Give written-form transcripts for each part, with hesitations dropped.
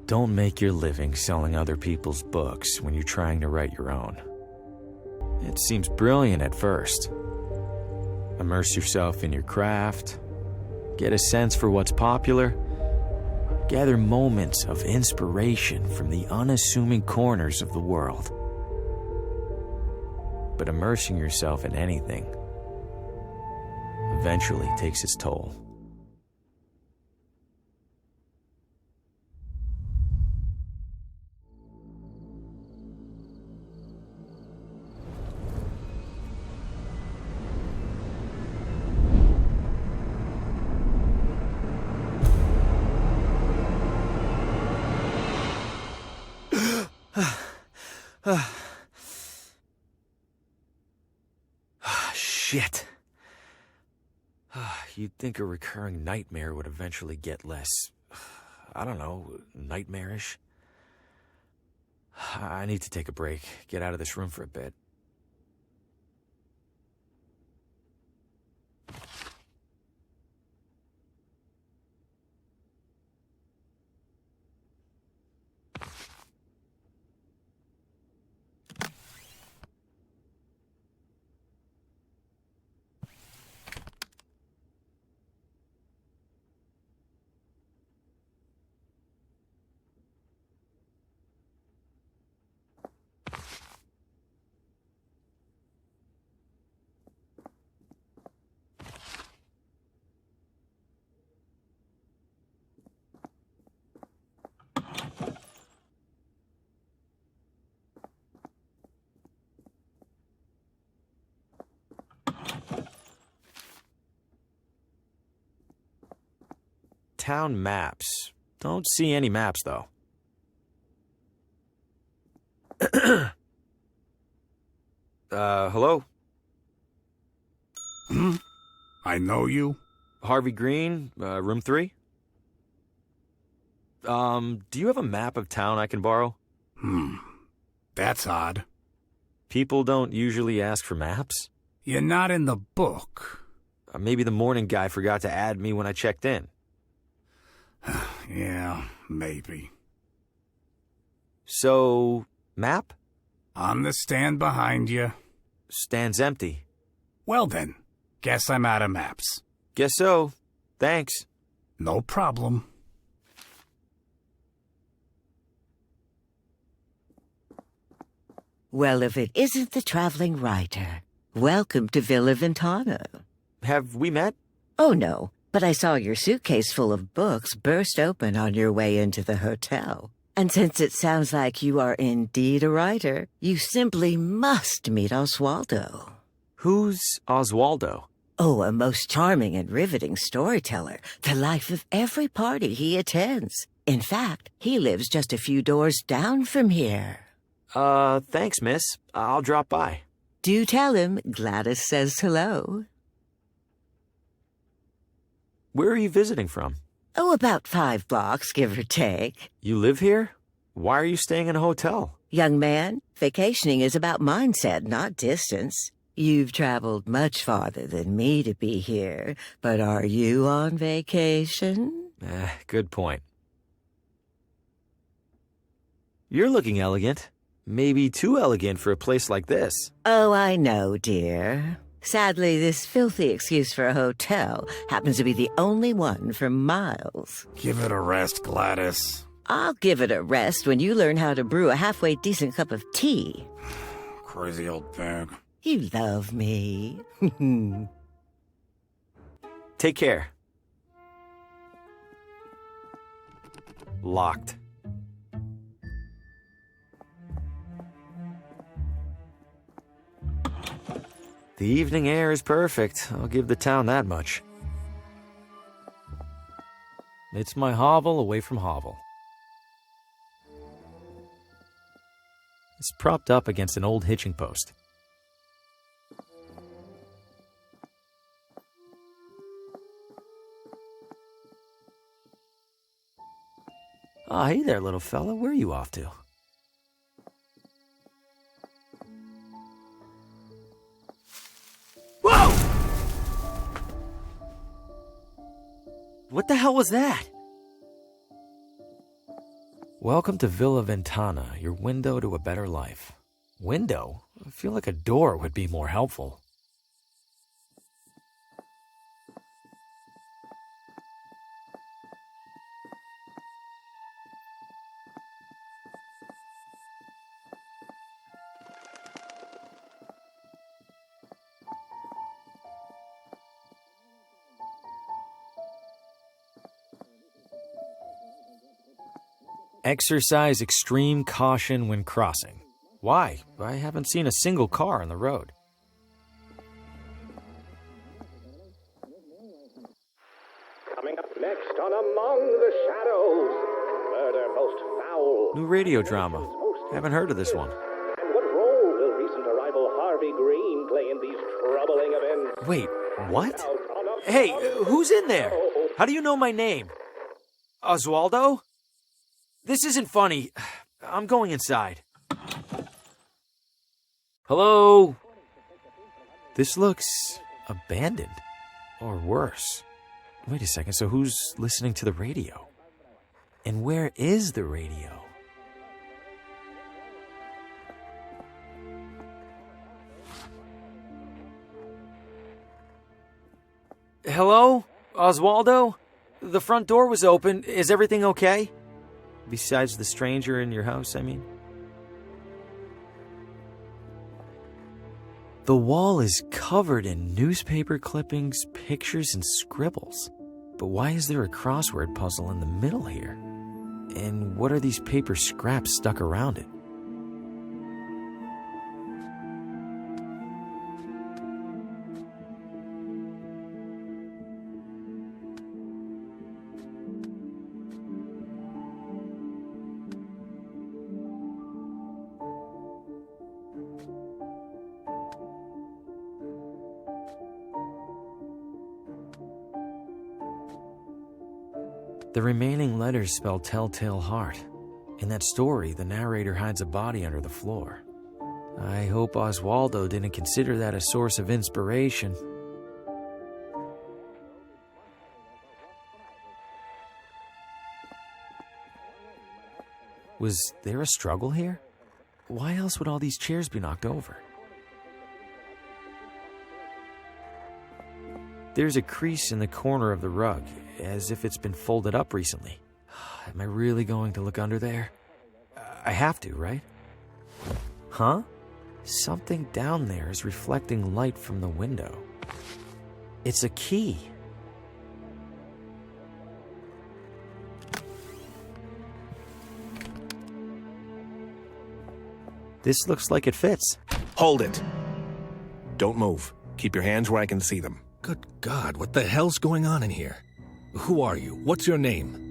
Don't make your living selling other people's books when you're trying to write your own. It seems brilliant at first. Immerse yourself in your craft, get a sense for what's popular, gather moments of inspiration from the unassuming corners of the world. But immersing yourself in anything eventually takes its toll. Shit. You'd think a recurring nightmare would eventually get less, I don't know, nightmarish. I need to take a break, get out of this room for a bit. Town maps. Don't see any maps, though. Hello? I know you. Harvi Grin, room 3? Do you have a map of town I can borrow? That's odd. People don't usually ask for maps? You're not in the book. Maybe the morning guy forgot to add me when I checked in. Yeah, maybe. So, map? On the stand behind you. Stand's empty. Well then, guess I'm out of maps. Guess so. Thanks. No problem. Well, if it isn't the traveling writer, welcome to Villa Ventana. Have we met? Oh, no, but I saw your suitcase full of books burst open on your way into the hotel. And since it sounds like you are indeed a writer, you simply must meet Oswaldo. Who's Oswaldo? Oh, a most charming and riveting storyteller, the life of every party he attends. In fact, he lives just a few doors down from here. Thanks, miss. I'll drop by. Do tell him Gladys says hello. Where are you visiting from? Oh, about 5 blocks, give or take. You live here? Why are you staying in a hotel? Young man, vacationing is about mindset, not distance. You've traveled much farther than me to be here, but are you on vacation? Good point. You're looking elegant. Maybe too elegant for a place like this. Oh, I know, dear. Sadly, this filthy excuse for a hotel happens to be the only one for miles. Give it a rest, Gladys. I'll give it a rest when you learn how to brew a halfway decent cup of tea. Crazy old pig. You love me. Take care. Locked. The evening air is perfect. I'll give the town that much. It's my hovel away from hovel. It's propped up against an old hitching post. Oh, hey there, little fella. Where are you off to? Whoa! What the hell was that? Welcome to Villa Ventana, your window to a better life. Window? I feel like a door would be more helpful. Exercise extreme caution when crossing. Why? I haven't seen a single car on the road. Coming up next on Among the Shadows, murder most foul. New radio drama. Haven't heard of this one. And what role will recent arrival Harvi Grin play in these troubling events? Wait, what? Hey, who's in there? How do you know my name? Oswaldo? This isn't funny. I'm going inside. Hello? This looks abandoned. Or worse. Wait a second, so who's listening to the radio? And where is the radio? Hello? Oswaldo? The front door was open. Is everything okay? Besides the stranger in your house, I mean. The wall is covered in newspaper clippings, pictures, and scribbles. But why is there a crossword puzzle in the middle here? And what are these paper scraps stuck around it? The remaining letters spell telltale heart. In that story, the narrator hides a body under the floor. I hope Oswaldo didn't consider that a source of inspiration. Was there a struggle here? Why else would all these chairs be knocked over? There's a crease in the corner of the rug, as if it's been folded up recently. Am I really going to look under there? I have to, right? Huh? Something down there is reflecting light from the window. It's a key. This looks like it fits. Hold it. Don't move. Keep your hands where I can see them. Good God, what the hell's going on in here? Who are you? What's your name?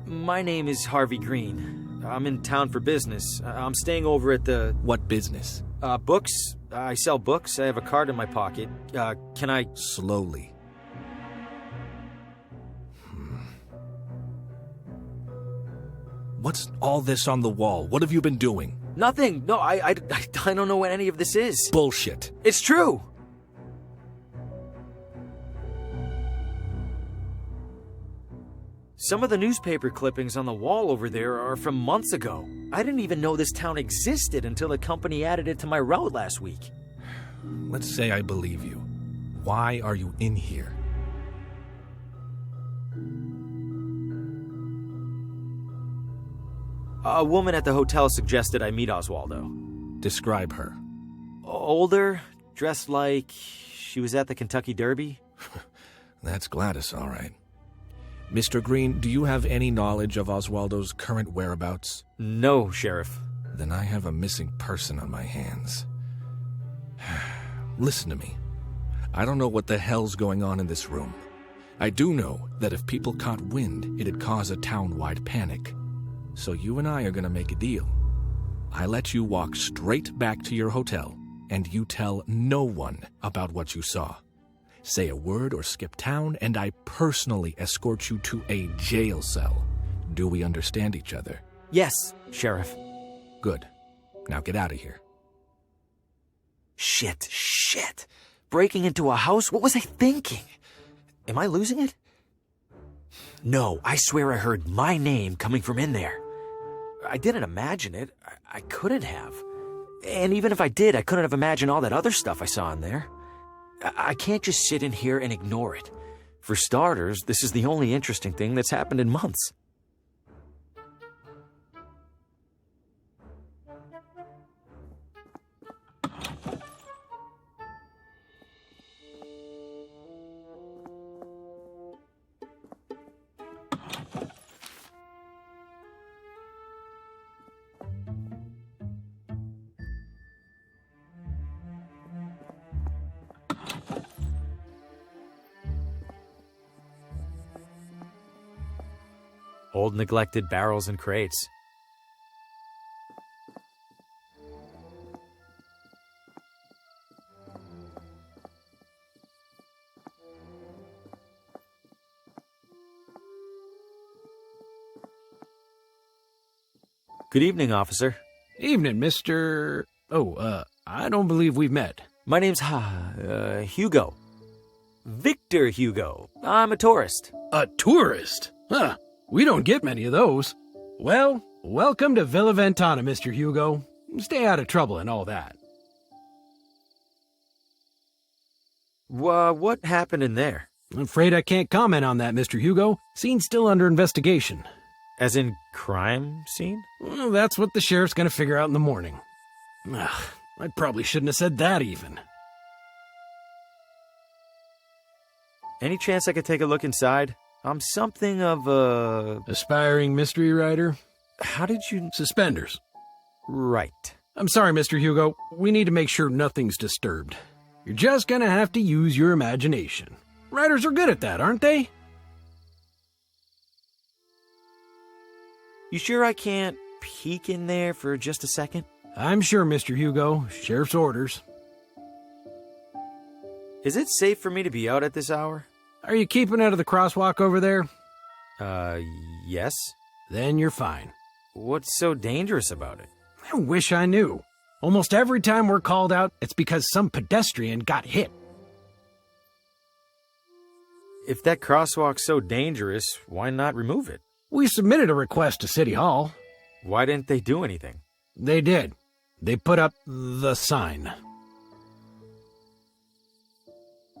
My name is Harvi Grin. I'm in town for business. I'm staying over at the... What business? Books. I sell books. I have a card in my pocket. Can I... Slowly. What's all this on the wall? What have you been doing? Nothing. No, I don't know what any of this is. Bullshit. It's true. Some of the newspaper clippings on the wall over there are from months ago. I didn't even know this town existed until the company added it to my route last week. Let's say I believe you. Why are you in here? A woman at the hotel suggested I meet Oswaldo. Describe her. Older, dressed like she was at the Kentucky Derby. That's Gladys, all right. Mr. Green, do you have any knowledge of Oswaldo's current whereabouts? No, Sheriff. Then I have a missing person on my hands. Listen to me. I don't know what the hell's going on in this room. I do know that if people caught wind, it'd cause a town-wide panic. So you and I are gonna make a deal. I let you walk straight back to your hotel, and you tell no one about what you saw. Say a word or skip town, and I personally escort you to a jail cell. Do we understand each other? Yes, Sheriff. Good. Now get out of here. Shit. Breaking into a house? What was I thinking? Am I losing it? No, I swear I heard my name coming from in there. I didn't imagine it. I couldn't have. And even if I did, I couldn't have imagined all that other stuff I saw in there. I can't just sit in here and ignore it. For starters, this is the only interesting thing that's happened in months. Old neglected barrels and crates. Good evening, officer. Evening, Mr. I don't believe we've met. My name's Hugo. Victor Hugo. I'm a tourist. A tourist? Huh. We don't get many of those. Well, welcome to Villa Ventana, Mr. Hugo. Stay out of trouble and all that. What happened in there? I'm afraid I can't comment on that, Mr. Hugo. Scene's still under investigation. As in crime scene? Well, that's what the sheriff's gonna figure out in the morning. Ugh, I probably shouldn't have said that even. Any chance I could take a look inside? I'm something of a... Aspiring mystery writer? How did you... Suspenders. Right. I'm sorry, Mr. Hugo. We need to make sure nothing's disturbed. You're just gonna have to use your imagination. Writers are good at that, aren't they? You sure I can't peek in there for just a second? I'm sure, Mr. Hugo. Sheriff's orders. Is it safe for me to be out at this hour? Are you keeping out of the crosswalk over there? Yes. Then you're fine. What's so dangerous about it? I wish I knew. Almost every time we're called out, it's because some pedestrian got hit. If that crosswalk's so dangerous, why not remove it? We submitted a request to City Hall. Why didn't they do anything? They did. They put up the sign.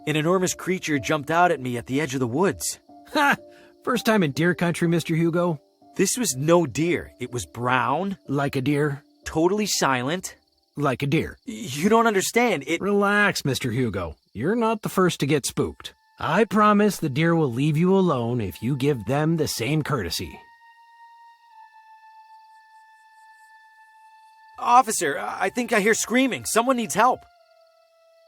An enormous creature jumped out at me at the edge of the woods. Ha! First time in deer country, Mr. Hugo? This was no deer. It was brown. Like a deer? Totally silent. Like a deer. You don't understand. Relax, Mr. Hugo. You're not the first to get spooked. I promise the deer will leave you alone if you give them the same courtesy. Officer, I think I hear screaming. Someone needs help.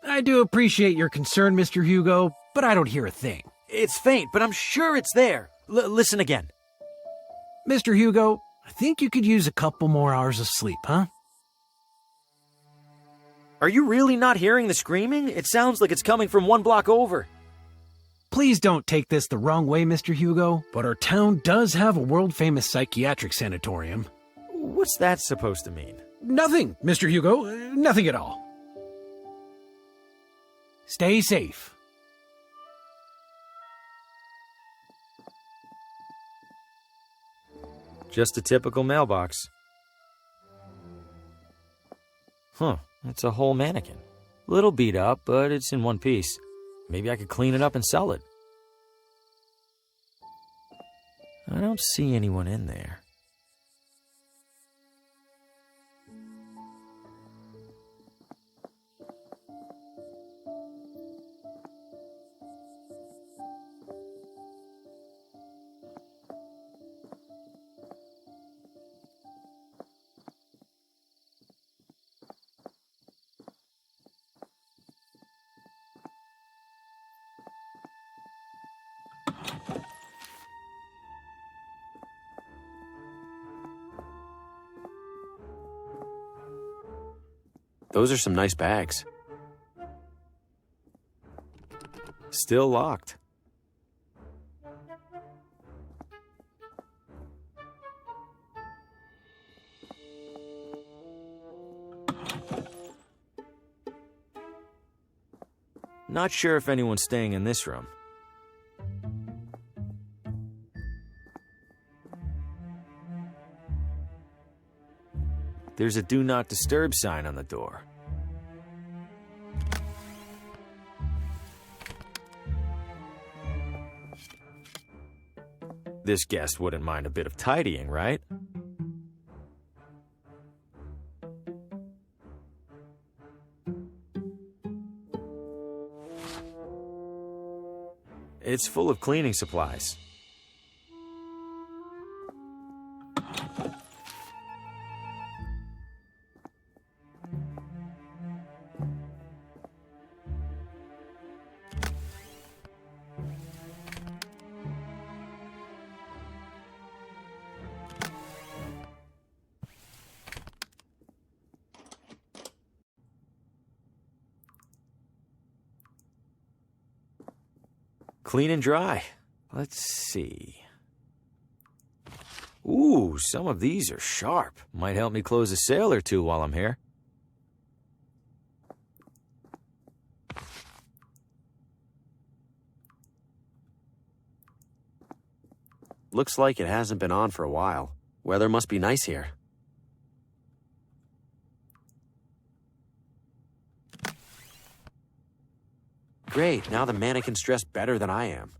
I do appreciate your concern, Mr. Hugo, but I don't hear a thing. It's faint, but I'm sure it's there. Listen again. Mr. Hugo, I think you could use a couple more hours of sleep, huh? Are you really not hearing the screaming? It sounds like it's coming from one block over. Please don't take this the wrong way, Mr. Hugo, but our town does have a world-famous psychiatric sanatorium. What's that supposed to mean? Nothing, Mr. Hugo. Nothing at all. Stay safe. Just a typical mailbox. Huh, it's a whole mannequin. Little beat up, but it's in one piece. Maybe I could clean it up and sell it. I don't see anyone in there. Those are some nice bags. Still locked. Not sure if anyone's staying in this room. there's a Do Not Disturb sign on the door. This guest wouldn't mind a bit of tidying, right? It's full of cleaning supplies. Clean and dry. Let's see. Ooh, some of these are sharp. Might help me close a sale or two while I'm here. Looks like it hasn't been on for a while. Weather must be nice here. Great, now the mannequin's dressed better than I am.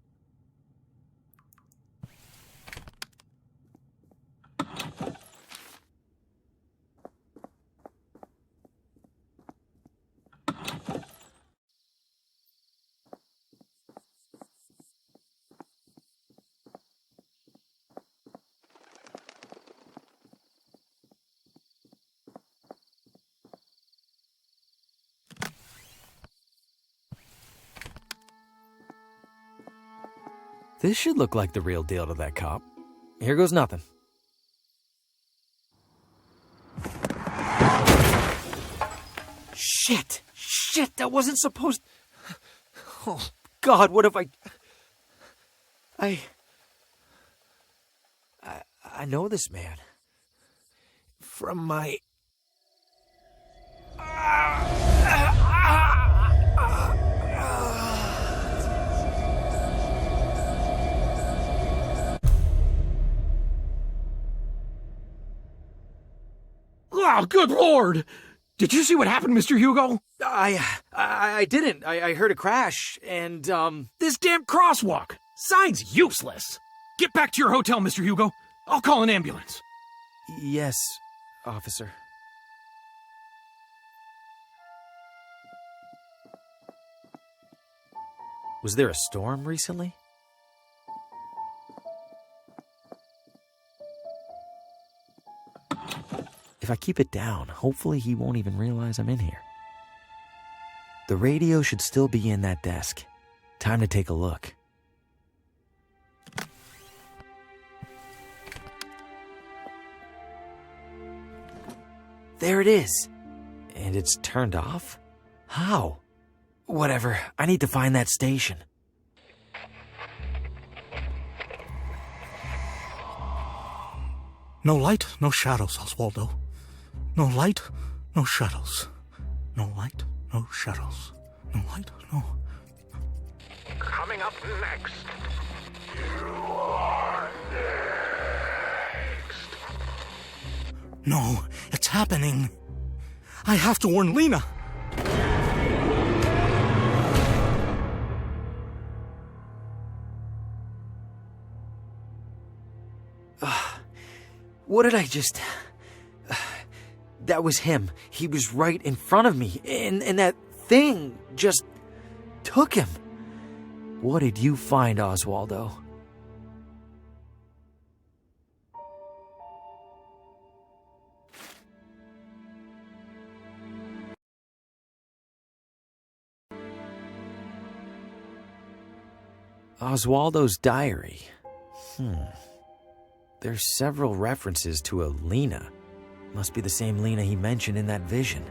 This should look like the real deal to that cop. Here goes nothing. Shit! Shit, that wasn't supposed... Oh, God, what have I know this man. From my... Oh, good Lord! Did you see what happened, Mr. Hugo? I didn't. I heard a crash, and, This damn crosswalk! Sign's useless! Get back to your hotel, Mr. Hugo. I'll call an ambulance. Yes, officer. Was there a storm recently? If I keep it down, hopefully he won't even realize I'm in here. The radio should still be in that desk. Time to take a look. There it is. And it's turned off? How? Whatever, I need to find that station. No light, no shadows, Oswaldo. No light, no shadows. No light, no shadows. No light, no... Coming up next. You are next. No, it's happening. I have to warn Lena. What did I just... That was him. He was right in front of me, and that thing just took him. What did you find, Oswaldo? Oswaldo's diary. There's several references to a Lena. Must be the same Lena he mentioned in that vision.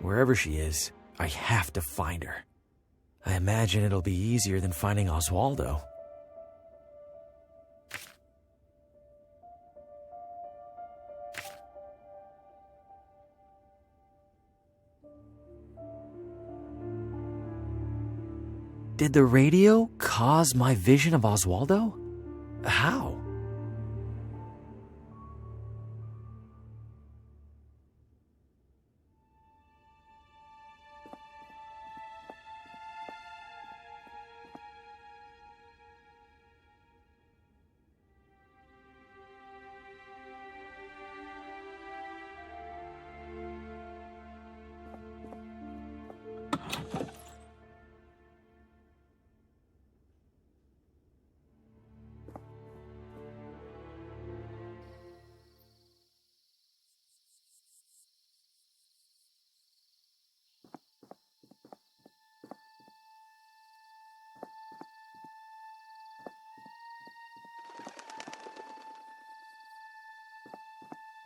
Wherever she is, I have to find her. I imagine it'll be easier than finding Oswaldo. Did the radio cause my vision of Oswaldo? How?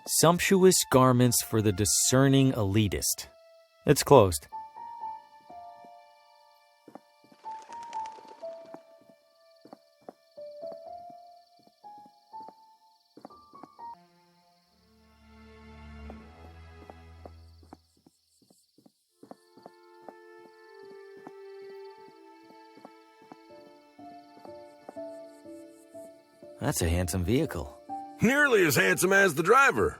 Sumptuous garments for the discerning elitist. It's closed. That's a handsome vehicle. Nearly as handsome as the driver.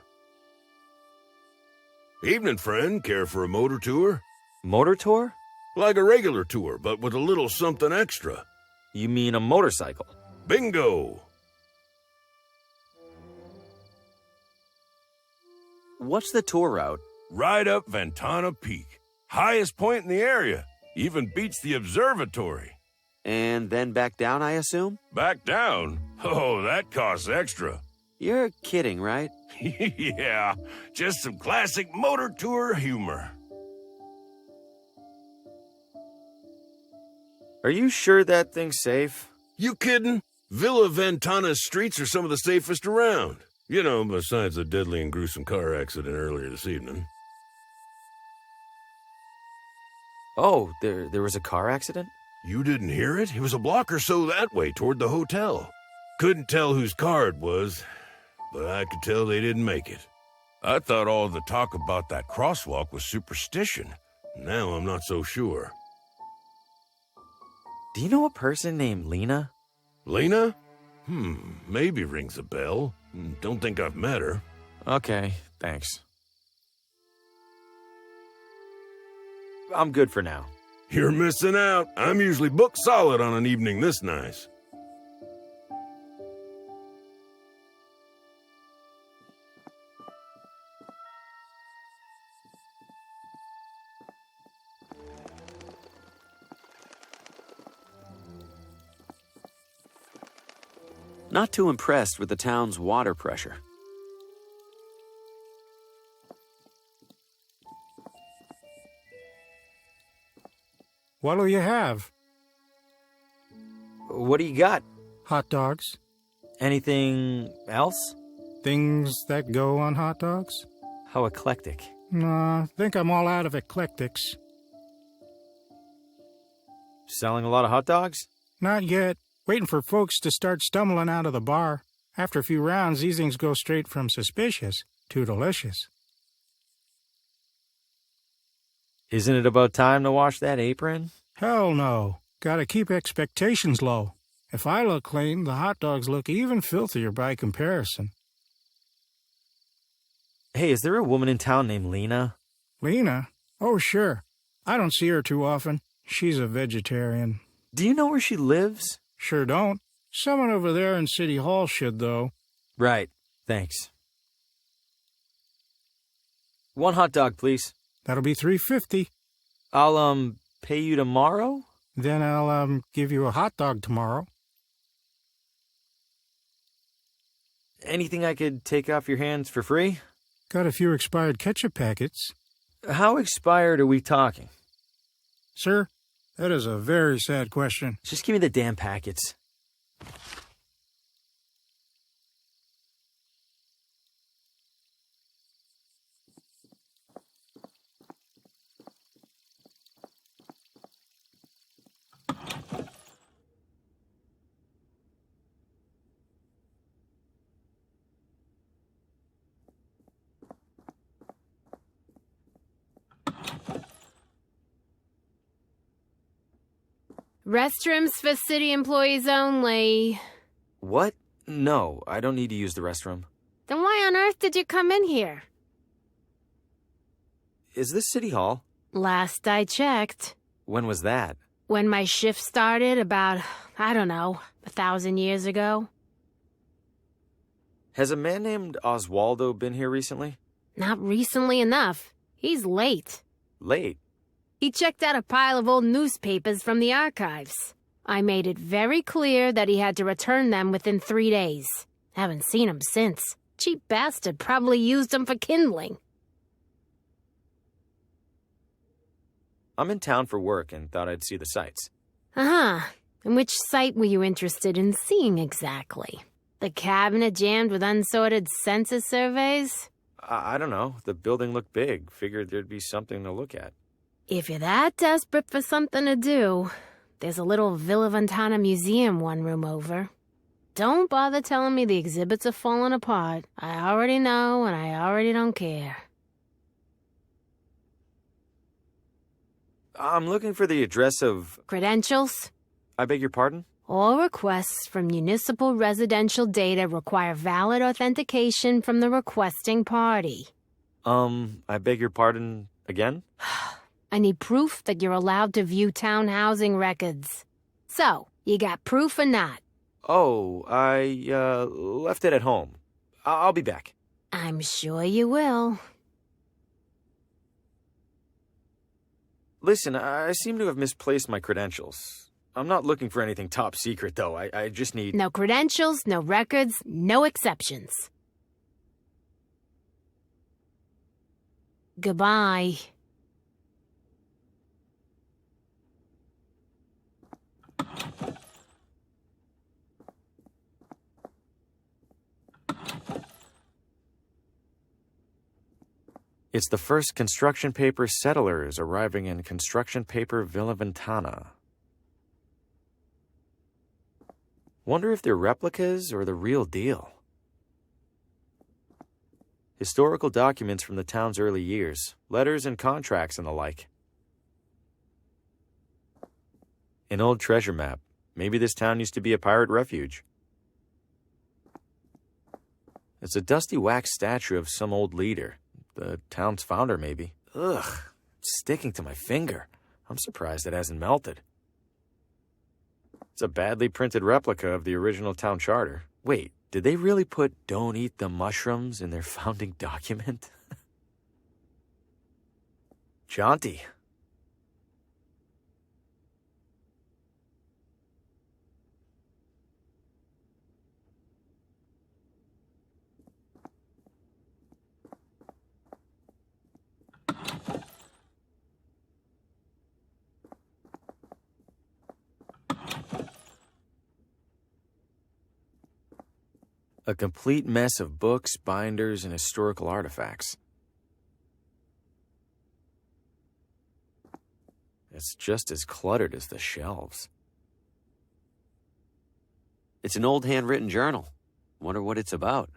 Evening, friend. Care for a motor tour? Motor tour? Like a regular tour, but with a little something extra. You mean a motorcycle? Bingo! What's the tour route? Right up Ventana Peak. Highest point in the area. Even beats the observatory. And then back down, I assume? Back down? Oh, that costs extra. You're kidding, right? Yeah, just some classic motor tour humor. Are you sure that thing's safe? You kidding? Villa Ventana's streets are some of the safest around. You know, besides the deadly and gruesome car accident earlier this evening. Oh, there was a car accident? You didn't hear it? It was a block or so that way toward the hotel. Couldn't tell whose car it was, but I could tell they didn't make it. I thought all the talk about that crosswalk was superstition. Now I'm not so sure. Do you know a person named Lena? Lena? Maybe rings a bell. Don't think I've met her. Okay, thanks. I'm good for now. You're missing out. I'm usually booked solid on an evening this nice. Not too impressed with the town's water pressure. What'll you have? What do you got? Hot dogs? Anything else? Things that go on hot dogs? How eclectic. Nah, think I'm all out of eclectics. Selling a lot of hot dogs? Not yet. Waiting for folks to start stumbling out of the bar. After a few rounds, these things go straight from suspicious to delicious. Isn't it about time to wash that apron? Hell no. Gotta keep expectations low. If I look clean, the hot dogs look even filthier by comparison. Hey, is there a woman in town named Lena? Lena? Oh, sure. I don't see her too often. She's a vegetarian. Do you know where she lives? Sure don't. Someone over there in City Hall should, though. Right. Thanks. One hot dog, please. That'll be $3.50. I'll, pay you tomorrow? Then I'll, give you a hot dog tomorrow. Anything I could take off your hands for free? Got a few expired ketchup packets. How expired are we talking? Sir, that is a very sad question. Just give me the damn packets. Restrooms for city employees only. What? No, I don't need to use the restroom. Then why on earth did you come in here? Is this City Hall? Last I checked. When was that? When my shift started about, 1,000 years ago. Has a man named Oswaldo been here recently? Not recently enough. He's late. Late? He checked out a pile of old newspapers from the archives. I made it very clear that he had to return them within 3 days. Haven't seen him since. Cheap bastard probably used them for kindling. I'm in town for work and thought I'd see the sights. And which site were you interested in seeing exactly? The cabinet jammed with unsorted census surveys? I don't know. The building looked big. Figured there'd be something to look at. If you're that desperate for something to do, there's a little Villa Ventana museum one room over. Don't bother telling me the exhibits are falling apart. I already know, and I already don't care. I'm looking for the address of... Credentials? I beg your pardon? All requests from municipal residential data require valid authentication from the requesting party. I beg your pardon again? I need proof that you're allowed to view town housing records. So, you got proof or not? Oh, I, left it at home. I'll be back. I'm sure you will. Listen, I seem to have misplaced my credentials. I'm not looking for anything top secret, though. I just need... No credentials, no records, no exceptions. Goodbye. It's the first construction paper settlers arriving in construction paper Villa Ventana. Wonder if they're replicas or the real deal. Historical documents from the town's early years, letters and contracts and the like. An old treasure map. Maybe this town used to be a pirate refuge. It's a dusty wax statue of some old leader. The town's founder, maybe. Ugh, it's sticking to my finger. I'm surprised it hasn't melted. It's a badly printed replica of the original town charter. Wait, did they really put "Don't eat the mushrooms" in their founding document? Jaunty. A complete mess of books, binders, and historical artifacts. It's just as cluttered as the shelves. It's an old handwritten journal. Wonder what it's about.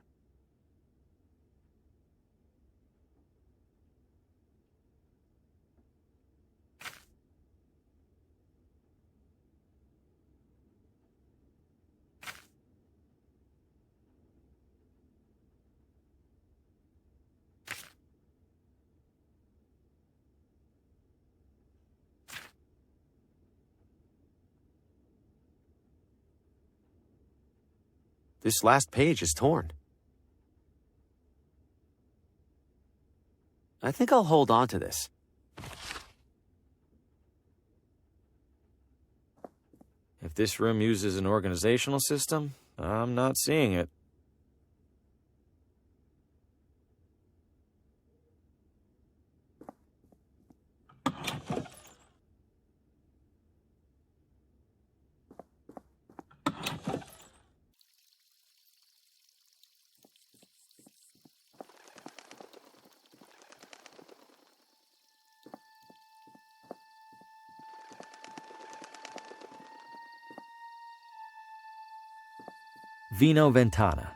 This last page is torn. I think I'll hold on to this. If this room uses an organizational system, I'm not seeing it. Ventana.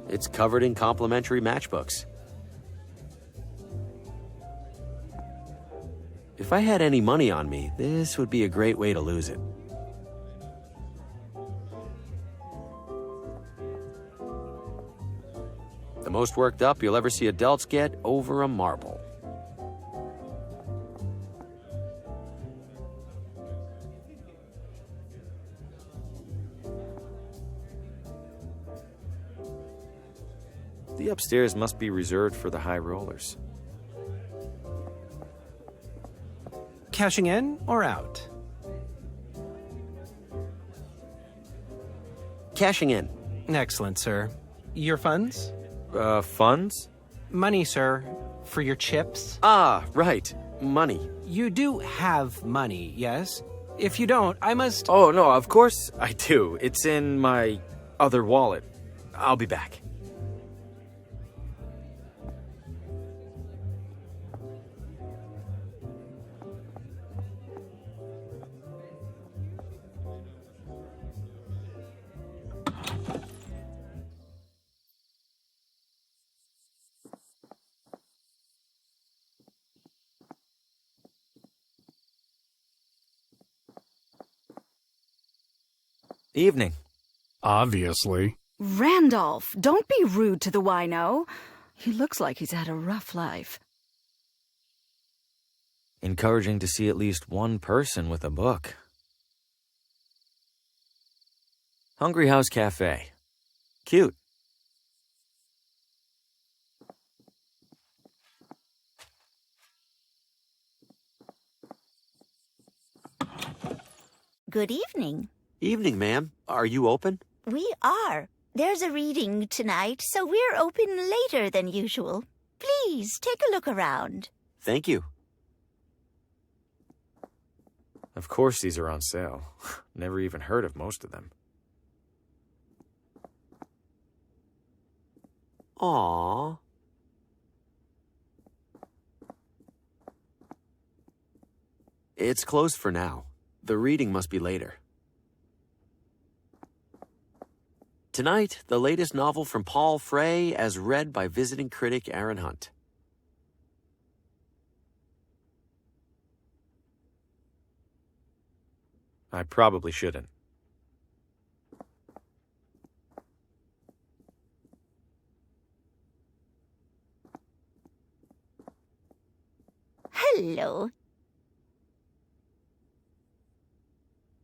It's covered in complimentary matchbooks. If I had any money on me, this would be a great way to lose it. The most worked up you'll ever see adults get over a marble. The upstairs must be reserved for the high rollers. Cashing in or out? Cashing in. Excellent, sir. Your funds? Funds? Money, sir. For your chips? Ah, right. Money. You do have money, yes? If you don't, I must... Oh, no, of course I do. It's in my other wallet. I'll be back. Evening. Obviously. Randolph, don't be rude to the wino. He looks like he's had a rough life. Encouraging to see at least one person with a book. Hungry House Cafe. Cute. Good evening. Evening, ma'am. Are you open? We are. There's a reading tonight, so we're open later than usual. Please, take a look around. Thank you. Of course these are on sale. Never even heard of most of them. Aww. It's closed for now. The reading must be later. Tonight, the latest novel from Paul Frey, as read by visiting critic Aaron Hunt. I probably shouldn't. Hello.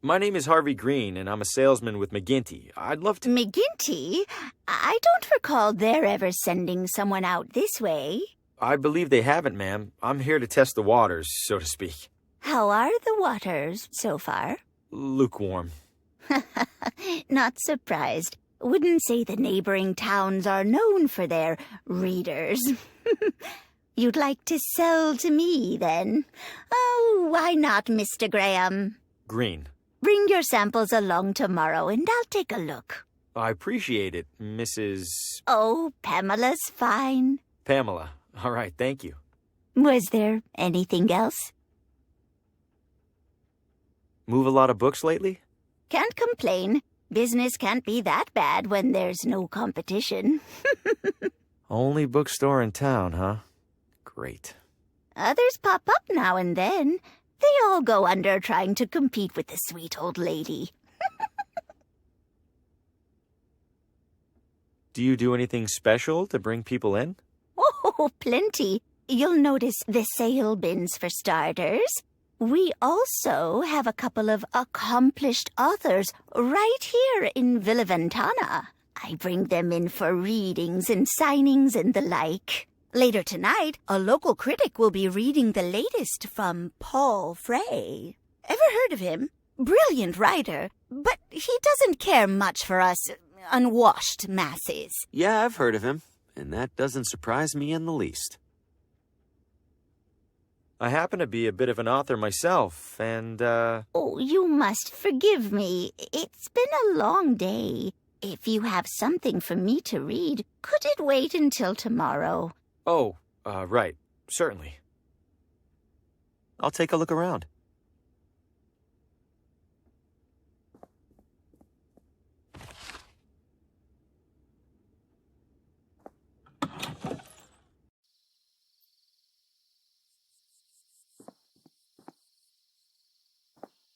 My name is Harvi Grin, and I'm a salesman with McGinty. I'd love to... McGinty? I don't recall their ever sending someone out this way. I believe they haven't, ma'am. I'm here to test the waters, so to speak. How are the waters so far? Lukewarm. Not surprised. Wouldn't say the neighboring towns are known for their readers. You'd like to sell to me, then? Oh, why not, Mr. Graham? Green. Bring your samples along tomorrow, and I'll take a look. I appreciate it, Mrs... Oh, Pamela's fine. Pamela. All right, thank you. Was there anything else? Move a lot of books lately? Can't complain. Business can't be that bad when there's no competition. Only bookstore in town, huh? Great. Others pop up now and then. They all go under trying to compete with the sweet old lady. Do you do anything special to bring people in? Oh, plenty. You'll notice the sale bins for starters. We also have a couple of accomplished authors right here in Villa Ventana. I bring them in for readings and signings and the like. Later tonight, a local critic will be reading the latest from Paul Frey. Ever heard of him? Brilliant writer, but he doesn't care much for us unwashed masses. Yeah, I've heard of him, and that doesn't surprise me in the least. I happen to be a bit of an author myself, and, Oh, you must forgive me. It's been a long day. If you have something for me to read, could it wait until tomorrow? Oh, right. Certainly. I'll take a look around.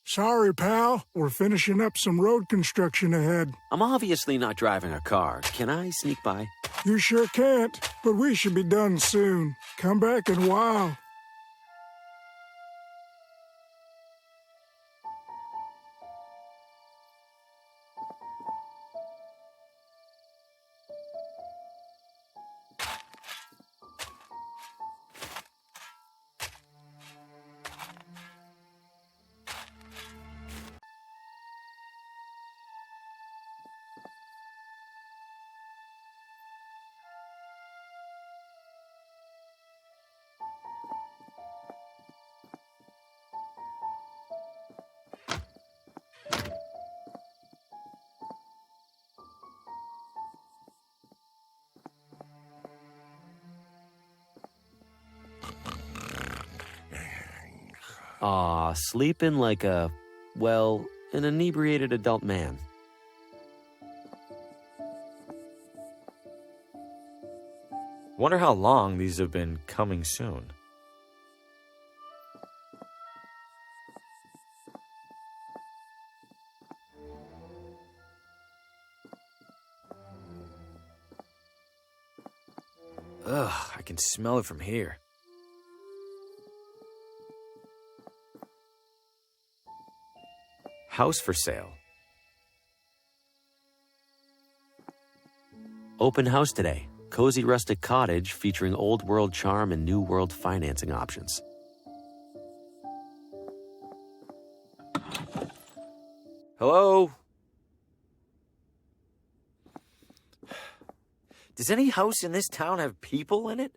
Sorry, pal. We're finishing up some road construction ahead. I'm obviously not driving a car. Can I sneak by? You sure can't, but we should be done soon. Come back in a while. Aw, sleeping like an inebriated adult man. Wonder how long these have been coming soon. Ugh, I can smell it from here. House for sale. Open house today. Cozy rustic cottage featuring old world charm and new world financing options. Hello? Does any house in this town have people in it?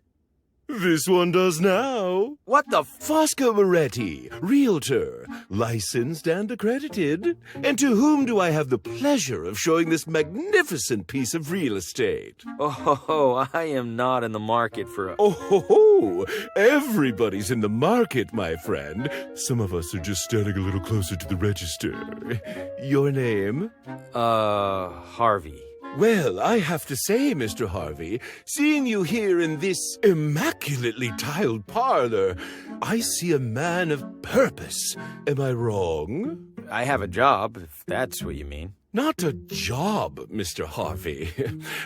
This one does now. What the Fosco Moretti, realtor, licensed and accredited. And to whom do I have the pleasure of showing this magnificent piece of real estate? Oh, I am not in the market for a... Oh, everybody's in the market, my friend. Some of us are just standing a little closer to the register. Your name? Harvey. Well, I have to say, Mr. Harvey, seeing you here in this immaculately tiled parlor, I see a man of purpose. Am I wrong? I have a job, if that's what you mean. Not a job, Mr. Harvey.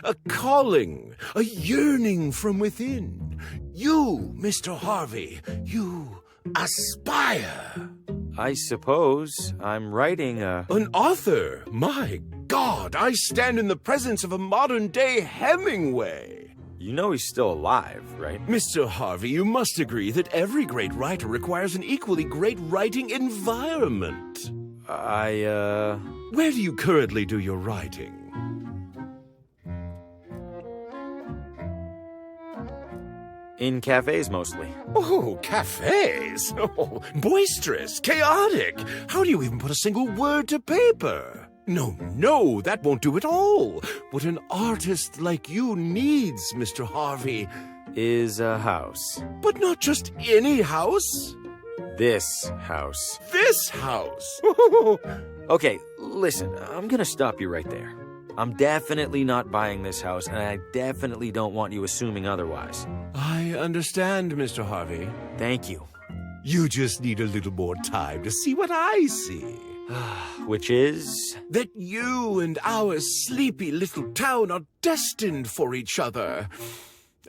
A calling, a yearning from within. You, Mr. Harvey, you aspire. I suppose I'm writing An author? My God, I stand in the presence of a modern-day Hemingway. You know he's still alive, right? Mr. Harvey, you must agree that every great writer requires an equally great writing environment. Where do you currently do your writing? In cafes, mostly. Oh, cafes? Oh, boisterous, chaotic. How do you even put a single word to paper? No, that won't do at all. What an artist like you needs, Mr. Harvey, is a house. But not just any house. This house. This house? Okay, listen, I'm gonna stop you right there. I'm definitely not buying this house, and I definitely don't want you assuming otherwise. I understand, Mr. Harvey. Thank you. You just need a little more time to see what I see. Which is? That you and our sleepy little town are destined for each other.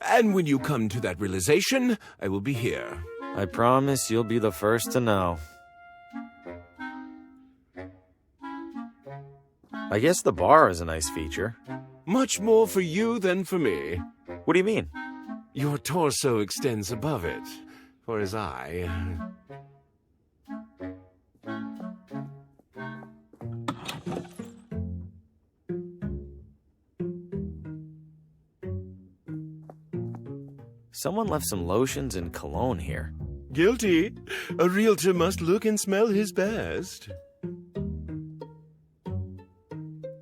And when you come to that realization, I will be here. I promise you'll be the first to know. I guess the bar is a nice feature. Much more for you than for me. What do you mean? Your torso extends above it, for his eye. Someone left some lotions and cologne here. Guilty. A realtor must look and smell his best.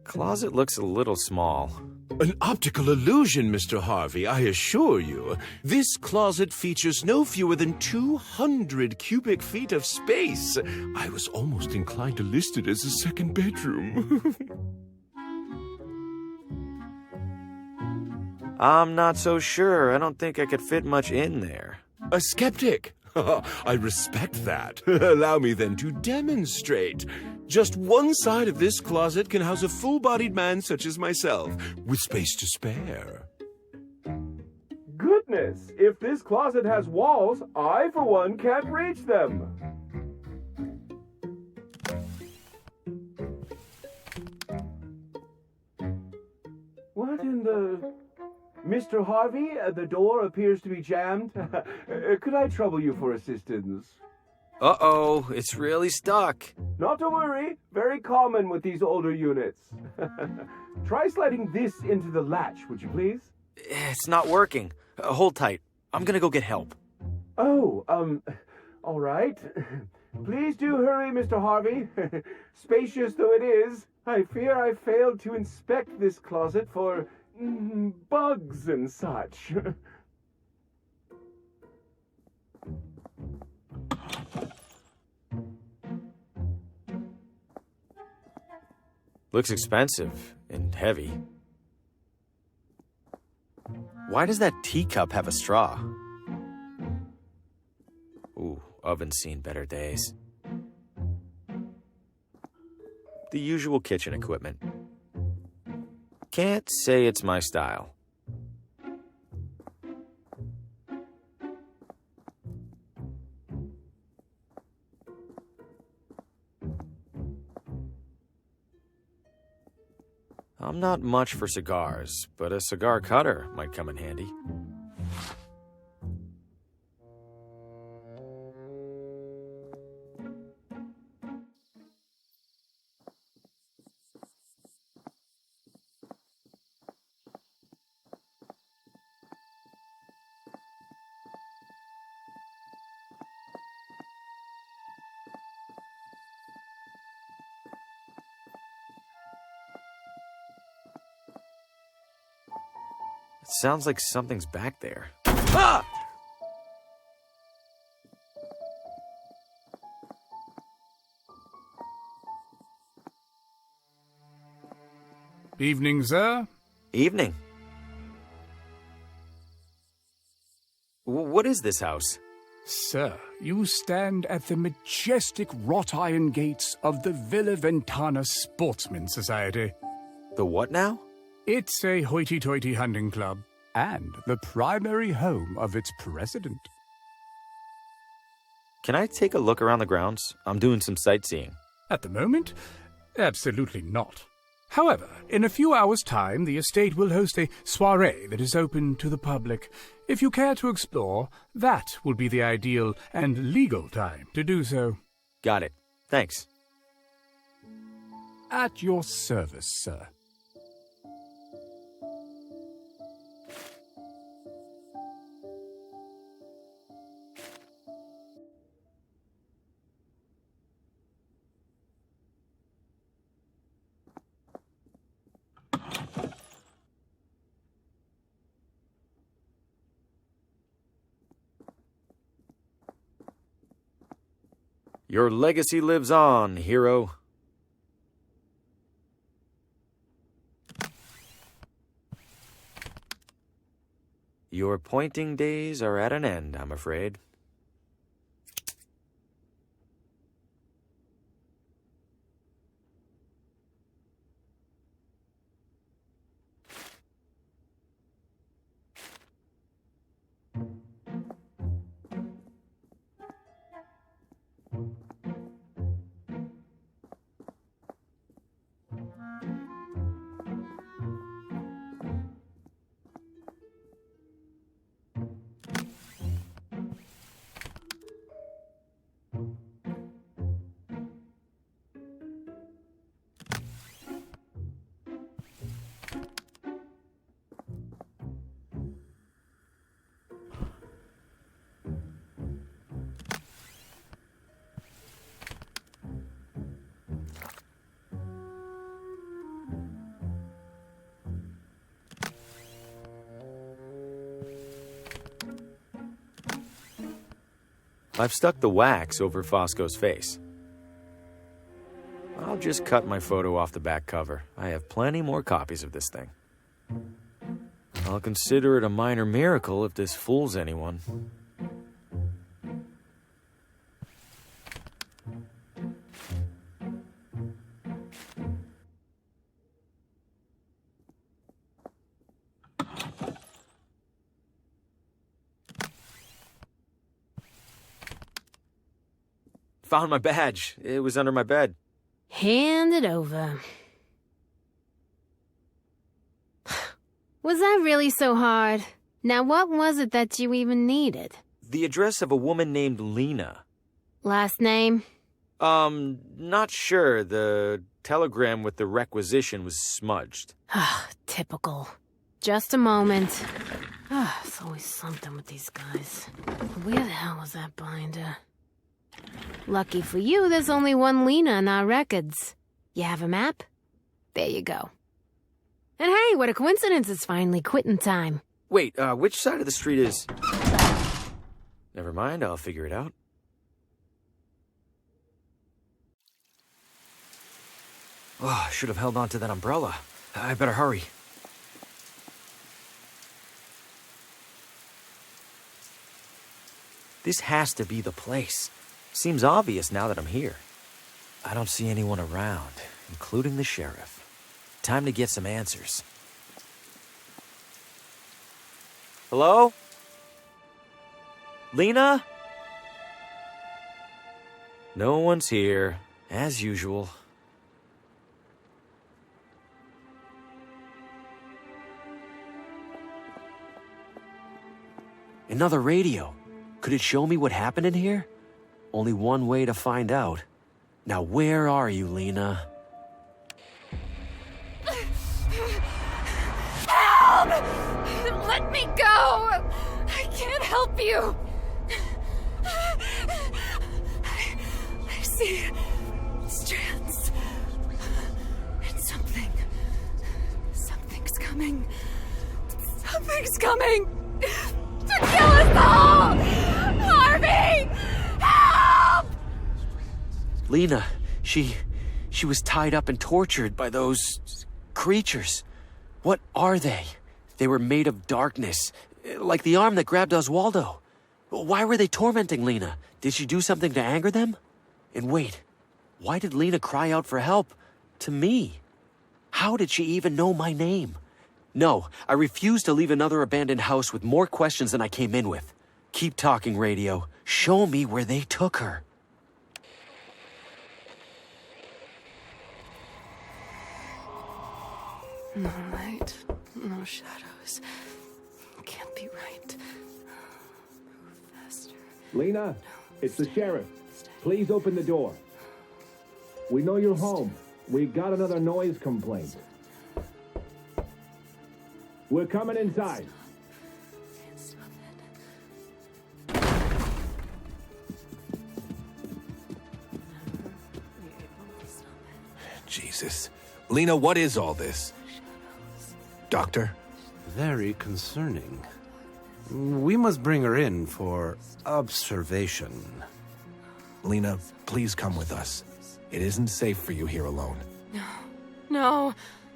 Closet looks a little small. An optical illusion, Mr. Harvey, I assure you. This closet features no fewer than 200 cubic feet of space. I was almost inclined to list it as a second bedroom. I'm not so sure. I don't think I could fit much in there. A skeptic? I respect that. Allow me then to demonstrate. Just one side of this closet can house a full-bodied man such as myself, with space to spare. Goodness, if this closet has walls, I, for one, can't reach them. What in the... Mr. Harvey, the door appears to be jammed. Could I trouble you for assistance? Uh-oh, it's really stuck. Not to worry. Very common with these older units. Try sliding this into the latch, would you please? It's not working. Hold tight. I'm gonna go get help. Oh, all right. Please do hurry, Mr. Harvey. Spacious though it is, I fear I failed to inspect this closet for... bugs and such. Looks expensive and heavy. Why does that teacup have a straw? Ooh, oven's seen better days. The usual kitchen equipment. Can't say it's my style. I'm not much for cigars, but a cigar cutter might come in handy. It sounds like something's back there. Ah! Evening, sir. Evening. What is this house? Sir, you stand at the majestic wrought iron gates of the Ventana Sportsman Society. The what now? It's a hoity-toity hunting club, and the primary home of its president. Can I take a look around the grounds? I'm doing some sightseeing. At the moment, absolutely not. However, in a few hours' time, the estate will host a soirée that is open to the public. If you care to explore, that will be the ideal and legal time to do so. Got it. Thanks. At your service, sir. Your legacy lives on, hero. Your pointing days are at an end, I'm afraid. I've stuck the wax over Fosco's face. I'll just cut my photo off the back cover. I have plenty more copies of this thing. I'll consider it a minor miracle if this fools anyone. Found my badge. It was under my bed. Hand it over. Was that really so hard? Now what was it that you even needed? The address of a woman named Lena. Last name? Not sure. The telegram with the requisition was smudged. Typical. Just a moment. It's always something with these guys. Where the hell was that binder? Lucky for you, there's only one Lena in our records. You have a map? There you go. And hey, what a coincidence, it's finally quitting time. Wait, which side of the street is... Never mind, I'll figure it out. Oh, I should have held on to that umbrella. I better hurry. This has to be the place. Seems obvious now that I'm here. I don't see anyone around, including the sheriff. Time to get some answers. Hello? Lena? No one's here, as usual. Another radio. Could it show me what happened in here? Only one way to find out. Now where are you, Lena? Help! Let me go! I can't help you! I see strands. And something's coming. Something's coming! To kill us all! Harvey! Help! Lena, she was tied up and tortured by those creatures. What are they? They were made of darkness, like the arm that grabbed Oswaldo. Why were they tormenting Lena? Did she do something to anger them? And wait, why did Lena cry out for help to me? How did she even know my name? No, I refuse to leave another abandoned house with more questions than I came in with. Keep talking, radio. Show me where they took her. No light, no shadows. Can't be right. Move faster. Lena, it's the sheriff. Please open the door. We know you're home. We got another noise complaint. We're coming inside. Jesus. Lena, what is all this? Doctor? Very concerning. We must bring her in for observation. Lena, please come with us. It isn't safe for you here alone. No,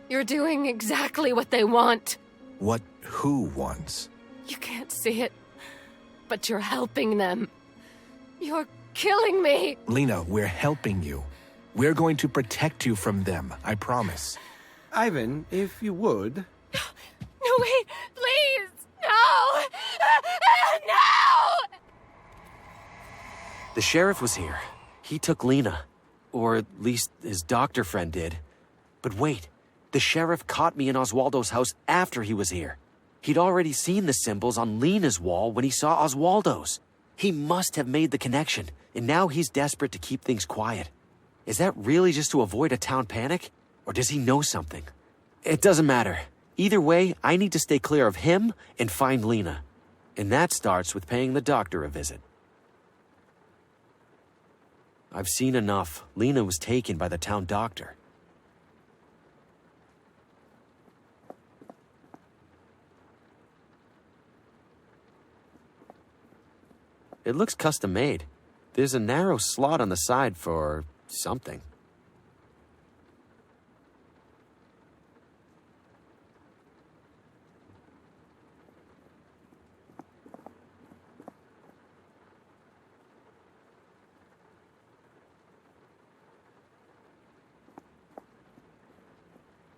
you're doing exactly what they want. What who wants? You can't see it, but you're helping them. You're killing me. Lena, we're helping you. We're going to protect you from them, I promise. Ivan, if you would. No, wait, please. No. No. The sheriff was here. He took Lena. Or at least his doctor friend did. But wait, the sheriff caught me in Oswaldo's house after he was here. He'd already seen the symbols on Lena's wall when he saw Oswaldo's. He must have made the connection, and now he's desperate to keep things quiet. Is that really just to avoid a town panic? Or does he know something? It doesn't matter. Either way, I need to stay clear of him and find Lena. And that starts with paying the doctor a visit. I've seen enough. Lena was taken by the town doctor. It looks custom made. There's a narrow slot on the side for something.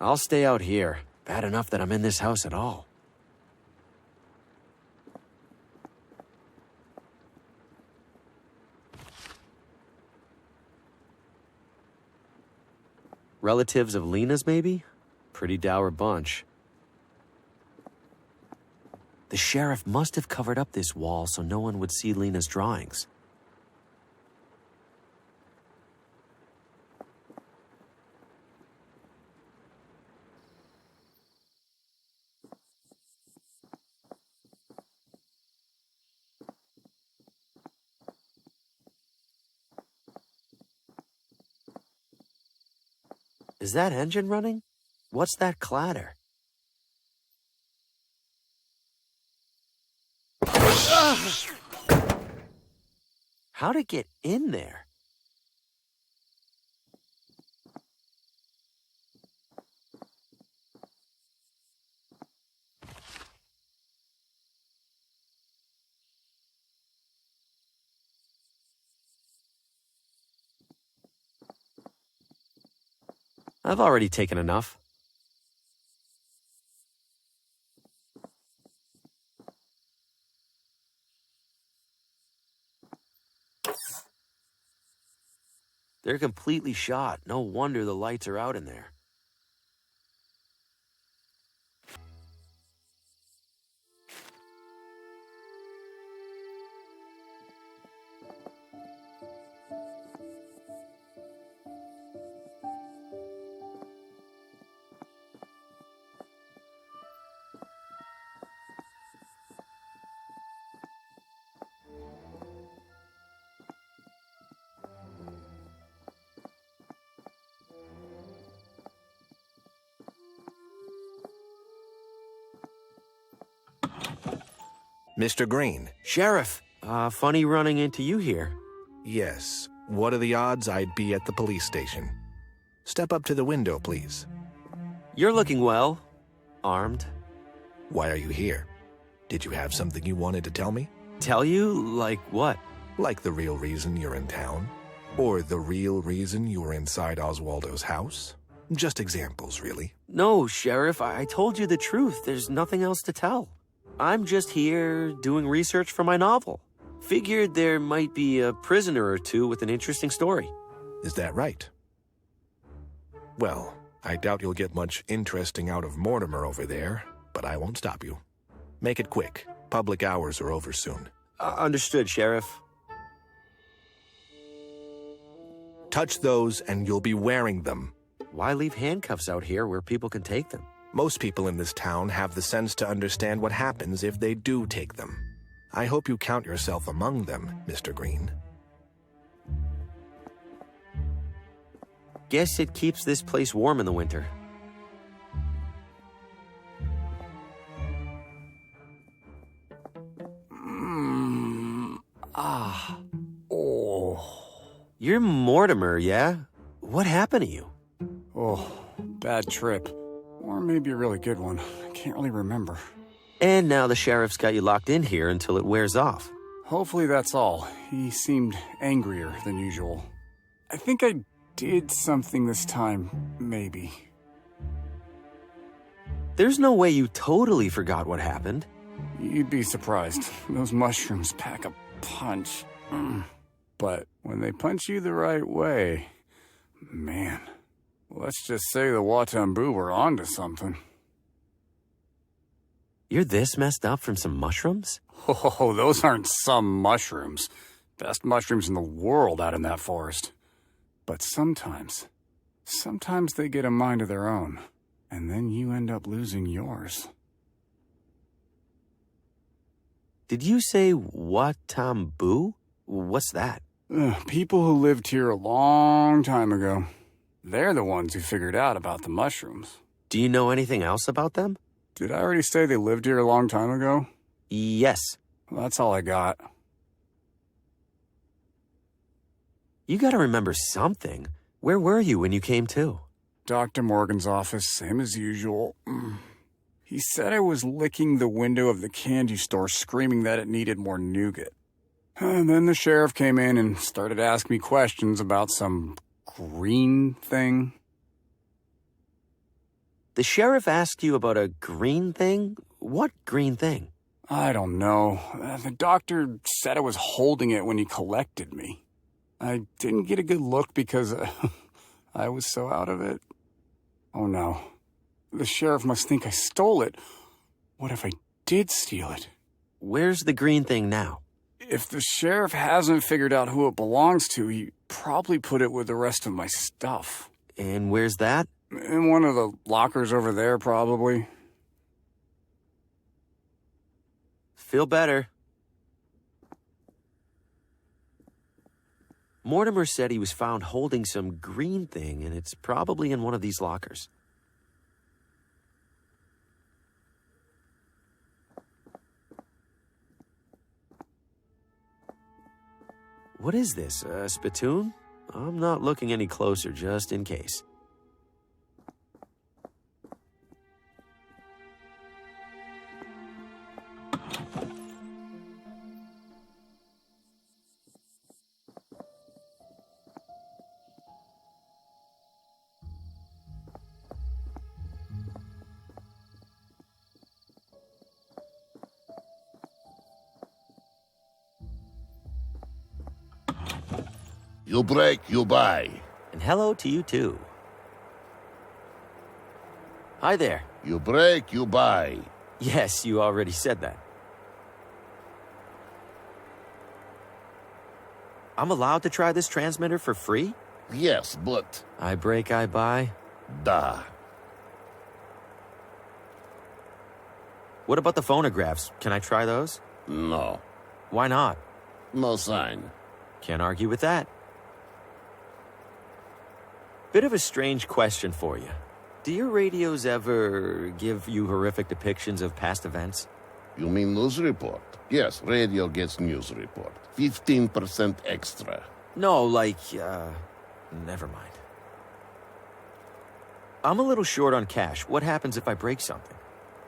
I'll stay out here. Bad enough that I'm in this house at all. Relatives of Lena's, maybe? Pretty dour bunch. The sheriff must have covered up this wall so no one would see Lena's drawings. Is that engine running? What's that clatter? How'd it get in there? I've already taken enough. They're completely shot. No wonder the lights are out in there. Mr. Green. Sheriff, funny running into you here. Yes. What are the odds I'd be at the police station? Step up to the window, please. You're looking well. Armed. Why are you here? Did you have something you wanted to tell me? Tell you? Like what? Like the real reason you're in town? Or the real reason you were inside Oswaldo's house? Just examples, really. No, Sheriff, I told you the truth. There's nothing else to tell. I'm just here doing research for my novel. Figured there might be a prisoner or two with an interesting story. Is that right? Well, I doubt you'll get much interesting out of Mortimer over there, but I won't stop you. Make it quick. Public hours are over soon. Understood, Sheriff. Touch those and you'll be wearing them. Why leave handcuffs out here where people can take them? Most people in this town have the sense to understand what happens if they do take them. I hope you count yourself among them, Mr. Green. Guess it keeps this place warm in the winter. You're Mortimer, yeah? What happened to you? Oh, bad trip. Or maybe a really good one. I can't really remember. And now the sheriff's got you locked in here until it wears off. Hopefully that's all. He seemed angrier than usual. I think I did something this time, maybe. There's no way you totally forgot what happened. You'd be surprised. Those mushrooms pack a punch. But when they punch you the right way, man, let's just say the Watambu were onto something. You're this messed up from some mushrooms? Oh, those aren't some mushrooms. Best mushrooms in the world out in that forest. But sometimes they get a mind of their own, and then you end up losing yours. Did you say Watambu? What's that? People who lived here a long time ago. They're the ones who figured out about the mushrooms. Do you know anything else about them? Did I already say they lived here a long time ago? Yes. Well, that's all I got. You gotta remember something. Where were you when you came to? Dr. Morgan's office, same as usual. He said I was licking the window of the candy store screaming that it needed more nougat. And then the sheriff came in and started asking me questions about some green thing. The sheriff asked you about a green thing? What green thing? I don't know. The doctor said I was holding it when he collected me. I didn't get a good look because I was so out of it. Oh no. The sheriff must think I stole it. What if I did steal it? Where's the green thing now? If the sheriff hasn't figured out who it belongs to, he probably put it with the rest of my stuff. And where's that? In one of the lockers over there, probably. Feel better. Mortimer said he was found holding some green thing, and it's probably in one of these lockers. What is this, a spittoon? I'm not looking any closer, just in case. You break, you buy. And hello to you too. Hi there. You break, you buy. Yes, you already said that. I'm allowed to try this transmitter for free? Yes, but... I break, I buy? Da. What about the phonographs? Can I try those? No. Why not? No sign. Can't argue with that. Bit of a strange question for you. Do your radios ever give you horrific depictions of past events? You mean news report? Yes, radio gets news report. 15% extra. No, like, never mind. I'm a little short on cash. What happens if I break something?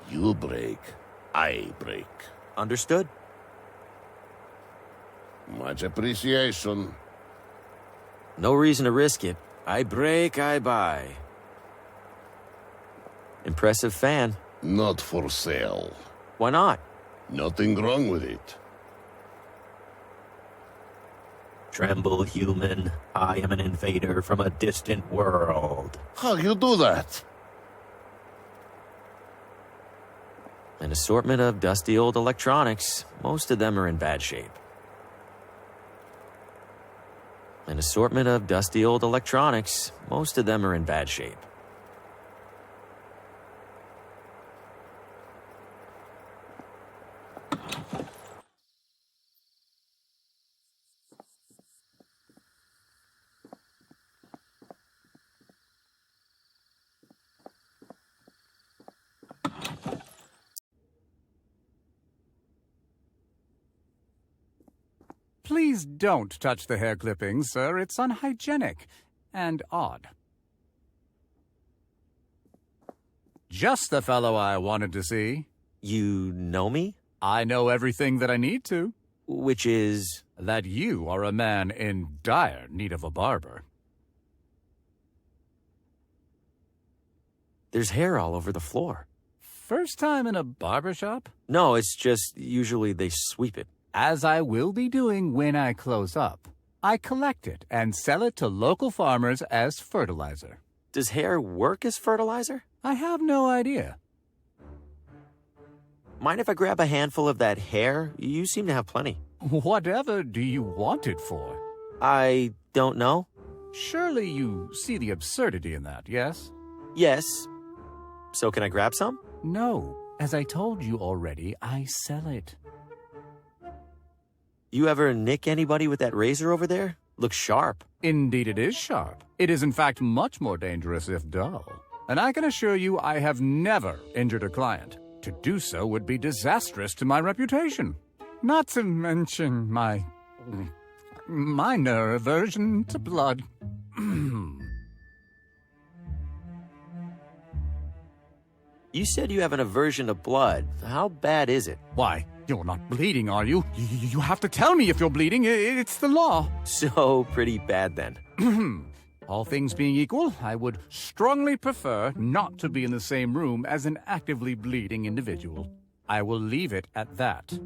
You break, I break. Understood. Much appreciation. No reason to risk it. I break, I buy. Impressive fan. Not for sale. Why not? Nothing wrong with it. Tremble, human. I am an invader from a distant world. How you do that? An assortment of dusty old electronics. Most of them are in bad shape. An assortment of dusty old electronics. Most of them are in bad shape. Please don't touch the hair clippings, sir. It's unhygienic and odd. Just the fellow I wanted to see. You know me? I know everything that I need to. Which is? That you are a man in dire need of a barber. There's hair all over the floor. First time in a barber shop? No, it's just usually they sweep it. As I will be doing when I close up. I collect it and sell it to local farmers as fertilizer. Does hair work as fertilizer? I have no idea. Mind if I grab a handful of that hair? You seem to have plenty. Whatever do you want it for? I don't know. Surely you see the absurdity in that, yes? Yes. So can I grab some? No. As I told you already, I sell it. You ever nick anybody with that razor over there? Looks sharp. Indeed it is sharp. It is in fact much more dangerous if dull. And I can assure you I have never injured a client. To do so would be disastrous to my reputation. Not to mention my minor aversion to blood. You said you have an aversion to blood. How bad is it? Why, you're not bleeding, are you? You have to tell me if you're bleeding. It's the law. So pretty bad then. All things being equal, I would strongly prefer not to be in the same room as an actively bleeding individual. I will leave it at that.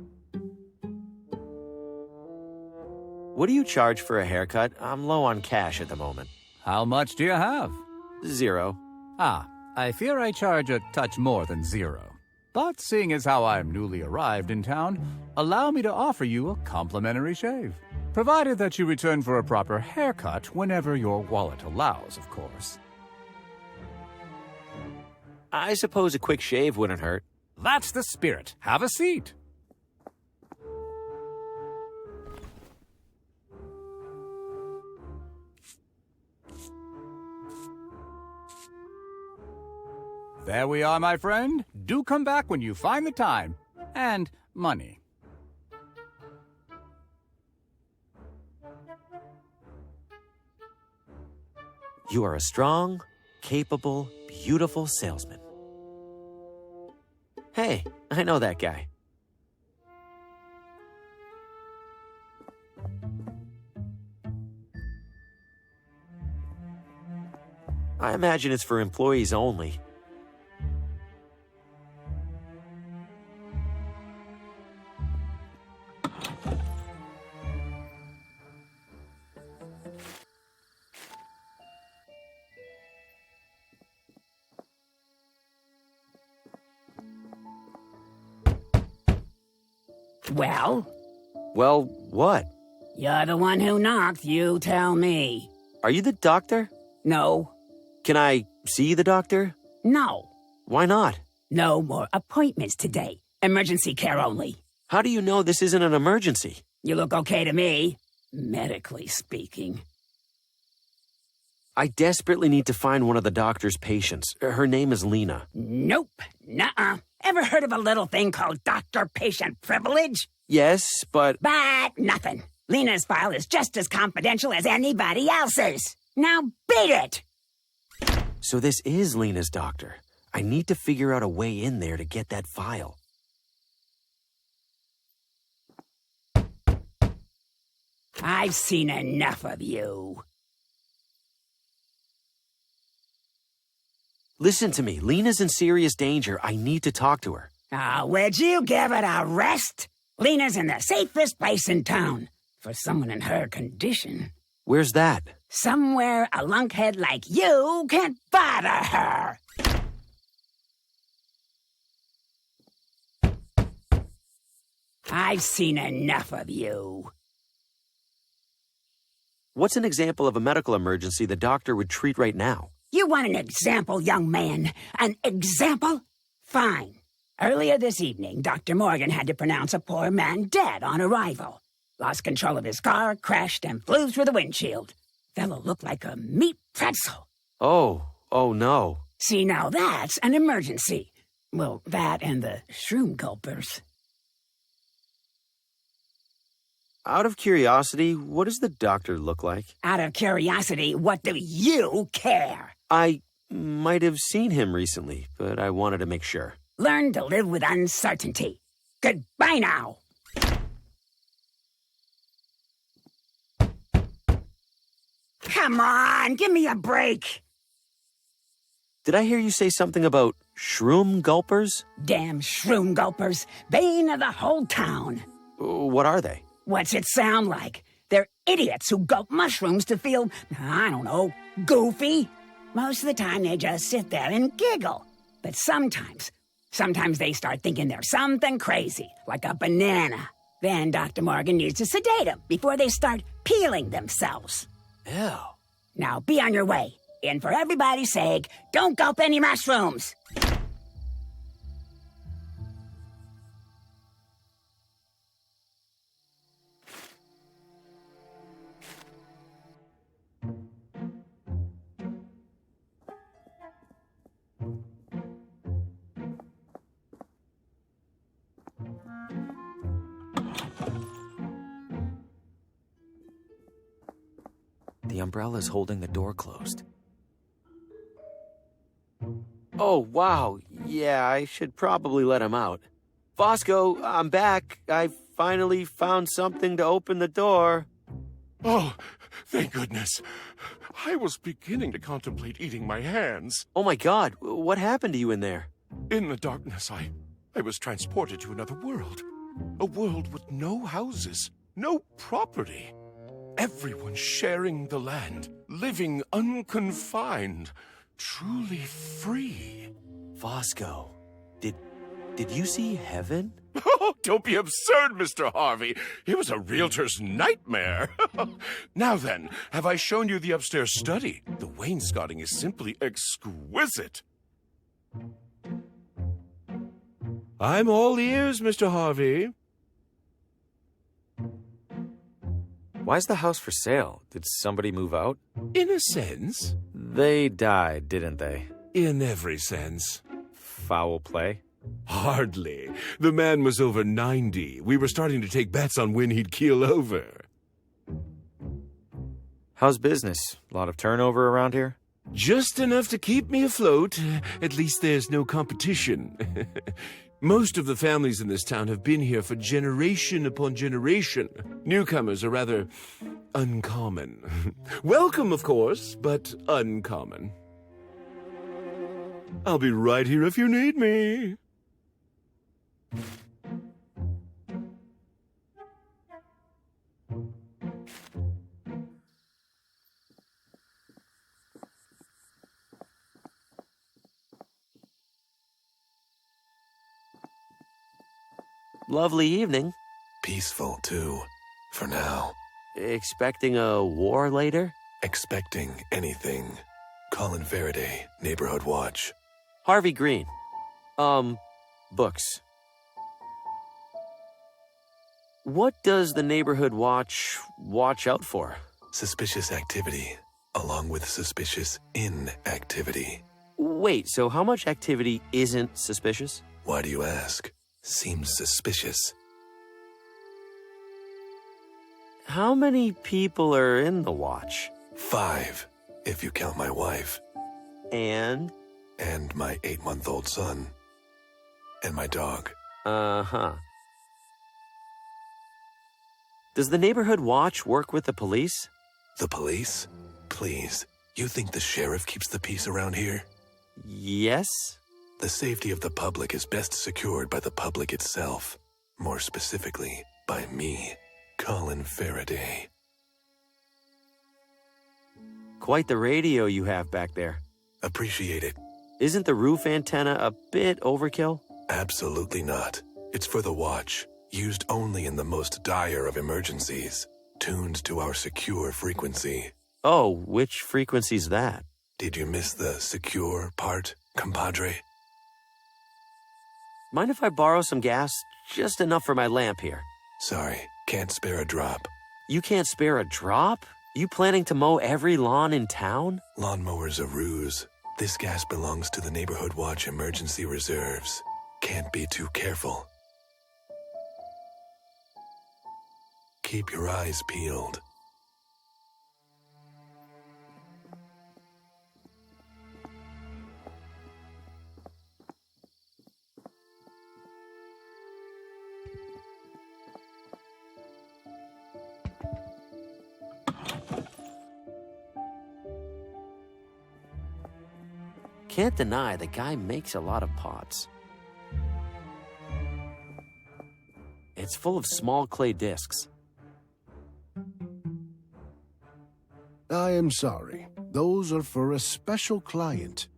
What do you charge for a haircut? I'm low on cash at the moment. How much do you have? 0. Ah, I fear I charge a touch more than 0. But seeing as how I'm newly arrived in town, allow me to offer you a complimentary shave. Provided that you return for a proper haircut whenever your wallet allows, of course. I suppose a quick shave wouldn't hurt. That's the spirit. Have a seat. There we are, my friend. Do come back when you find the time. And money. You are a strong, capable, beautiful salesman. Hey, I know that guy. I imagine it's for employees only. Well? Well, what? You're the one who knocked, you tell me. Are you the doctor? No. Can I see the doctor? No. Why not? No more appointments today. Emergency care only. How do you know this isn't an emergency? You look okay to me, medically speaking. I desperately need to find one of the doctor's patients. Her name is Lena. Nope. Nuh-uh. Ever heard of a little thing called doctor-patient privilege? Yes, but... But nothing. Lena's file is just as confidential as anybody else's. Now beat it! So this is Lena's doctor. I need to figure out a way in there to get that file. I've seen enough of you. Listen to me. Lena's in serious danger. I need to talk to her. Would you give it a rest? Lena's in the safest place in town. For someone in her condition. Where's that? Somewhere a lunkhead like you can't bother her. I've seen enough of you. What's an example of a medical emergency the doctor would treat right now? You want an example, young man? An example? Fine. Earlier this evening, Dr. Morgan had to pronounce a poor man dead on arrival. Lost control of his car, crashed, and flew through the windshield. Fellow looked like a meat pretzel. Oh no. See, now that's an emergency. Well, that and the shroom gulpers. Out of curiosity, what does the doctor look like? Out of curiosity, what do you care? I might have seen him recently, but I wanted to make sure. Learn to live with uncertainty. Goodbye now. Come on, give me a break. Did I hear you say something about shroom gulpers? Damn shroom gulpers, bane of the whole town. What are they? What's it sound like? They're idiots who gulp mushrooms to feel, I don't know, goofy. Most of the time they just sit there and giggle. But sometimes they start thinking they're something crazy, like a banana. Then Dr. Morgan needs to sedate them before they start peeling themselves. Ew. Now be on your way. And for everybody's sake, don't gulp any mushrooms. The umbrella's holding the door closed. Oh, wow. Yeah, I should probably let him out. Fosco, I'm back. I finally found something to open the door. Oh, thank goodness. I was beginning to contemplate eating my hands. Oh my God, what happened to you in there? In the darkness, I was transported to another world. A world with no houses, no property. Everyone sharing the land, living unconfined, truly free. Fosco, did you see heaven? Oh, don't be absurd, Mr. Harvey. It was a realtor's nightmare. Now then, have I shown you the upstairs study? The wainscoting is simply exquisite. I'm all ears, Mr. Harvey. Why's the house for sale? Did somebody move out? In a sense. They died, didn't they? In every sense. Foul play? Hardly. The man was over 90. We were starting to take bets on when he'd keel over. How's business? A lot of turnover around here? Just enough to keep me afloat. At least there's no competition. Most of the families in this town have been here for generation upon generation. Newcomers are rather uncommon. Welcome, of course, but uncommon. I'll be right here if you need me. Lovely evening. Peaceful, too. For now. Expecting a war later? Expecting anything. Colin Faraday, Neighborhood Watch. Harvi Grin. Books. What does the Neighborhood Watch out for? Suspicious activity, along with suspicious inactivity. Wait, so how much activity isn't suspicious? Why do you ask? Seems suspicious. How many people are in the watch? 5, if you count my wife. And? And my 8-month-old son. And my dog. Uh-huh. Does the Neighborhood Watch work with the police? The police? Please, you think the sheriff keeps the peace around here? Yes? The safety of the public is best secured by the public itself. More specifically, by me, Colin Faraday. Quite the radio you have back there. Appreciate it. Isn't the roof antenna a bit overkill? Absolutely not. It's for the watch, used only in the most dire of emergencies, tuned to our secure frequency. Oh, which frequency's that? Did you miss the secure part, compadre? Mind if I borrow some gas? Just enough for my lamp here. Sorry, can't spare a drop. You can't spare a drop? You planning to mow every lawn in town? Lawnmower's a ruse. This gas belongs to the Neighborhood Watch emergency reserves. Can't be too careful. Keep your eyes peeled. Can't deny the guy makes a lot of pots. It's full of small clay discs. I am sorry. Those are for a special client.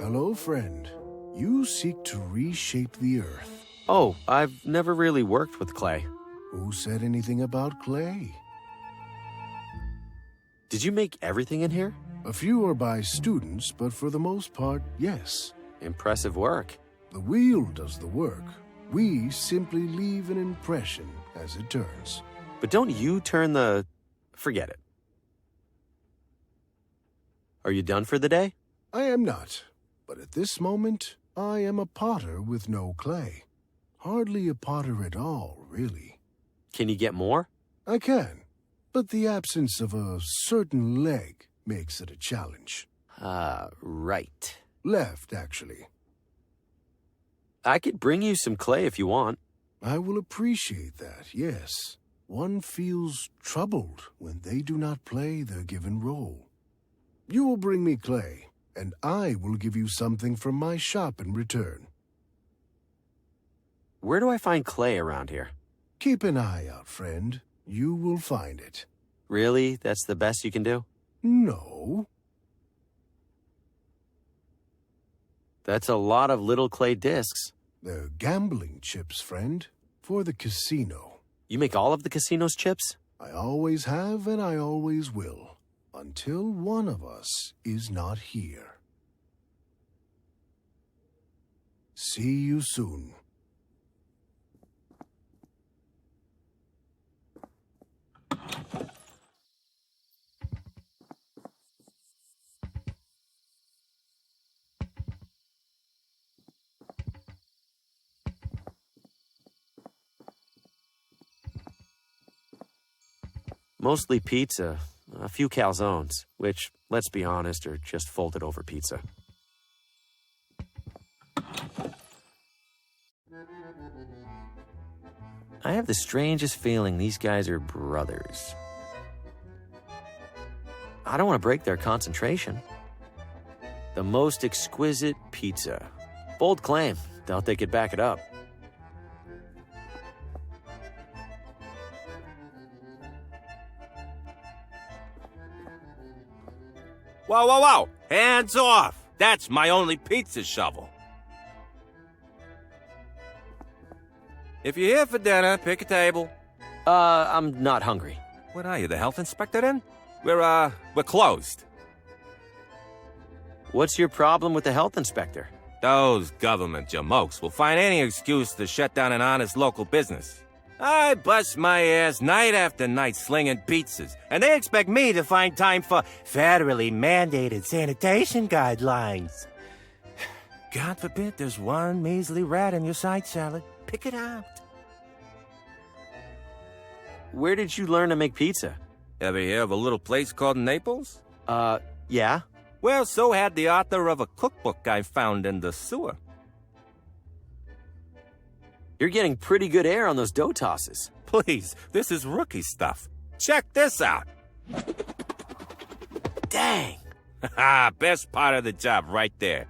Hello, friend. You seek to reshape the earth. Oh, I've never really worked with clay. Who said anything about clay? Did you make everything in here? A few are by students, but for the most part, yes. Impressive work. The wheel does the work. We simply leave an impression as it turns. But don't you turn the... Forget it. Are you done for the day? I am not. But at this moment, I am a potter with no clay. Hardly a potter at all, really. Can you get more? I can. But the absence of a certain leg makes it a challenge. Right. Left, actually. I could bring you some clay if you want. I will appreciate that, yes. One feels troubled when they do not play their given role. You will bring me clay, and I will give you something from my shop in return. Where do I find clay around here? Keep an eye out, friend. You will find it. Really? That's the best you can do? No. That's a lot of little clay discs. They're gambling chips, friend, for the casino. You make all of the casino's chips? I always have and I always will, until one of us is not here. See you soon. Mostly pizza, a few calzones, which, let's be honest, are just folded over pizza. I have the strangest feeling these guys are brothers. I don't want to break their concentration. The most exquisite pizza. Bold claim. Doubt they could back it up. Whoa, whoa, whoa! Hands off! That's my only pizza shovel. If you're here for dinner, pick a table. I'm not hungry. What are you, the health inspector then? We're closed. What's your problem with the health inspector? Those government jamokes will find any excuse to shut down an honest local business. I bust my ass night after night slinging pizzas, and they expect me to find time for federally mandated sanitation guidelines. God forbid there's one measly rat in your side salad. Pick it out. Where did you learn to make pizza? Ever hear of a little place called Naples? Yeah. Well, so had the author of a cookbook I found in the sewer. You're getting pretty good air on those dough tosses. Please, this is rookie stuff. Check this out. Dang. Best part of the job right there.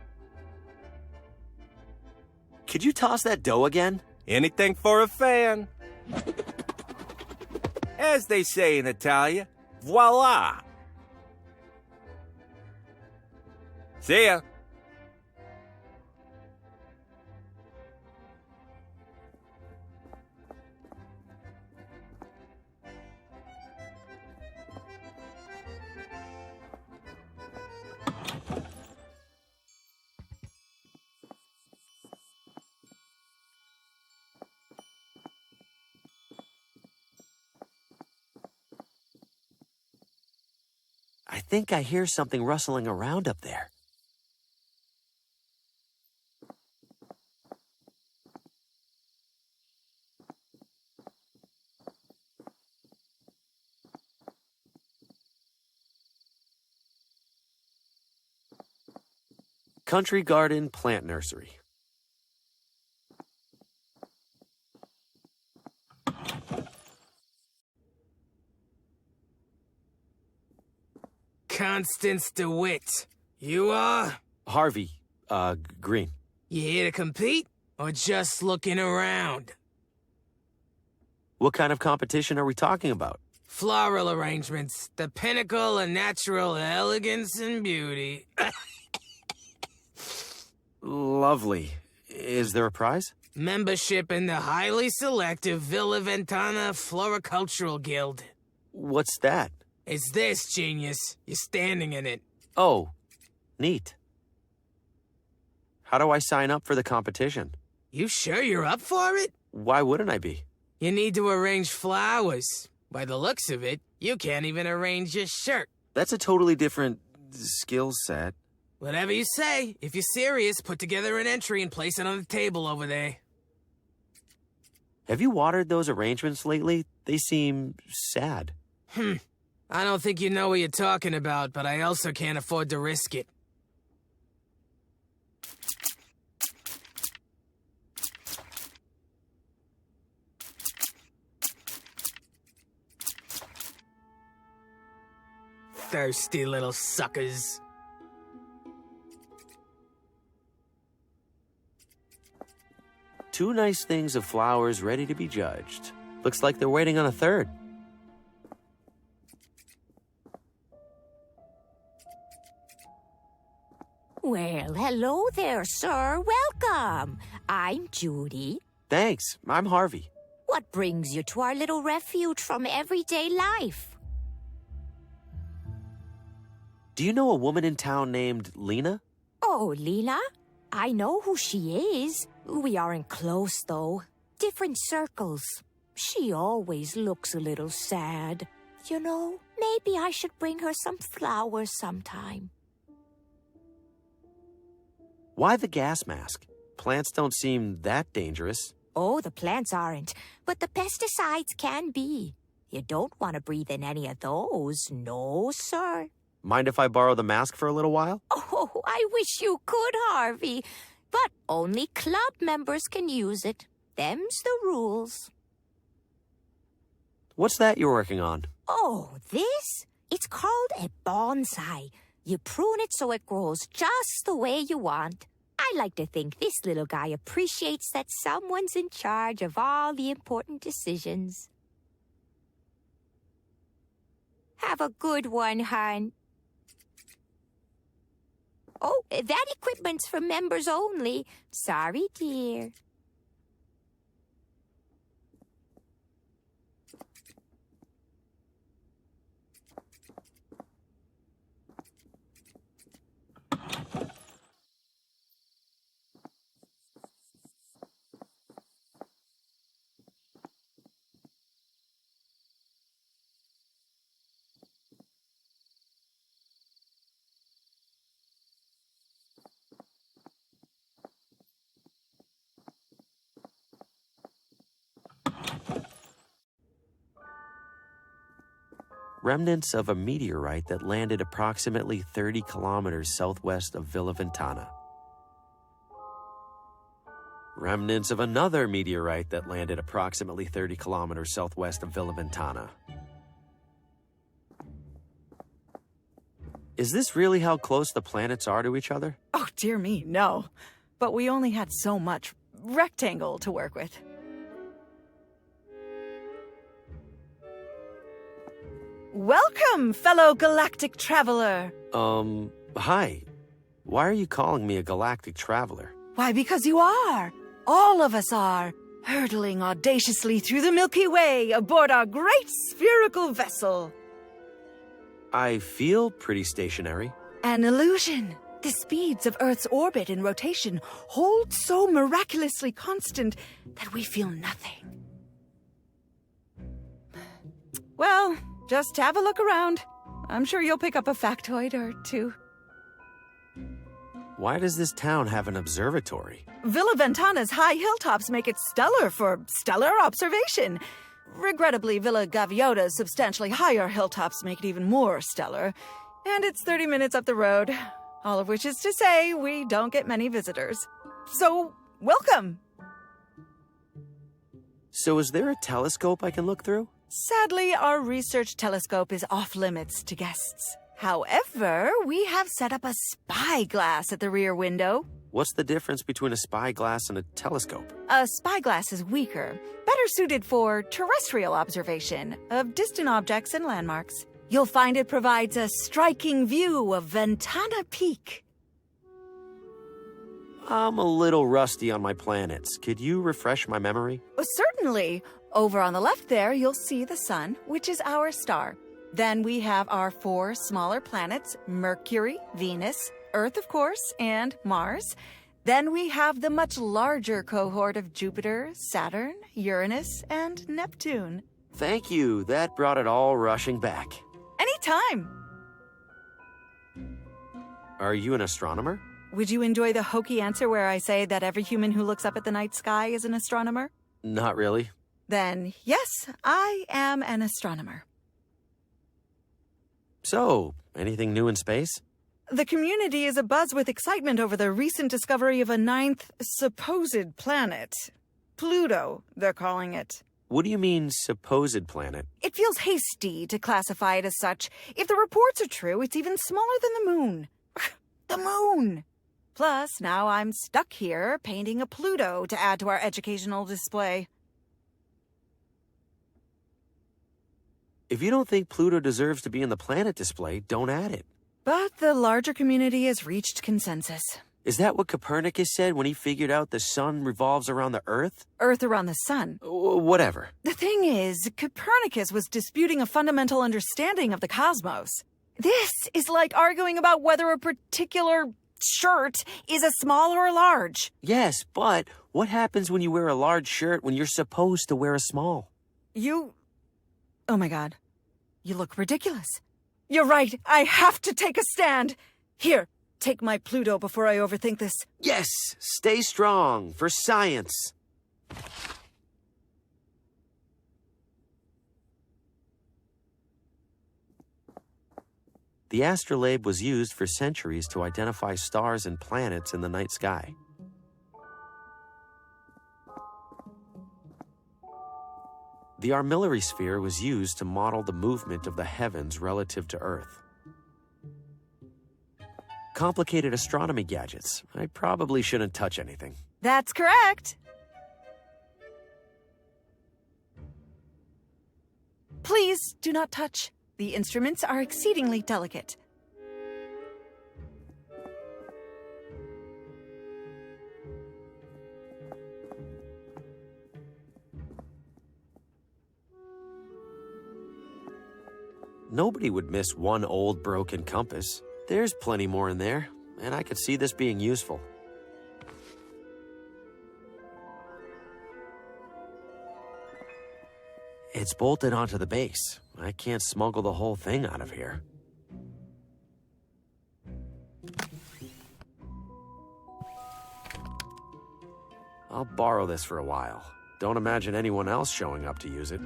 Could you toss that dough again? Anything for a fan. As they say in Italia, voila. See ya. I think I hear something rustling around up there. Country Garden Plant Nursery. Constance DeWitt. You are? Harvi, Green. You here to compete, or just looking around? What kind of competition are we talking about? Floral arrangements, the pinnacle of natural elegance and beauty. Lovely. Is there a prize? Membership in the highly selective Ventana Floricultural Guild. What's that? It's this, genius. You're standing in it. Oh, neat. How do I sign up for the competition? You sure you're up for it? Why wouldn't I be? You need to arrange flowers. By the looks of it, you can't even arrange your shirt. That's a totally different skill set. Whatever you say. If you're serious, put together an entry and place it on the table over there. Have you watered those arrangements lately? They seem sad. I don't think you know what you're talking about, but I also can't afford to risk it. Thirsty little suckers. Two nice things of flowers ready to be judged. Looks like they're waiting on a third. Well, hello there, sir. Welcome. I'm Judy. Thanks. I'm Harvi. What brings you to our little refuge from everyday life? Do you know a woman in town named Lena? Oh, Lena? I know who she is. We aren't close, though. Different circles. She always looks a little sad. You know, maybe I should bring her some flowers sometime. Why the gas mask? Plants don't seem that dangerous. Oh, the plants aren't, but the pesticides can be. You don't want to breathe in any of those, no, sir. Mind if I borrow the mask for a little while? Oh, I wish you could, Harvey. But only club members can use it. Them's the rules. What's that you're working on? Oh, this? It's called a bonsai. You prune it so it grows just the way you want. I like to think this little guy appreciates that someone's in charge of all the important decisions. Have a good one, hon. Oh, that equipment's for members only. Sorry, dear. remnants of a meteorite that landed approximately 30 kilometers southwest of Villa Ventana. Remnants of another meteorite that landed approximately 30 kilometers southwest of Villa Ventana. Is this really how close the planets are to each other? Oh, dear me, no. But we only had so much rectangle to work with. Welcome, fellow galactic traveler. Hi. Why are you calling me a galactic traveler? Why, because you are. All of us are. Hurtling audaciously through the Milky Way aboard our great spherical vessel. I feel pretty stationary. An illusion. The speeds of Earth's orbit and rotation hold so miraculously constant that we feel nothing. Well, just have a look around. I'm sure you'll pick up a factoid or two. Why does this town have an observatory? Villa Ventana's high hilltops make it stellar for stellar observation. Regrettably, Villa Gaviota's substantially higher hilltops make it even more stellar. And it's 30 minutes up the road. All of which is to say, we don't get many visitors. So, welcome! So is there a telescope I can look through? Sadly, our research telescope is off-limits to guests. However, we have set up a spyglass at the rear window. What's the difference between a spyglass and a telescope? A spyglass is weaker, better suited for terrestrial observation of distant objects and landmarks. You'll find it provides a striking view of Ventana Peak. I'm a little rusty on my planets. Could you refresh my memory? Certainly. Over on the left there, you'll see the sun, which is our star. Then we have our 4 smaller planets, Mercury, Venus, Earth, of course, and Mars. Then we have the much larger cohort of Jupiter, Saturn, Uranus, and Neptune. Thank you. That brought it all rushing back. Anytime. Are you an astronomer? Would you enjoy the hokey answer where I say that every human who looks up at the night sky is an astronomer? Not really. Then, yes, I am an astronomer. So, anything new in space? The community is abuzz with excitement over the recent discovery of a 9th supposed planet. Pluto, they're calling it. What do you mean, supposed planet? It feels hasty to classify it as such. If the reports are true, it's even smaller than the moon. The moon! Plus, now I'm stuck here painting a Pluto to add to our educational display. If you don't think Pluto deserves to be in the planet display, don't add it. But the larger community has reached consensus. Is that what Copernicus said when he figured out the sun revolves around the Earth? Earth around the sun. Whatever. The thing is, Copernicus was disputing a fundamental understanding of the cosmos. This is like arguing about whether a particular shirt is a small or a large. Yes, but what happens when you wear a large shirt when you're supposed to wear a small? Oh my God. You look ridiculous. You're right. I have to take a stand. Here, take my Pluto before I overthink this. Yes, stay strong for science. The astrolabe was used for centuries to identify stars and planets in the night sky. The armillary sphere was used to model the movement of the heavens relative to Earth. Complicated astronomy gadgets. I probably shouldn't touch anything. That's correct. Please do not touch. The instruments are exceedingly delicate. Nobody would miss one old broken compass. There's plenty more in there, and I could see this being useful. It's bolted onto the base. I can't smuggle the whole thing out of here. I'll borrow this for a while. Don't imagine anyone else showing up to use it.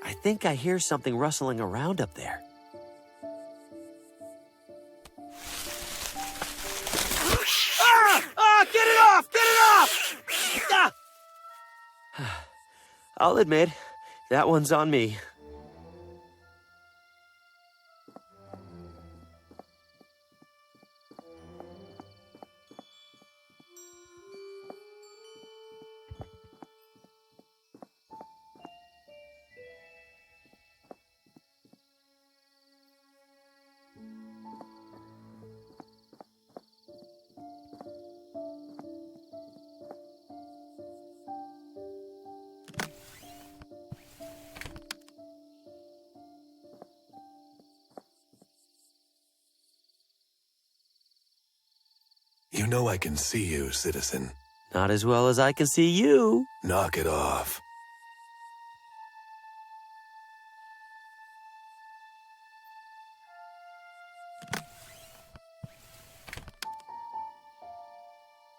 I think I hear something rustling around up there. Get it off! Get it off! Ah! I'll admit, that one's on me. You know I can see you, citizen. Not as well as I can see you. Knock it off.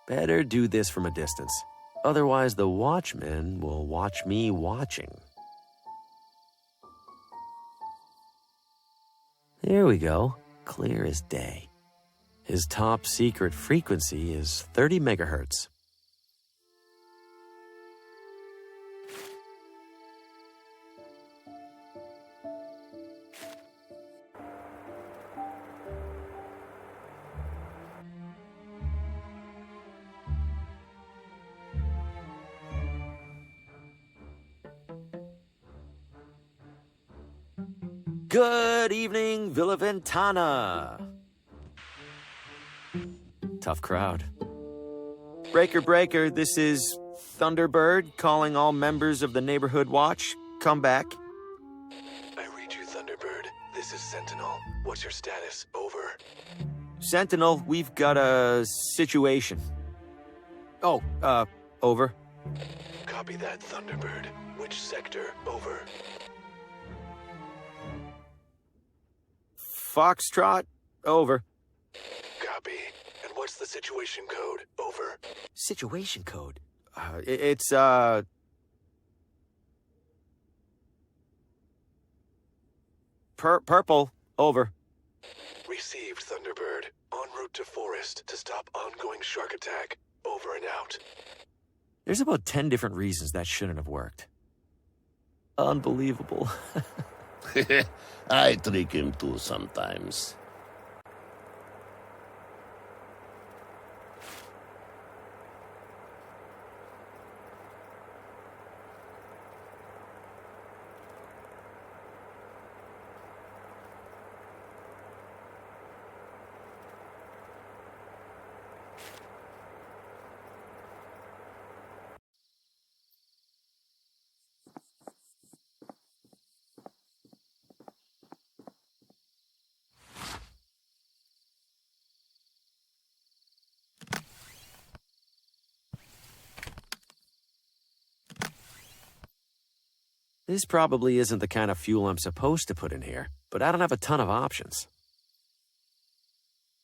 Better do this from a distance. Otherwise, the watchman will watch me watching. There we go. Clear as day. His top secret frequency is 30 megahertz. Good evening, Villa Ventana. Tough crowd. Breaker, breaker, this is Thunderbird calling all members of the Neighborhood Watch. Come back. I read you, Thunderbird. This is Sentinel. What's your status? Over. Sentinel, we've got a situation. Oh, over. Copy that, Thunderbird. Which sector? Over. Foxtrot, over. Copy. And what's the situation code? Over. Situation code? It's, purple, over. Received, Thunderbird. En route to forest to stop ongoing shark attack. Over and out. There's about 10 different reasons that shouldn't have worked. Unbelievable. I trick him too sometimes. This probably isn't the kind of fuel I'm supposed to put in here, but I don't have a ton of options.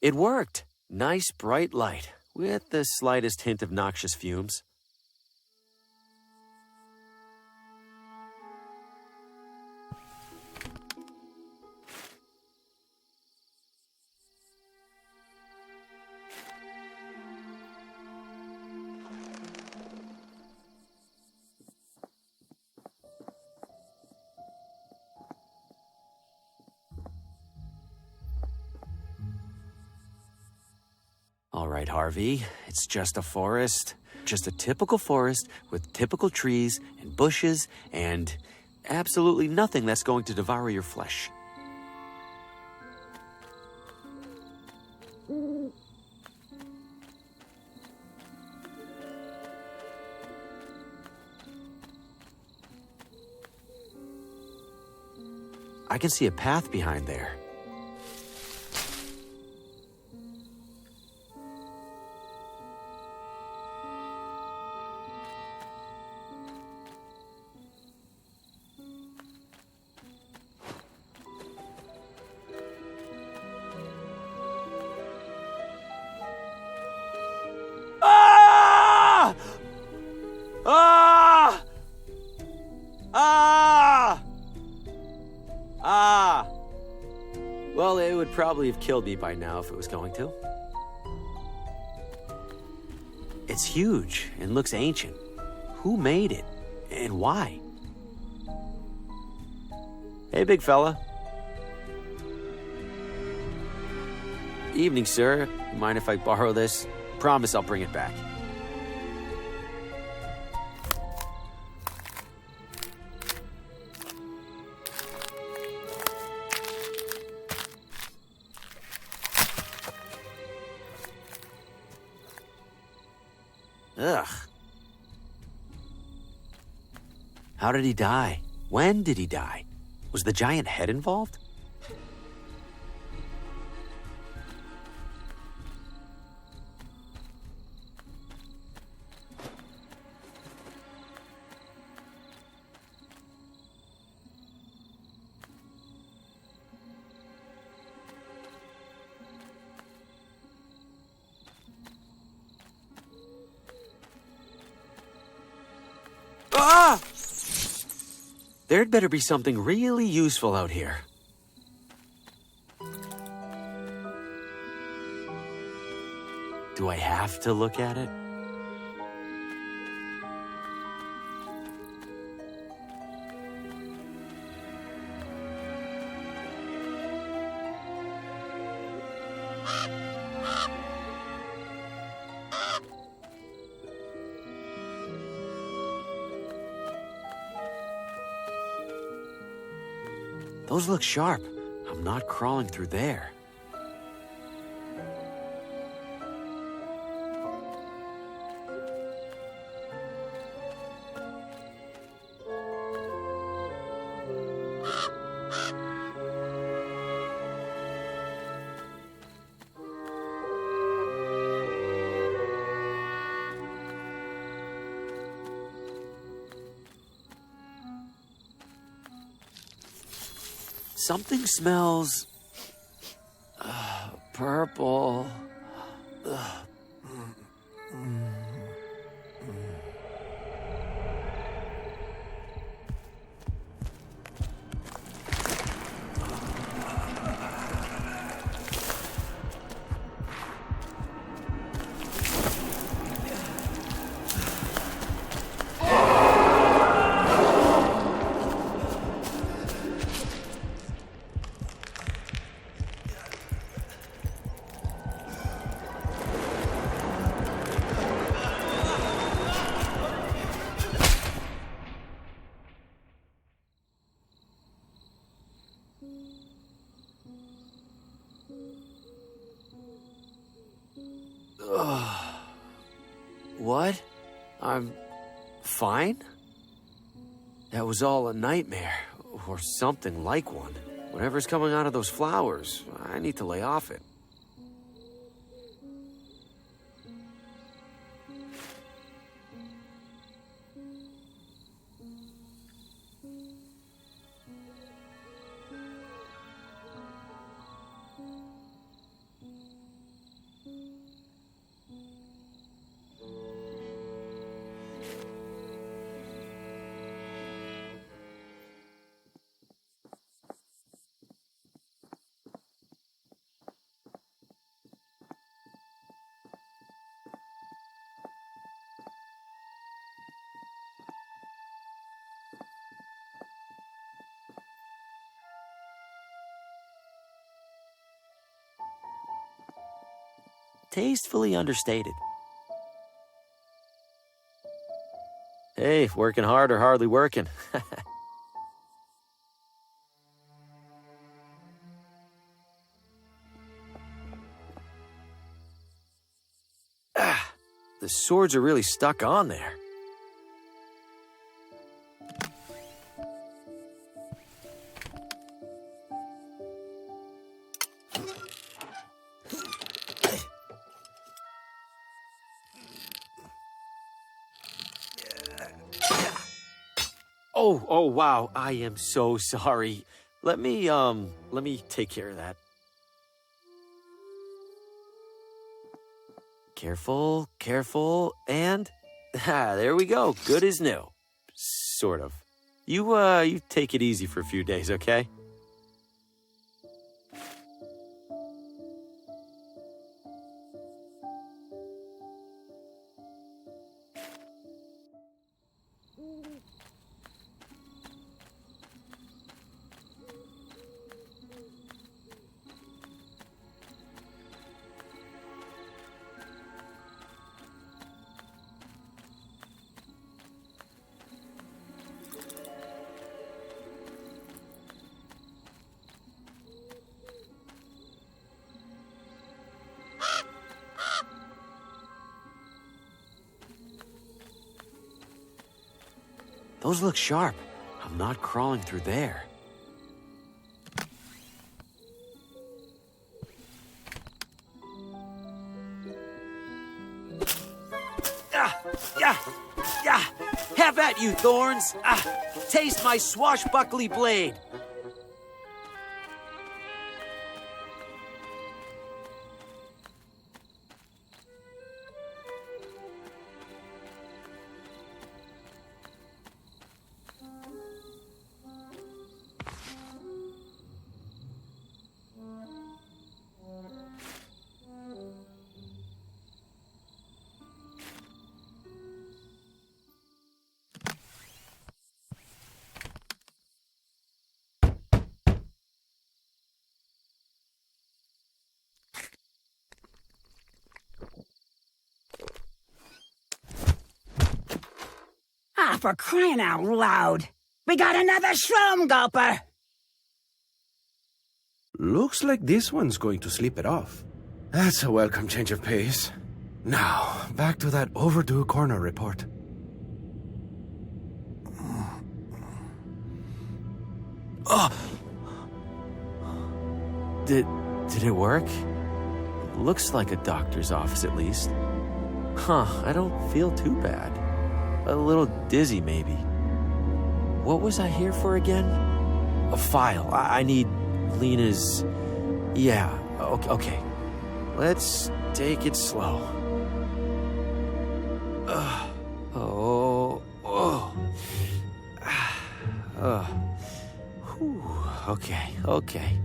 It worked. Nice bright light, with the slightest hint of noxious fumes. All right, Harvey, it's just a forest. Just a typical forest with typical trees and bushes and absolutely nothing that's going to devour your flesh. I can see a path behind there. Ah! Ah! Well, it would probably have killed me by now if it was going to. It's huge and looks ancient. Who made it? And why? Hey, big fella. Evening, sir. Mind if I borrow this? Promise I'll bring it back. Ugh. How did he die? When did he die? Was the giant head involved? Ah! There'd better be something really useful out here. Do I have to look at it? Those look sharp. I'm not crawling through there. Something smells purple. What? I'm fine? That was all a nightmare, or something like one. Whatever's coming out of those flowers, I need to lay off it. Tastefully understated. Hey, working hard or hardly working. The swords are really stuck on there. Oh, wow. I am so sorry. Let me take care of that. Careful, careful, and there we go. Good as new. Sort of. You take it easy for a few days, okay? Those look sharp. I'm not crawling through there. Have at you, thorns! Taste my swashbuckly blade! Ah, for crying out loud! We got another shroom gulper! Looks like this one's going to sleep it off. That's a welcome change of pace. Now, back to that overdue coroner report. Oh! Did it work? Looks like a doctor's office, at least. Huh, I don't feel too bad. A little dizzy, maybe. What was I here for again? A file. I need Lena's... Yeah, okay. Let's take it slow. Okay.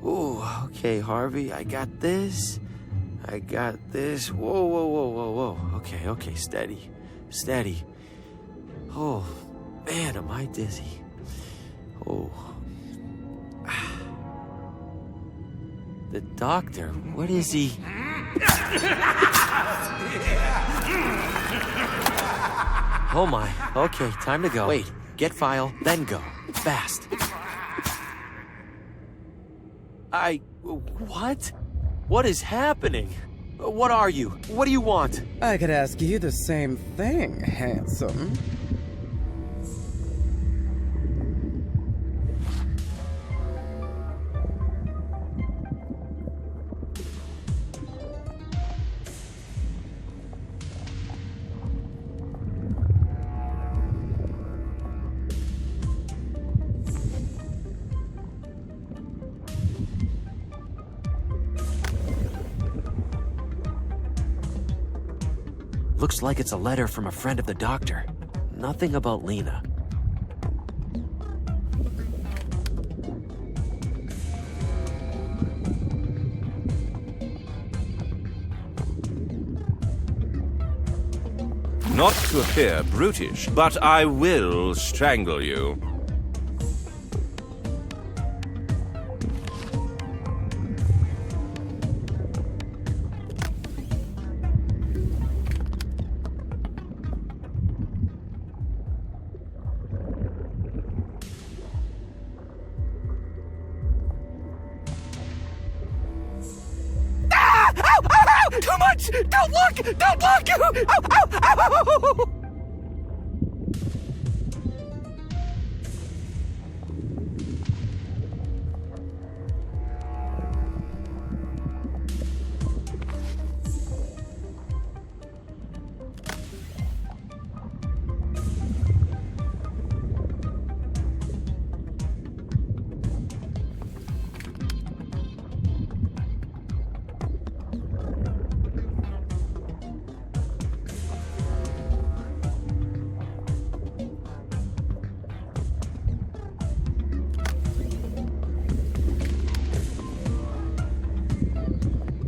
Okay, Harvey, I got this. Whoa. Okay, steady. Oh, man, am I dizzy. Oh. The doctor, what is he? Oh my, okay, time to go. Wait, get file, then go. Fast. What? What is happening? What are you? What do you want? I could ask you the same thing, handsome. Looks like it's a letter from a friend of the doctor. Nothing about Lena. Not to appear brutish, but I will strangle you. Too much! Don't look! Don't look! Ow!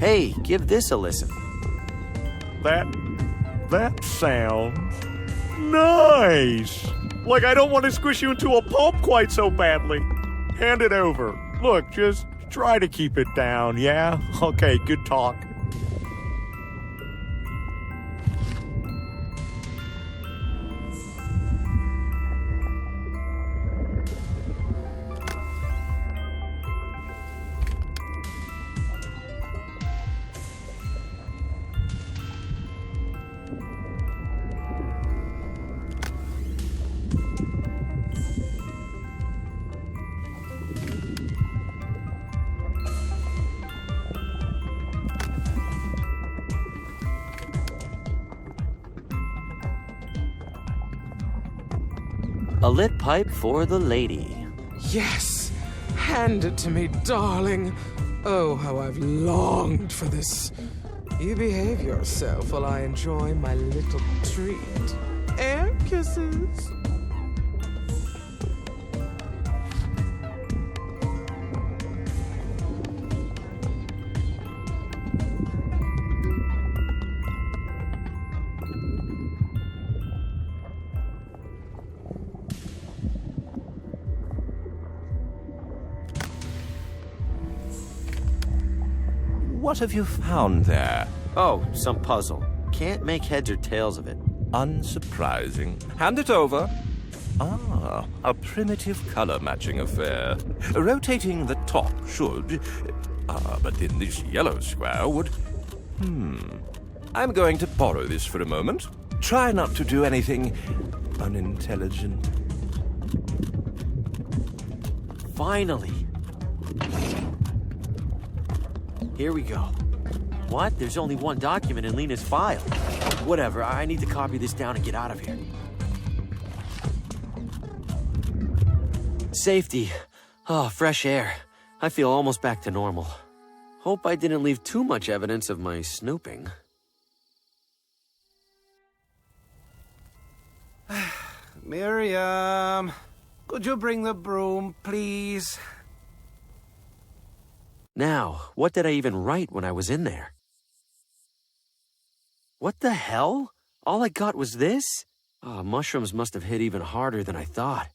Hey, give this a listen. That sounds nice. Like I don't want to squish you into a pulp quite so badly. Hand it over. Look, just try to keep it down, yeah? Okay, good talk. A lit pipe for the lady. Yes! Hand it to me, darling. Oh, how I've longed for this. You behave yourself while I enjoy my little treat. Air kisses. What have you found there? Oh, some puzzle. Can't make heads or tails of it. Unsurprising. Hand it over. Ah, a primitive color-matching affair. Rotating the top should... but then this yellow square would... I'm going to borrow this for a moment. Try not to do anything unintelligent. Finally. Here we go. What? There's only one document in Lena's file. Whatever, I need to copy this down and get out of here. Safety. Oh, fresh air. I feel almost back to normal. Hope I didn't leave too much evidence of my snooping. Miriam, could you bring the broom, please? Now, what did I even write when I was in there? What the hell? All I got was this? Oh, mushrooms must have hit even harder than I thought.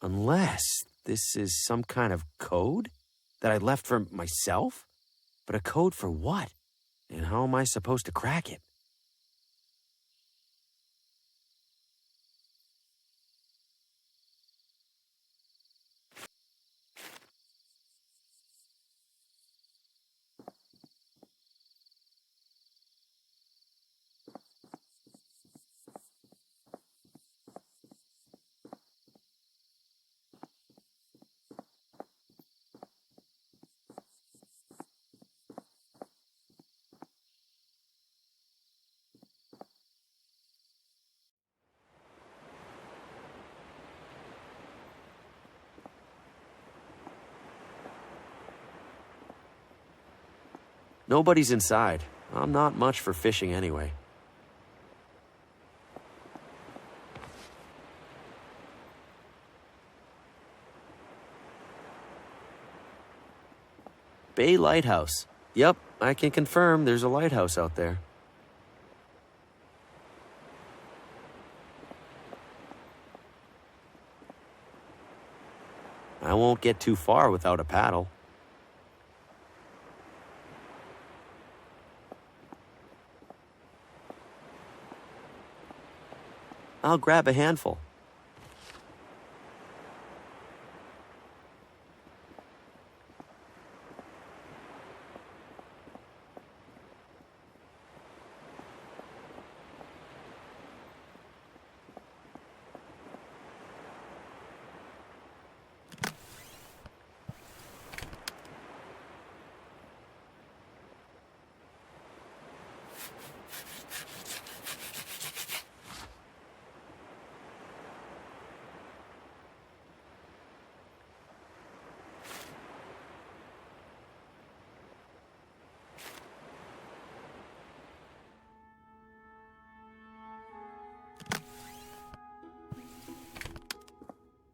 Unless this is some kind of code that I left for myself? But a code for what? And how am I supposed to crack it? Nobody's inside. I'm not much for fishing anyway. Bay Lighthouse. Yep, I can confirm there's a lighthouse out there. I won't get too far without a paddle. I'll grab a handful.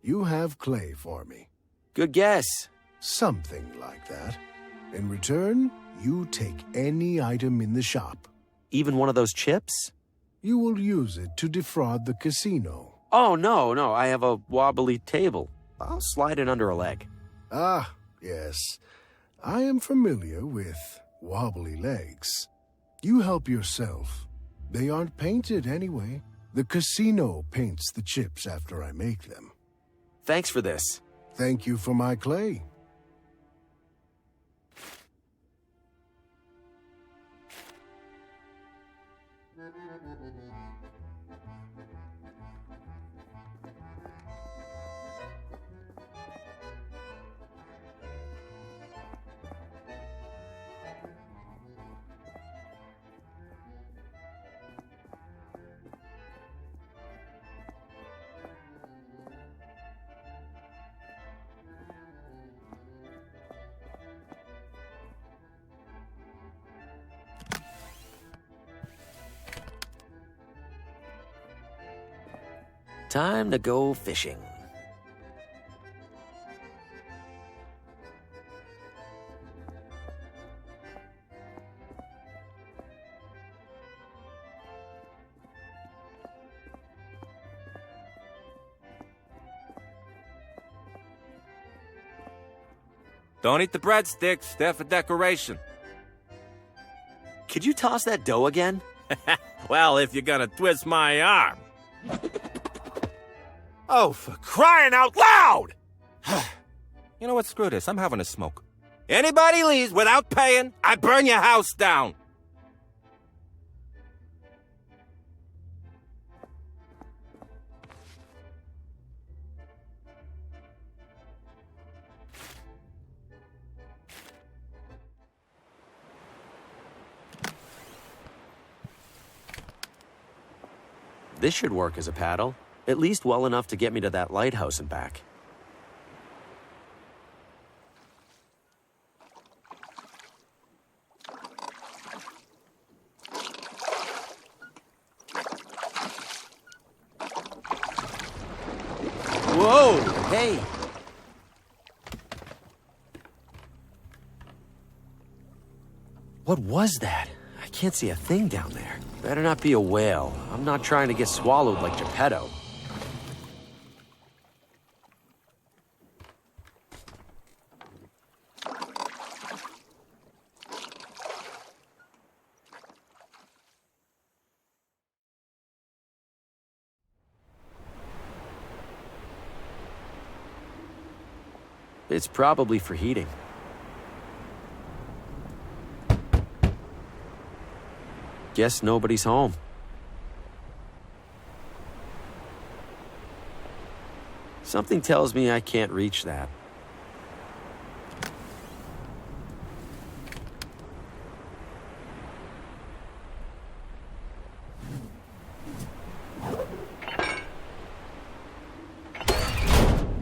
You have clay for me. Good guess. Something like that. In return, you take any item in the shop. Even one of those chips? You will use it to defraud the casino. Oh, no, I have a wobbly table. I'll slide it under a leg. Ah, yes. I am familiar with wobbly legs. You help yourself. They aren't painted anyway. The casino paints the chips after I make them. Thanks for this. Thank you for my clay. Time to go fishing. Don't eat the breadsticks, they're for decoration. Could you toss that dough again? Well, if you're gonna twist my arm. Oh, for crying out loud! You know what? Screw this. I'm having a smoke. Anybody leaves without paying, I burn your house down. This should work as a paddle. At least well enough to get me to that lighthouse and back. Whoa! Hey! What was that? I can't see a thing down there. Better not be a whale. I'm not trying to get swallowed like Geppetto. It's probably for heating. Guess nobody's home. Something tells me I can't reach that.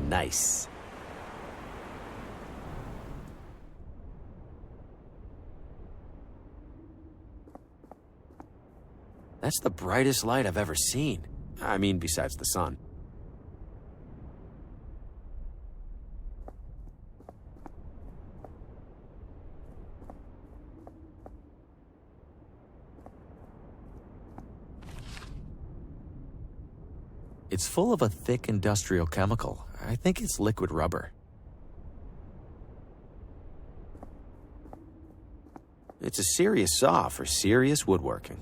Nice. That's the brightest light I've ever seen. I mean, besides the sun. It's full of a thick industrial chemical. I think it's liquid rubber. It's a serious saw for serious woodworking.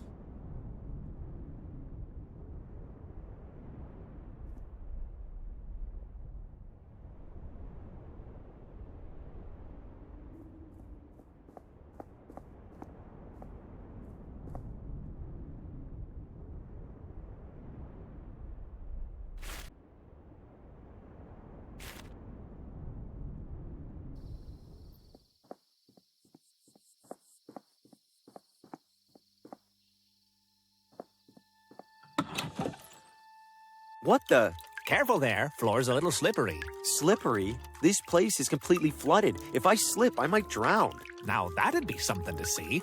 What the? Careful there. Floor's a little slippery. Slippery? This place is completely flooded. If I slip, I might drown. Now that'd be something to see.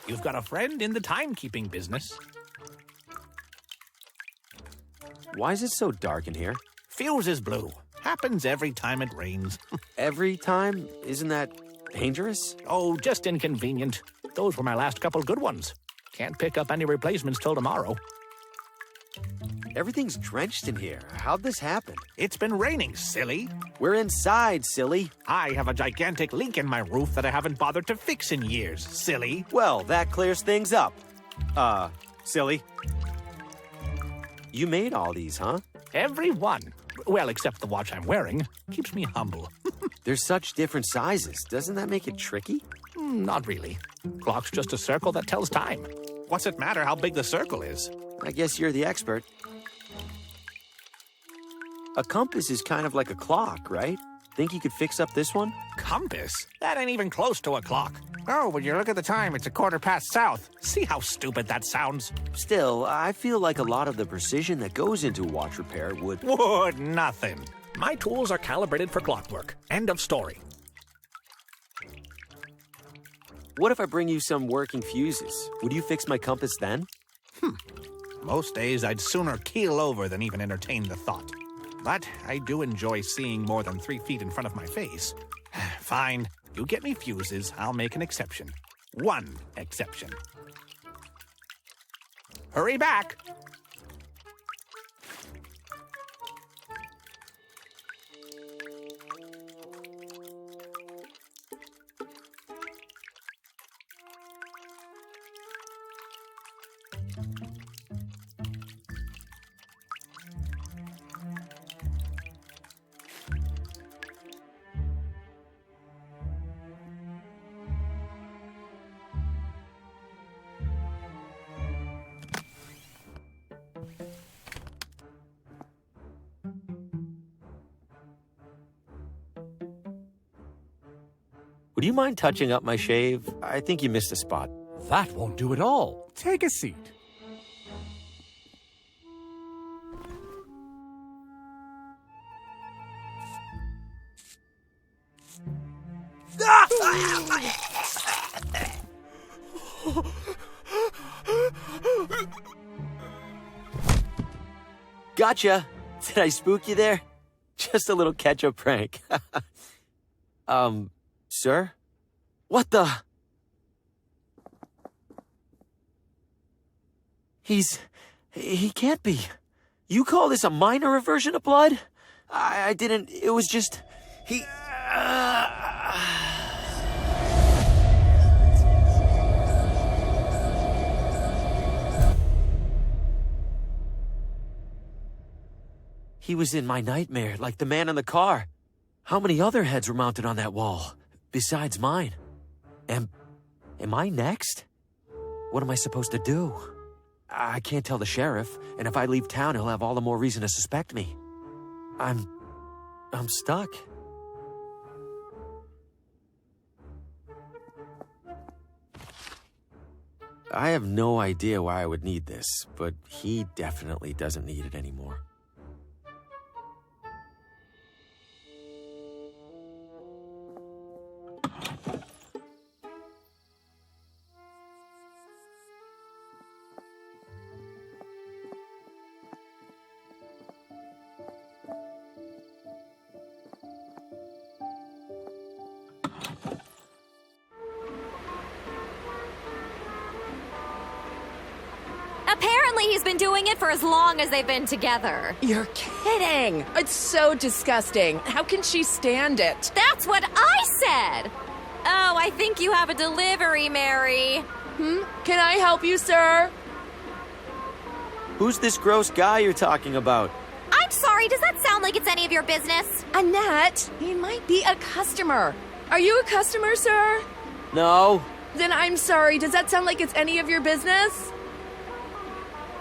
You've got a friend in the timekeeping business. Why is it so dark in here? Fuse is blue. Happens every time it rains. Every time? Isn't that dangerous? Oh, just inconvenient. Those were my last couple good ones. Can't pick up any replacements till tomorrow. Everything's drenched in here. How'd this happen? It's been raining, silly. We're inside, silly. I have a gigantic leak in my roof that I haven't bothered to fix in years, silly. Well, that clears things up. Silly. You made all these, huh? Every one. Well, except the watch I'm wearing. Keeps me humble. They're such different sizes. Doesn't that make it tricky? Not really. Clock's just a circle that tells time. What's it matter how big the circle is? I guess you're the expert. A compass is kind of like a clock, right? Think you could fix up this one? Compass? That ain't even close to a clock. Oh, when you look at the time, it's 1/4 south. See how stupid that sounds? Still, I feel like a lot of the precision that goes into watch repair would nothing. My tools are calibrated for clockwork. End of story. What if I bring you some working fuses? Would you fix my compass then? Most days I'd sooner keel over than even entertain the thought. But I do enjoy seeing more than 3 feet in front of my face. Fine. You get me fuses, I'll make an exception. One exception. Hurry back! Would you mind touching up my shave? I think you missed a spot. That won't do at all. Take a seat. Gotcha! Did I spook you there? Just a little ketchup prank. Sir? What the? He can't be. You call this a minor aversion of blood? I didn't, it was just, he was in my nightmare, like the man in the car. How many other heads were mounted on that wall? Besides mine. Am I next? What am I supposed to do? I can't tell the sheriff, and if I leave town, he'll have all the more reason to suspect me. I'm stuck. I have no idea why I would need this, but he definitely doesn't need it anymore. Apparently he's been doing it for as long as they've been together. You're kidding! It's so disgusting. How can she stand it? That's what I said! Oh, I think you have a delivery, Mary. Can I help you, sir? Who's this gross guy you're talking about? I'm sorry, does that sound like it's any of your business? Annette, he might be a customer. Are you a customer, sir? No. Then I'm sorry, does that sound like it's any of your business?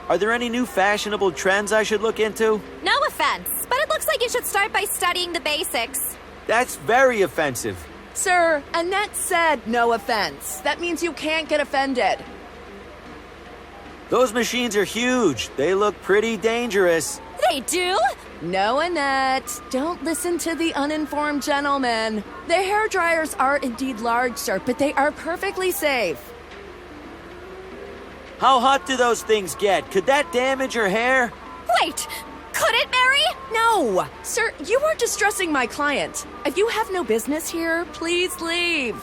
Are there any new fashionable trends I should look into? No offense, but it looks like you should start by studying the basics. That's very offensive. Sir, Annette said no offense. That means you can't get offended. Those machines are huge. They look pretty dangerous. They do? No, Annette. Don't listen to the uninformed gentleman. The hair dryers are indeed large, sir, but they are perfectly safe. How hot do those things get? Could that damage your hair? Wait, Could it, Mary? No! Sir, you are distressing my client. If you have no business here, please leave.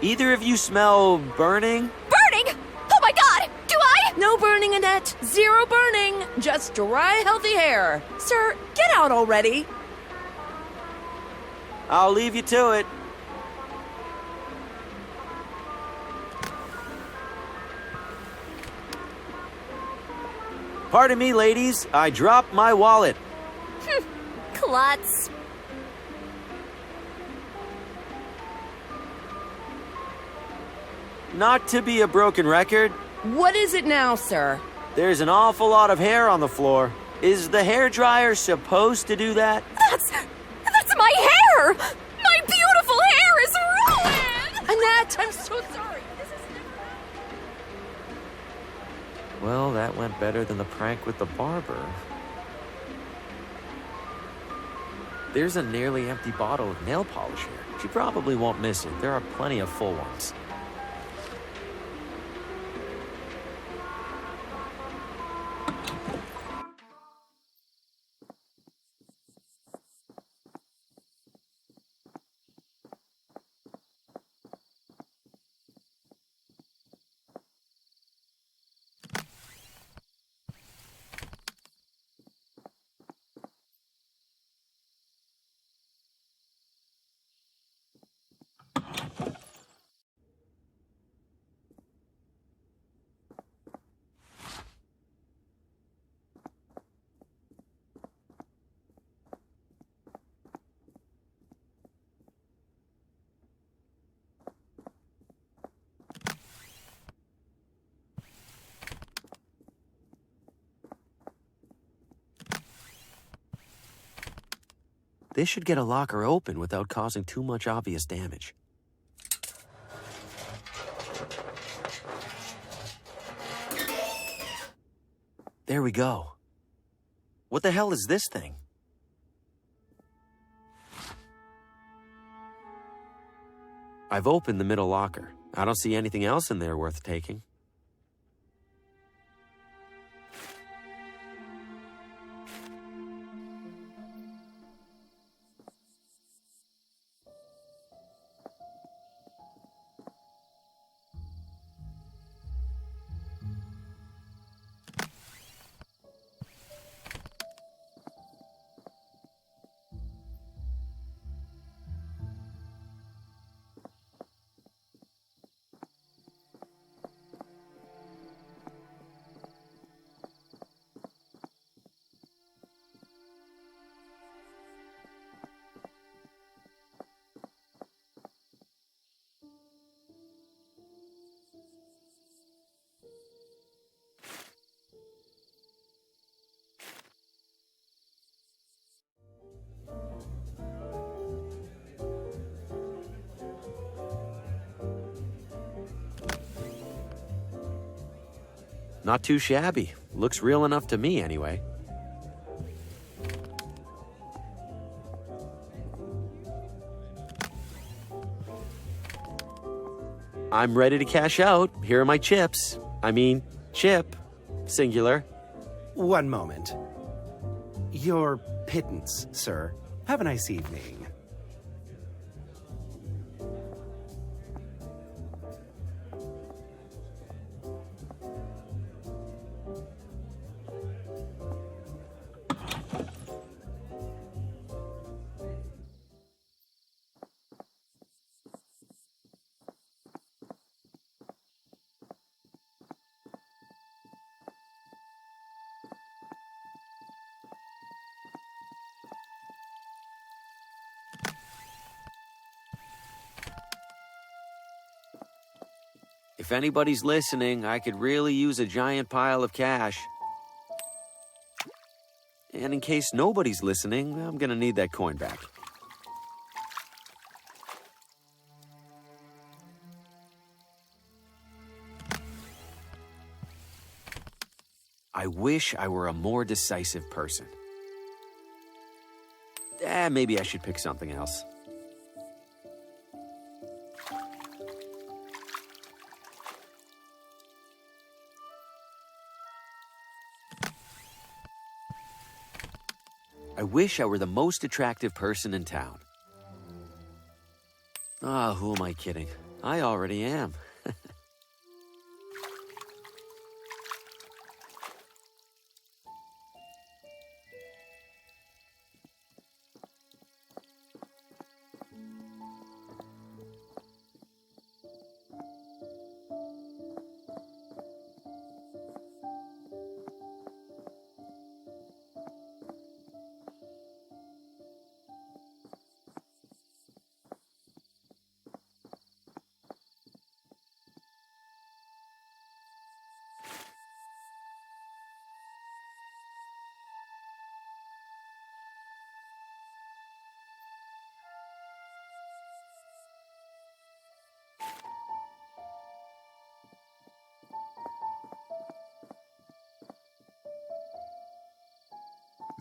Either of you smell burning? Burning? Oh my god! Do I? No burning, Annette. Zero burning. Just dry, healthy hair. Sir, get out already. I'll leave you to it. Pardon me, ladies. I dropped my wallet. Klutz. Not to be a broken record, What is it now, sir? there's an awful lot of hair on the floor. Is the hairdryer supposed to do that? That's my hair! My beautiful hair is ruined! Annette, I'm so sorry. Well, that went better than the prank with the barber. There's a nearly empty bottle of nail polish here. She probably won't miss it. There are plenty of full ones. This should get a locker open without causing too much obvious damage. There we go. What the hell is this thing? I've opened the middle locker. I don't see anything else in there worth taking. Not too shabby. Looks real enough to me, anyway. I'm ready to cash out. Here are my chips. I mean, chip. Singular. One moment. Your pittance, sir. Have a nice evening. If anybody's listening, I could really use a giant pile of cash. And in case nobody's listening, I'm gonna need that coin back. I wish I were a more decisive person. Maybe I should pick something else. I wish I were the most attractive person in town. Ah, who am I kidding? I already am.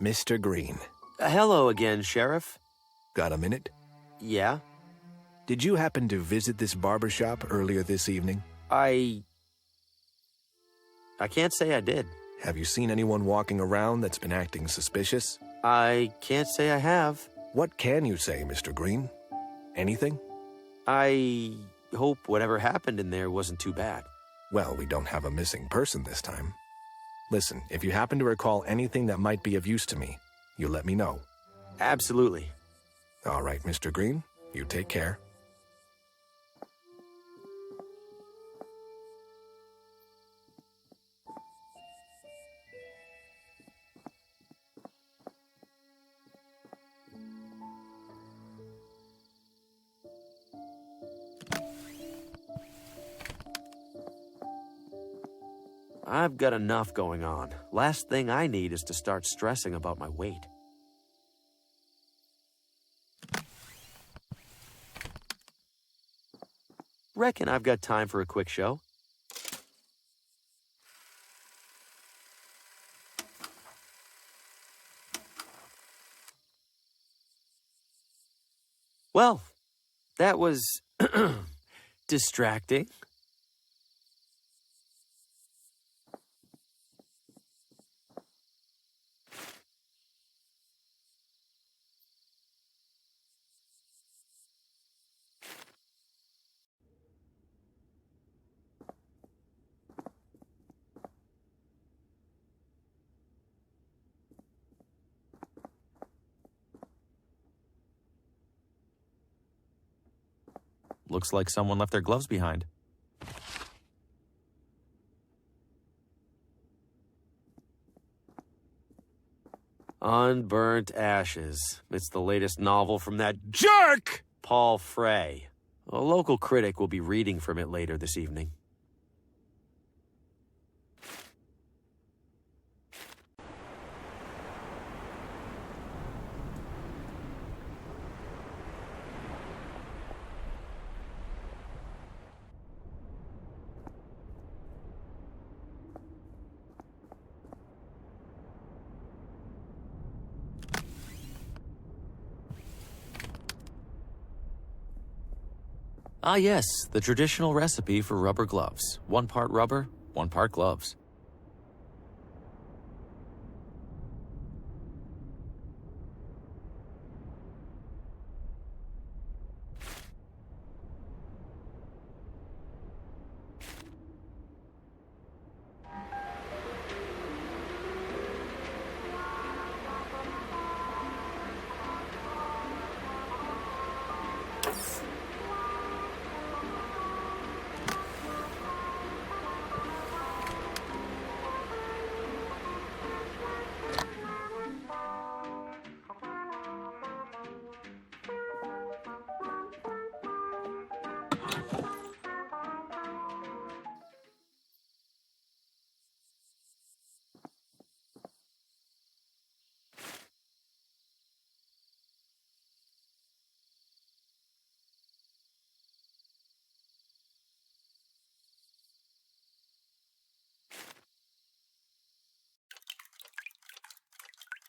Mr. Green. Hello again, Sheriff. Got a minute? Yeah? Did you happen to visit this barber shop earlier this evening? I can't say I did. Have you seen anyone walking around that's been acting suspicious? I can't say I have. What can you say, Mr. Green? Anything? I hope whatever happened in there wasn't too bad. Well, we don't have a missing person this time. Listen, if you happen to recall anything that might be of use to me, you let me know. Absolutely. All right, Mr. Green, you take care. I've got enough going on. Last thing I need is to start stressing about my weight. Reckon I've got time for a quick show. Well, that was distracting. Looks like someone left their gloves behind. Unburnt Ashes. It's the latest novel from that jerk, Paul Frey. A local critic will be reading from it later this evening. Ah yes, the traditional recipe for rubber gloves. 1 part rubber, 1 part gloves.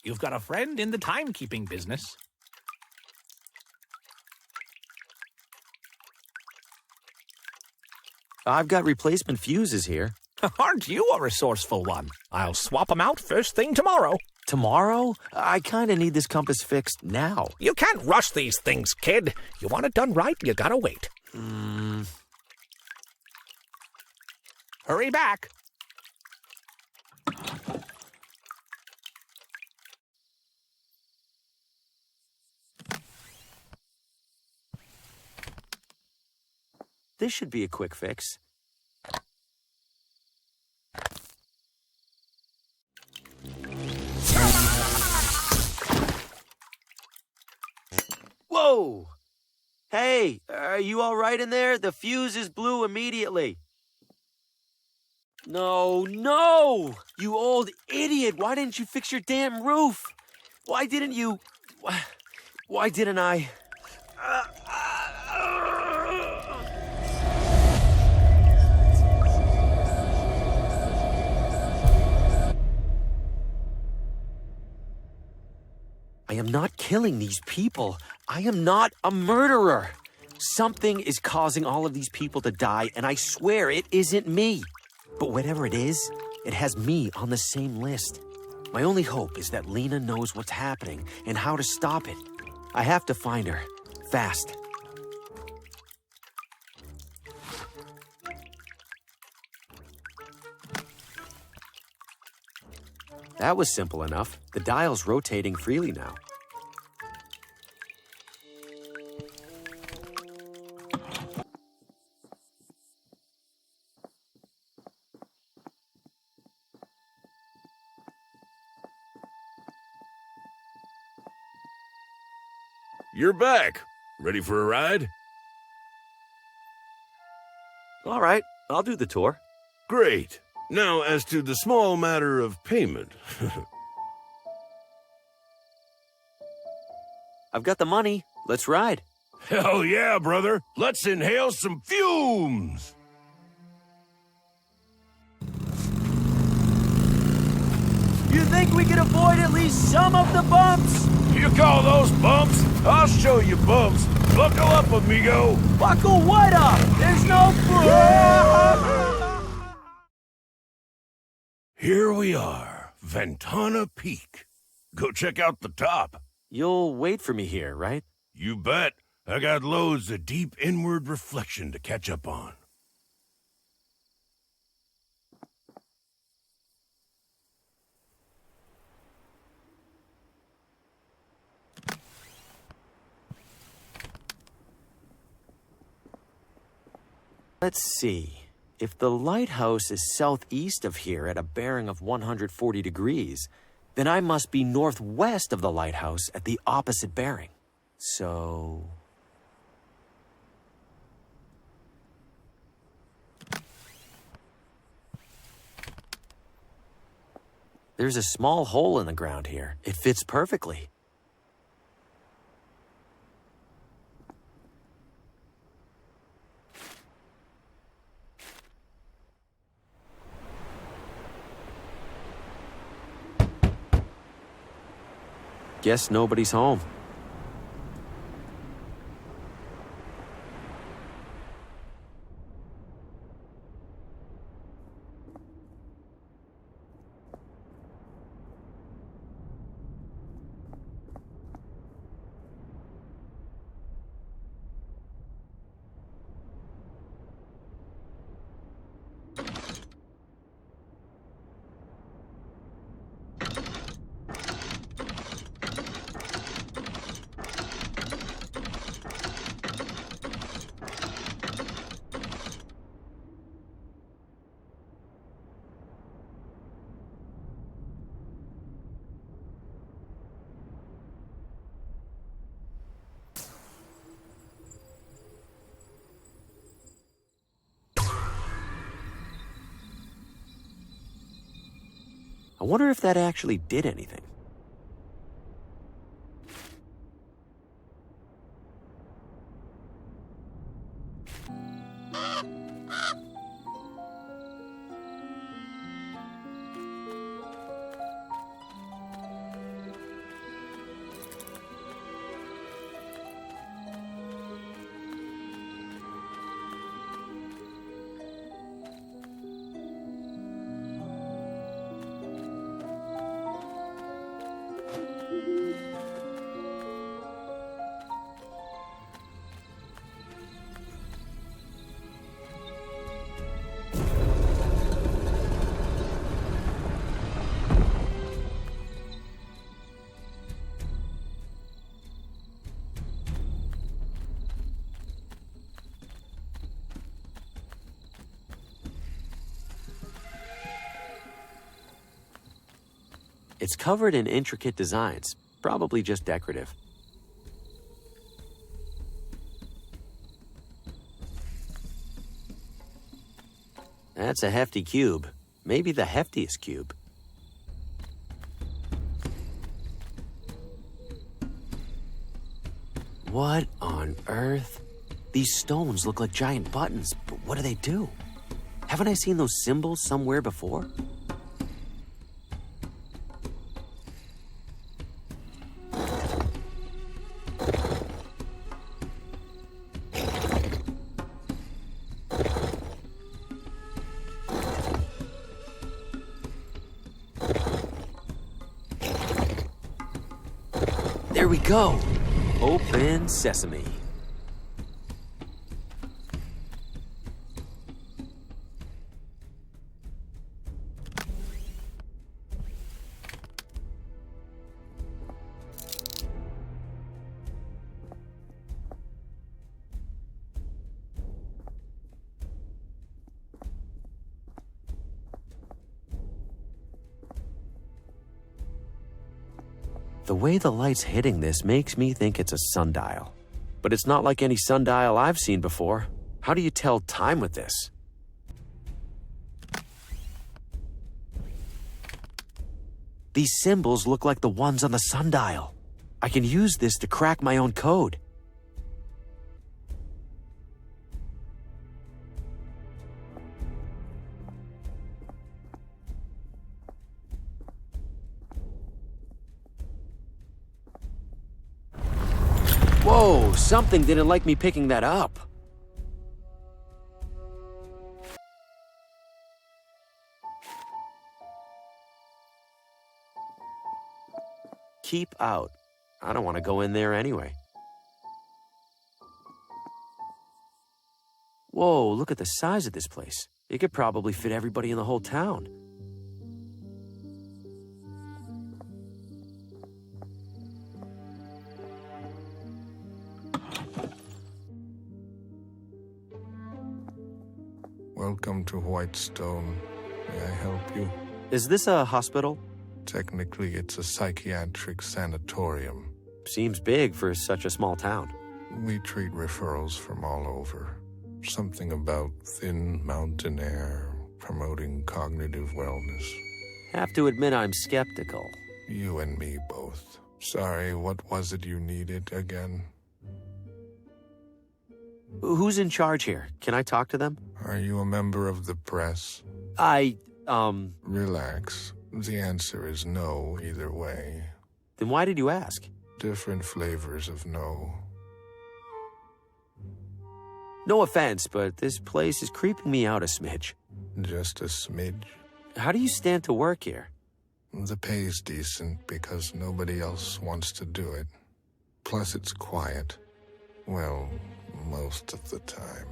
You've got a friend in the timekeeping business. I've got replacement fuses here. Aren't you a resourceful one? I'll swap them out first thing tomorrow. Tomorrow? I kinda need this compass fixed now. You can't rush these things, kid. You want it done right, you gotta wait. Hurry back. This should be a quick fix. Whoa! Hey, are you all right in there? The fuse is blew immediately. No! You old idiot! Why didn't you fix your damn roof? Why didn't you... Why didn't I... I am not killing these people. I am not a murderer. Something is causing all of these people to die, and I swear it isn't me. But whatever it is, it has me on the same list. My only hope is that Lena knows what's happening and how to stop it. I have to find her. Fast. That was simple enough. The dial's rotating freely now. You're back. Ready for a ride? All right, I'll do the tour. Great. Now, as to the small matter of payment. I've got the money. Let's ride. Hell yeah, brother. Let's inhale some fumes. You think we can avoid at least some of the bumps? You call those bumps? I'll show you bumps. Buckle up, amigo. Buckle what up? There's no... Here we are, Ventana Peak. Go check out the top. You'll wait for me here, right? You bet. I got loads of deep inward reflection to catch up on. Let's see. If the lighthouse is southeast of here at a bearing of 140 degrees, then I must be northwest of the lighthouse at the opposite bearing. So... There's a small hole in the ground here. It fits perfectly. Guess nobody's home. I wonder if that actually did anything. It's covered in intricate designs, probably just decorative. That's a hefty cube. Maybe the heftiest cube. What on earth? These stones look like giant buttons, but what do they do? Haven't I seen those symbols somewhere before? There we go. Open sesame. The way the light's hitting this makes me think it's a sundial. But it's not like any sundial I've seen before. How do you tell time with this? These symbols look like the ones on the sundial. I can use this to crack my own code. Whoa, something didn't like me picking that up. Keep out. I don't want to go in there anyway. Whoa, look at the size of this place. It could probably fit everybody in the whole town. Welcome to Whitestone. May I help you? Is this a hospital? Technically, it's a psychiatric sanatorium. Seems big for such a small town. We treat referrals from all over. Something about thin mountain air, promoting cognitive wellness. Have to admit I'm skeptical. You and me both. Sorry, what was it you needed again? Who's in charge here? Can I talk to them? Are you a member of the press? Relax. The answer is no either way. Then why did you ask? Different flavors of no. No offense, but this place is creeping me out a smidge. Just a smidge? How do you stand to work here? The pay's decent because nobody else wants to do it. Plus it's quiet. Well, most of the time.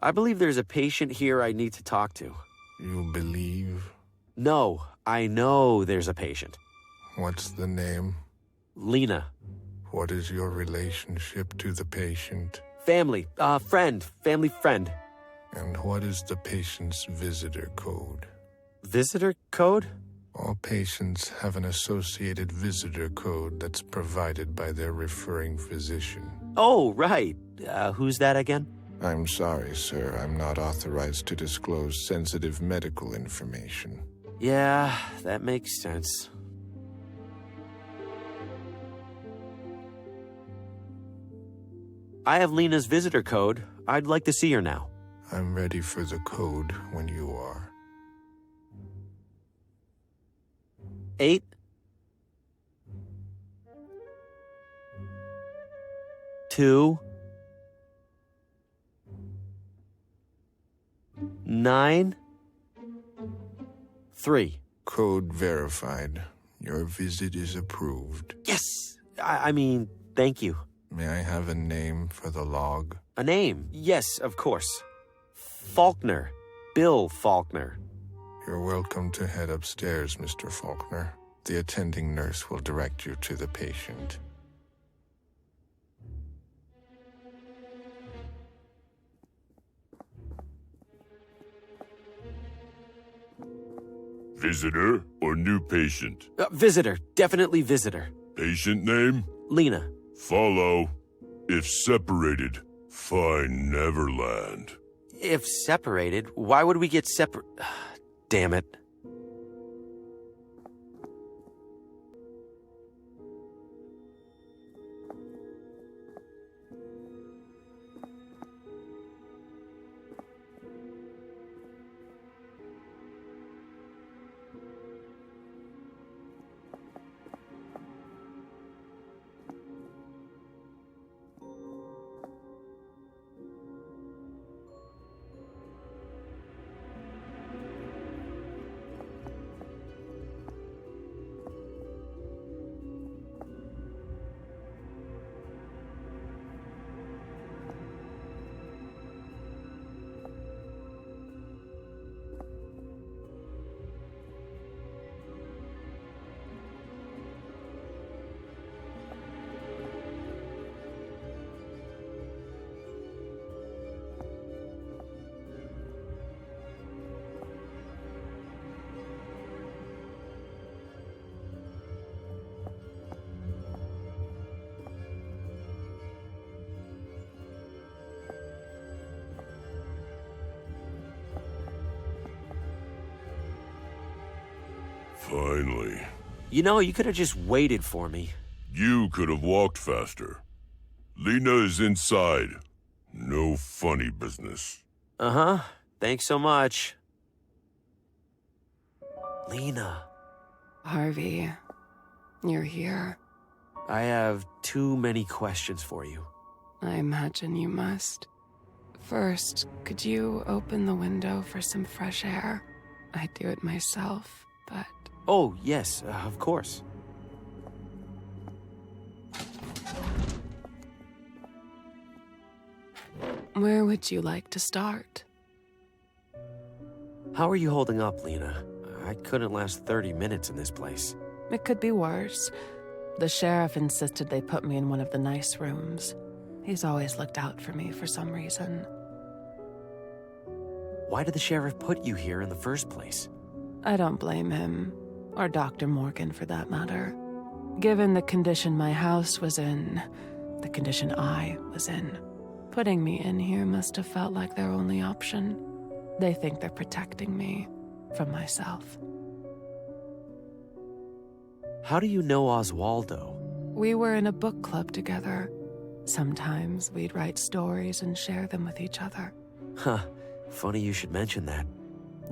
I believe there's a patient here I need to talk to. You believe? No, I know there's a patient. What's the name? Lena. What is your relationship to the patient? Family, family friend. And what is the patient's visitor code? Visitor code? All patients have an associated visitor code that's provided by their referring physician. Oh, right. Who's that again? I'm sorry, sir. I'm not authorized to disclose sensitive medical information. Yeah, that makes sense. I have Lena's visitor code. I'd like to see her now. I'm ready for the code when you are. 8 2 9 3. Code verified. Your visit is approved. Yes! I mean, thank you. May I have a name for the log? A name? Yes, of course. Faulkner. Bill Faulkner. You're welcome to head upstairs, Mr. Faulkner. The attending nurse will direct you to the patient. Visitor or new patient? Visitor. Definitely visitor. Patient name? Lena. Follow. If separated, find Neverland. If separated, why would we get separate? Damn it. Finally. You know, you could have just waited for me. You could have walked faster. Lena is inside. No funny business. Uh-huh. Thanks so much. Lena. Harvey, you're here. I have too many questions for you. I imagine you must. First, could you open the window for some fresh air? I'd do it myself, but... Oh, yes, of course. Where would you like to start? How are you holding up, Lena? I couldn't last 30 minutes in this place. It could be worse. The sheriff insisted they put me in one of the nice rooms. He's always looked out for me for some reason. Why did the sheriff put you here in the first place? I don't blame him. Or Dr. Morgan, for that matter. Given the condition my house was in, the condition I was in, putting me in here must have felt like their only option. They think they're protecting me from myself. How do you know Oswaldo? We were in a book club together. Sometimes we'd write stories and share them with each other. Huh. Funny you should mention that.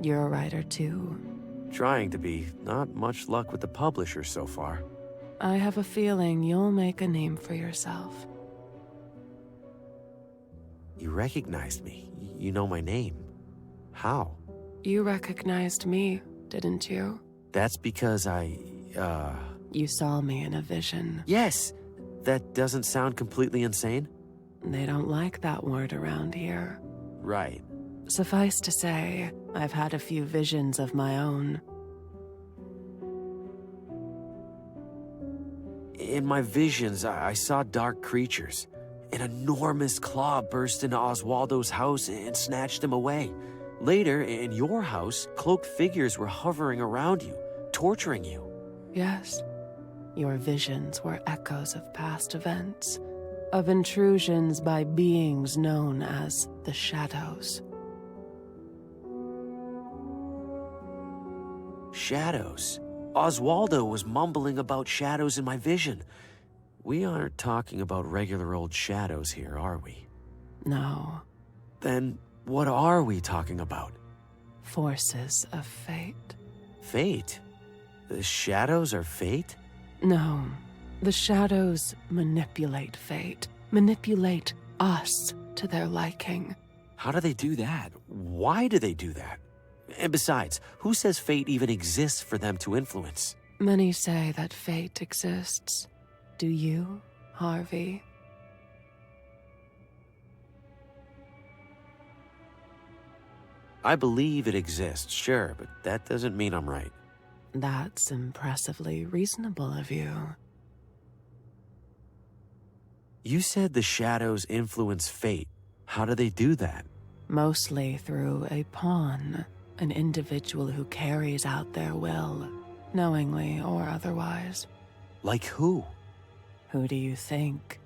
You're a writer too. Trying to be. Not much luck with the publisher so far. I have a feeling you'll make a name for yourself. You recognized me. You know my name. How? You recognized me, didn't you? That's because You saw me in a vision. Yes! That doesn't sound completely insane? They don't like that word around here. Right. Suffice to say, I've had a few visions of my own. In my visions, I saw dark creatures. An enormous claw burst into Oswaldo's house and snatched him away. Later, in your house, cloaked figures were hovering around you, torturing you. Yes. Your visions were echoes of past events, of intrusions by beings known as the Shadows. Shadows? Oswaldo was mumbling about shadows in my vision. We aren't talking about regular old shadows here, are we? No. Then what are we talking about? Forces of fate. Fate? The shadows are fate? No. The shadows manipulate fate. Manipulate us to their liking. How do they do that? Why do they do that? And besides, who says fate even exists for them to influence? Many say that fate exists. Do you, Harvey? I believe it exists, sure, but that doesn't mean I'm right. That's impressively reasonable of you. You said the shadows influence fate. How do they do that? Mostly through a pawn, an individual who carries out their will, knowingly or otherwise. Like who? Who do you think?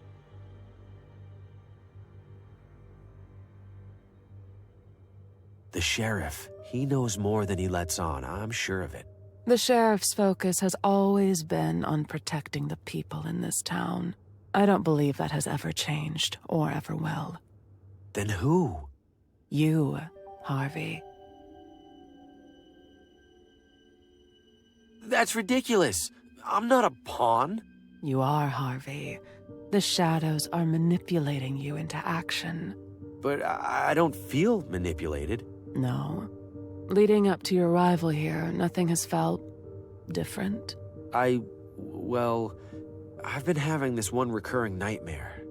The sheriff. He knows more than he lets on, I'm sure of it. The sheriff's focus has always been on protecting the people in this town. I don't believe that has ever changed, or ever will. Then who? You, Harvey. That's ridiculous. I'm not a pawn. You are, Harvey. The shadows are manipulating you into action. But I don't feel manipulated. No. Leading up to your arrival here, nothing has felt different. Well, I've been having this one recurring nightmare.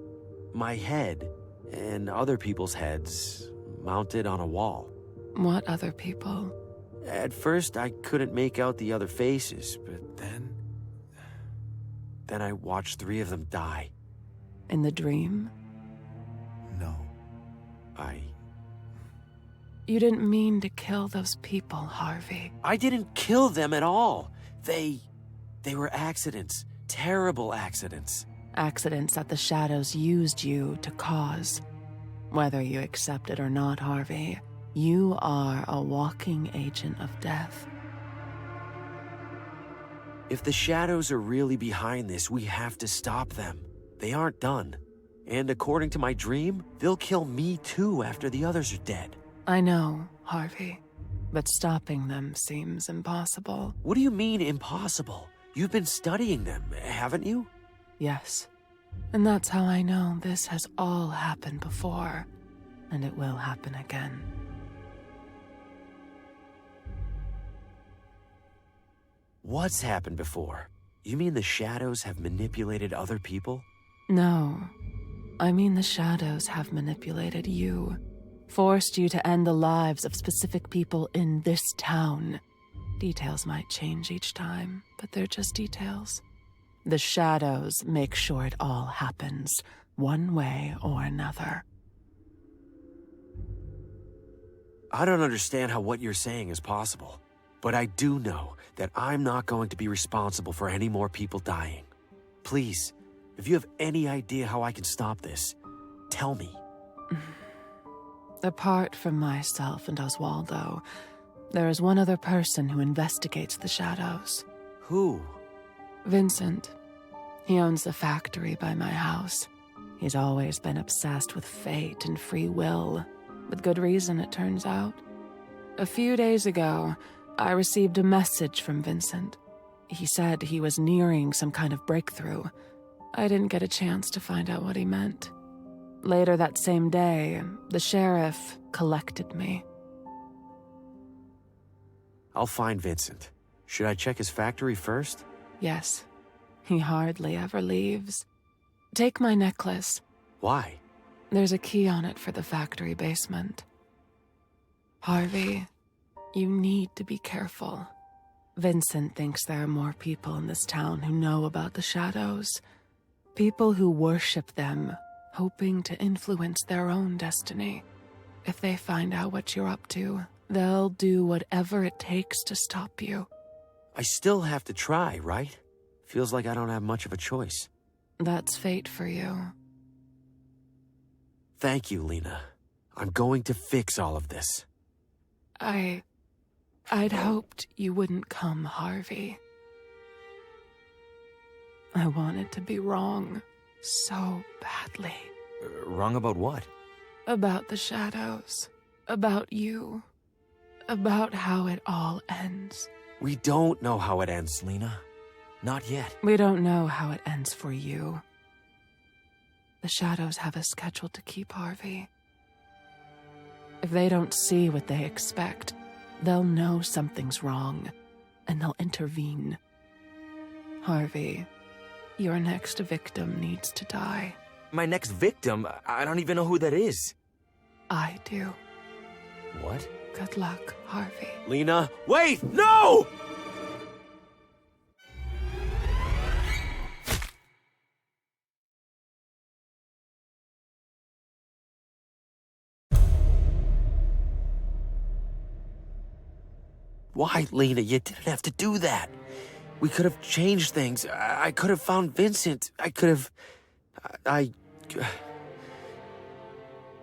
My head and other people's heads mounted on a wall. What other people? At first, I couldn't make out the other faces, but then I watched 3 of them die. In the dream? No. You didn't mean to kill those people, Harvey. I didn't kill them at all. They were accidents. Terrible accidents. Accidents that the shadows used you to cause. Whether you accept it or not, Harvey, you are a walking agent of death. If the shadows are really behind this, we have to stop them. They aren't done. And according to my dream, they'll kill me too after the others are dead. I know, Harvey, but stopping them seems impossible. What do you mean, impossible? You've been studying them, haven't you? Yes. And that's how I know this has all happened before, and it will happen again. What's happened before? You mean the shadows have manipulated other people? No. I mean the shadows have manipulated you. Forced you to end the lives of specific people in this town. Details might change each time, but they're just details. The shadows make sure it all happens, one way or another. I don't understand how what you're saying is possible, but I do know that I'm not going to be responsible for any more people dying. Please, if you have any idea how I can stop this, tell me. Apart from myself and Oswaldo, there is one other person who investigates the shadows. Who? Vincent. He owns the factory by my house. He's always been obsessed with fate and free will. With good reason, it turns out. A few days ago, I received a message from Vincent. He said he was nearing some kind of breakthrough. I didn't get a chance to find out what he meant. Later that same day, the sheriff collected me. I'll find Vincent. Should I check his factory first? Yes. He hardly ever leaves. Take my necklace. Why? There's a key on it for the factory basement. Harvey, you need to be careful. Vincent thinks there are more people in this town who know about the shadows. People who worship them, hoping to influence their own destiny. If they find out what you're up to, they'll do whatever it takes to stop you. I still have to try, right? Feels like I don't have much of a choice. That's fate for you. Thank you, Lena. I'm going to fix all of this. I'd hoped you wouldn't come, Harvey. I wanted to be wrong so badly. Wrong about what? About the shadows. About you. About how it all ends. We don't know how it ends, Lena. Not yet. We don't know how it ends for you. The shadows have a schedule to keep, Harvey. If they don't see what they expect, they'll know something's wrong, and they'll intervene. Harvey, your next victim needs to die. My next victim? I don't even know who that is. I do. What? Good luck, Harvey. Lena, wait! No! Why, Lena? You didn't have to do that. We could have changed things. I could have found Vincent. I could have...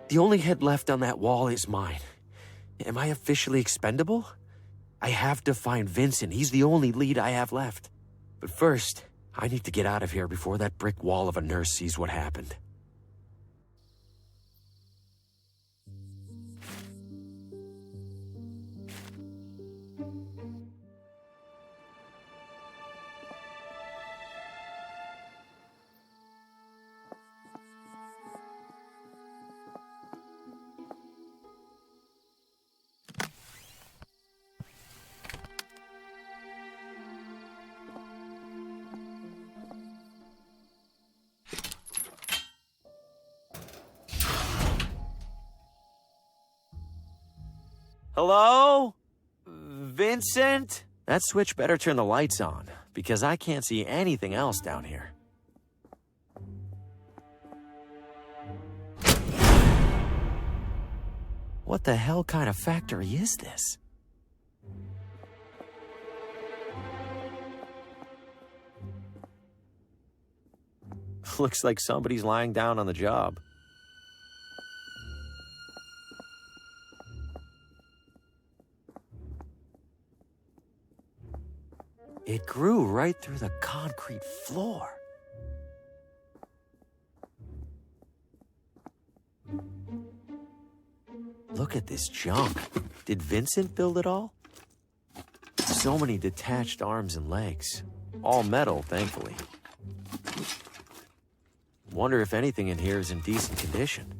The only head left on that wall is mine. Am I officially expendable? I have to find Vincent. He's the only lead I have left. But first, I need to get out of here before that brick wall of a nurse sees what happened. Hello? Vincent? That switch better turn the lights on, because I can't see anything else down here. What the hell kind of factory is this? Looks like somebody's lying down on the job. It grew right through the concrete floor. Look at this junk. Did Vincent build it all? So many detached arms and legs. All metal, thankfully. Wonder if anything in here is in decent condition.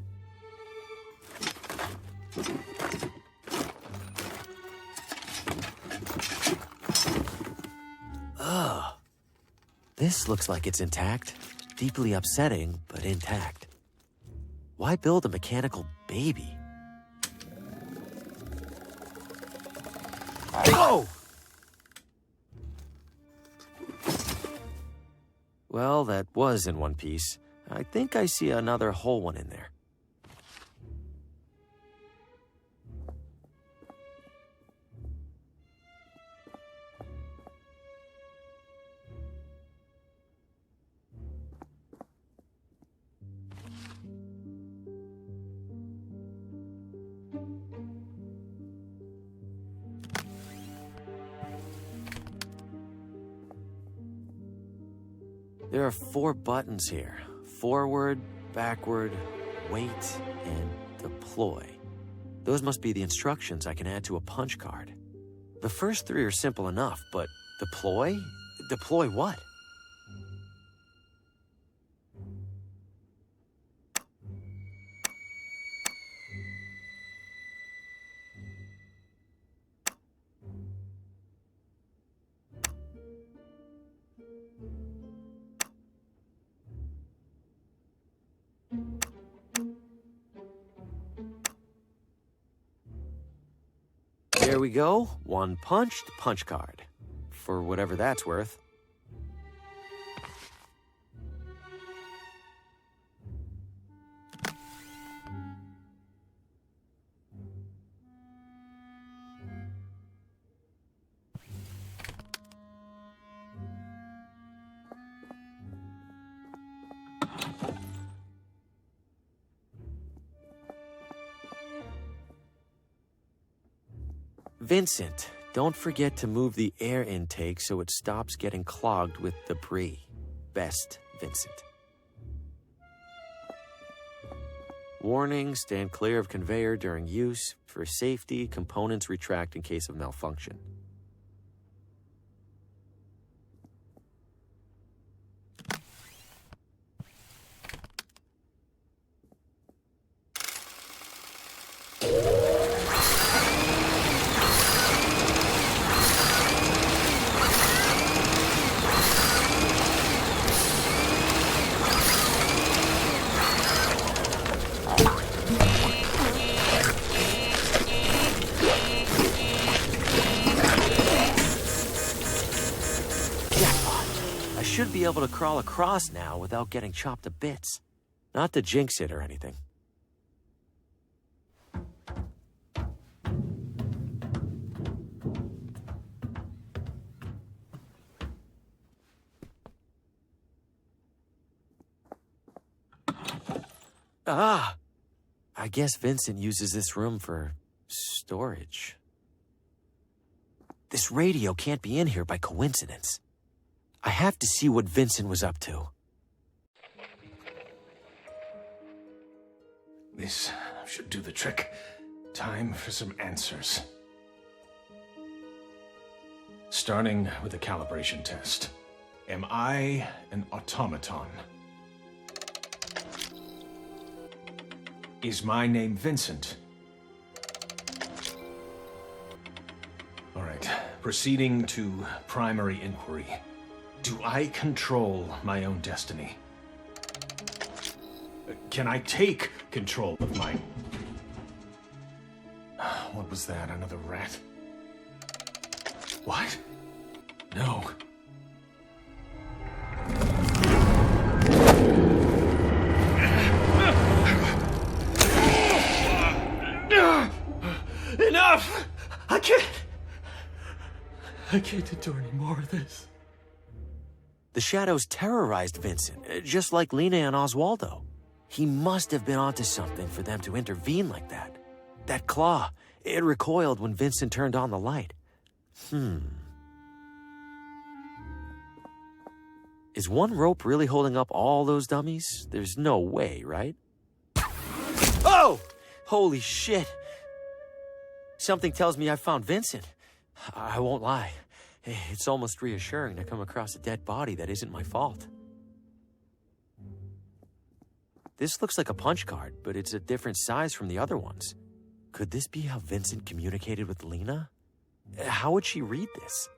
Ugh. This looks like it's intact. Deeply upsetting, but intact. Why build a mechanical baby? Oh! Well, that was in one piece. I think I see another whole one in there. There are 4 buttons here. Forward, backward, wait, and deploy. Those must be the instructions I can add to a punch card. The first 3 are simple enough, but deploy? Deploy what? There we go. 1 punched punch card. For whatever that's worth. Vincent, don't forget to move the air intake so it stops getting clogged with debris. Best, Vincent. Warning, stand clear of conveyor during use. For safety, components retract in case of malfunction. should be able to crawl across now without getting chopped to bits. Not to jinx it or anything. Ah! I guess Vincent uses this room for storage. This radio can't be in here by coincidence. I have to see what Vincent was up to. This should do the trick. Time for some answers. Starting with a calibration test. Am I an automaton? Is my name Vincent? All right, proceeding to primary inquiry. Do I control my own destiny? Can I take control of my... What was that? Another rat? What? No. Enough! I can't endure any more of this. The shadows terrorized Vincent, just like Lena and Oswaldo. He must have been onto something for them to intervene like that. That claw, it recoiled when Vincent turned on the light. Is one rope really holding up all those dummies? There's no way, right? Oh! Holy shit! Something tells me I found Vincent. I won't lie. It's almost reassuring to come across a dead body that isn't my fault. This looks like a punch card, but it's a different size from the other ones. Could this be how Vincent communicated with Lena? How would she read this?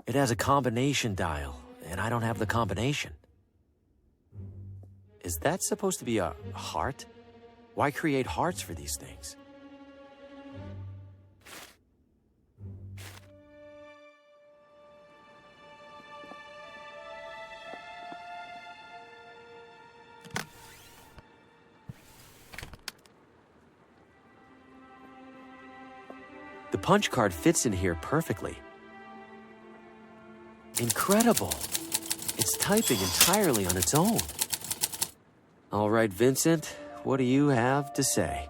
It has a combination dial, and I don't have the combination. Is that supposed to be a heart? Why create hearts for these things? The punch card fits in here perfectly. Incredible! It's typing entirely on its own. All right, Vincent, what do you have to say?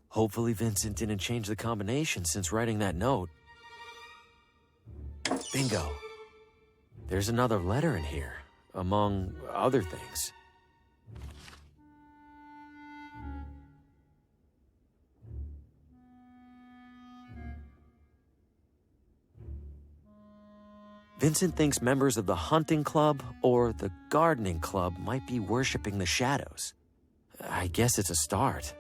Hopefully Vincent didn't change the combination since writing that note. Bingo. There's another letter in here, among other things. Vincent thinks members of the hunting club or the gardening club might be worshipping the shadows. I guess it's a start.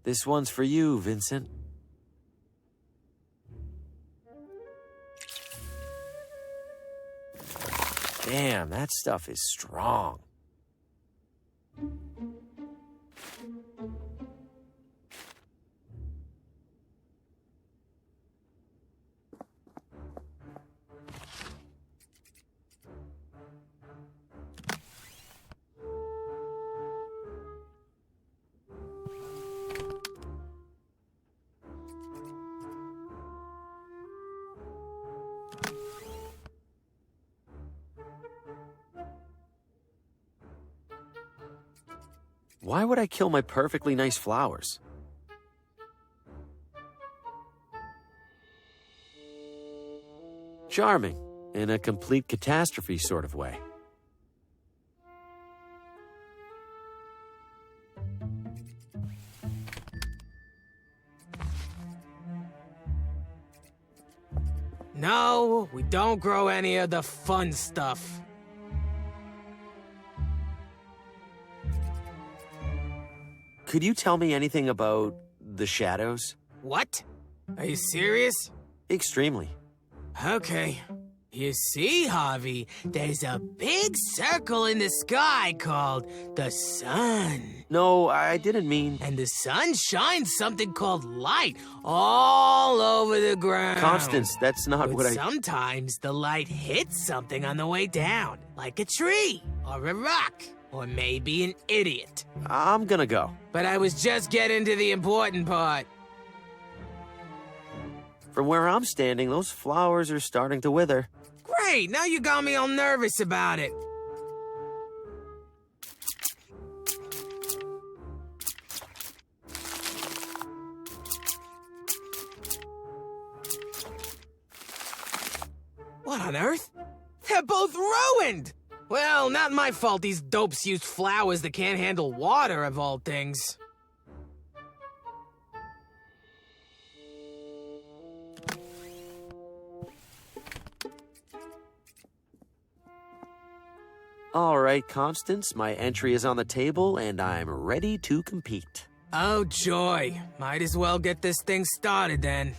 This one's for you, Vincent. Damn, that stuff is strong. Why would I kill my perfectly nice flowers? Charming, in a complete catastrophe sort of way. No, we don't grow any of the fun stuff. Could you tell me anything about the shadows? What? Are you serious? Extremely. Okay. You see, Harvey, there's a big circle in the sky called the sun. No, I didn't mean... And the sun shines something called light all over the ground. Constance, that's not but what I... Sometimes the light hits something on the way down, like a tree or a rock. Or maybe an idiot. I'm gonna go. But I was just getting to the important part. From where I'm standing, those flowers are starting to wither. Great, now you got me all nervous about it. What on earth? They're both ruined! Well, not my fault these dopes use flowers that can't handle water, of all things. All right, Constance, my entry is on the table, and I'm ready to compete. Oh, joy. Might as well get this thing started, then.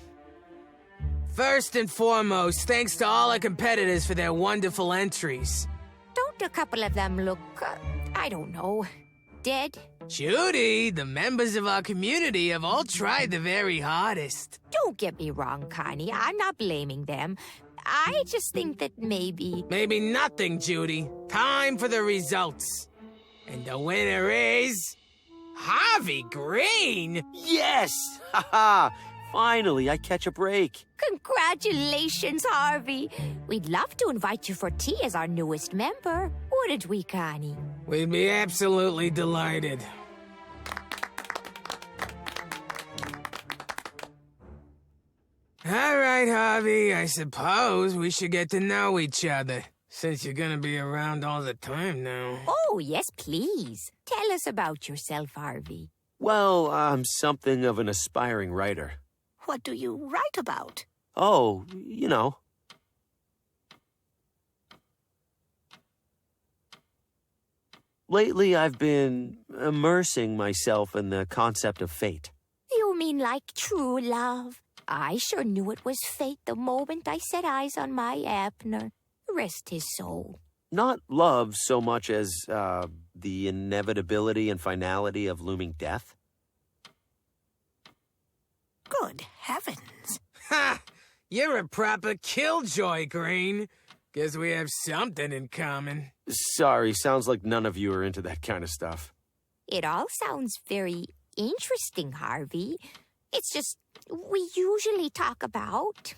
First and foremost, thanks to all our competitors for their wonderful entries. Don't a couple of them look, I don't know, dead? Judy, the members of our community have all tried the very hardest. Don't get me wrong, Connie. I'm not blaming them. I just think that maybe... Maybe nothing, Judy. Time for the results. And the winner is... Harvi Grin! Yes! Haha! Finally, I catch a break. Congratulations, Harvey. We'd love to invite you for tea as our newest member. Wouldn't we, Connie? We'd be absolutely delighted. All right, Harvey, I suppose we should get to know each other, since you're gonna be around all the time now. Oh, yes, please. Tell us about yourself, Harvey. Well, I'm something of an aspiring writer. What do you write about? Oh, you know. Lately, I've been immersing myself in the concept of fate. You mean like true love? I sure knew it was fate the moment I set eyes on my Abner. Rest his soul. Not love so much as the inevitability and finality of looming death. Good heavens. Ha! You're a proper killjoy, Green. Guess we have something in common. Sorry, sounds like none of you are into that kind of stuff. It all sounds very interesting, Harvey. It's just, we usually talk about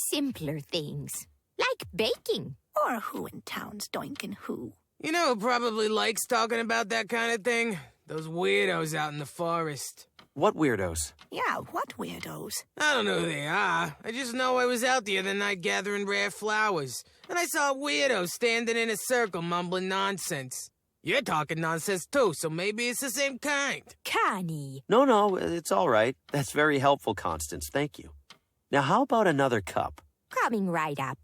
simpler things, like baking. Or who in town's doinkin' who. You know who probably likes talking about that kind of thing? Those weirdos out in the forest. What weirdos? Yeah, what weirdos? I don't know who they are. I just know I was out the other night gathering rare flowers, and I saw a weirdo standing in a circle mumbling nonsense. You're talking nonsense too, so maybe it's the same kind. Connie. No, it's all right. That's very helpful, Constance. Thank you. Now, how about another cup? Coming right up.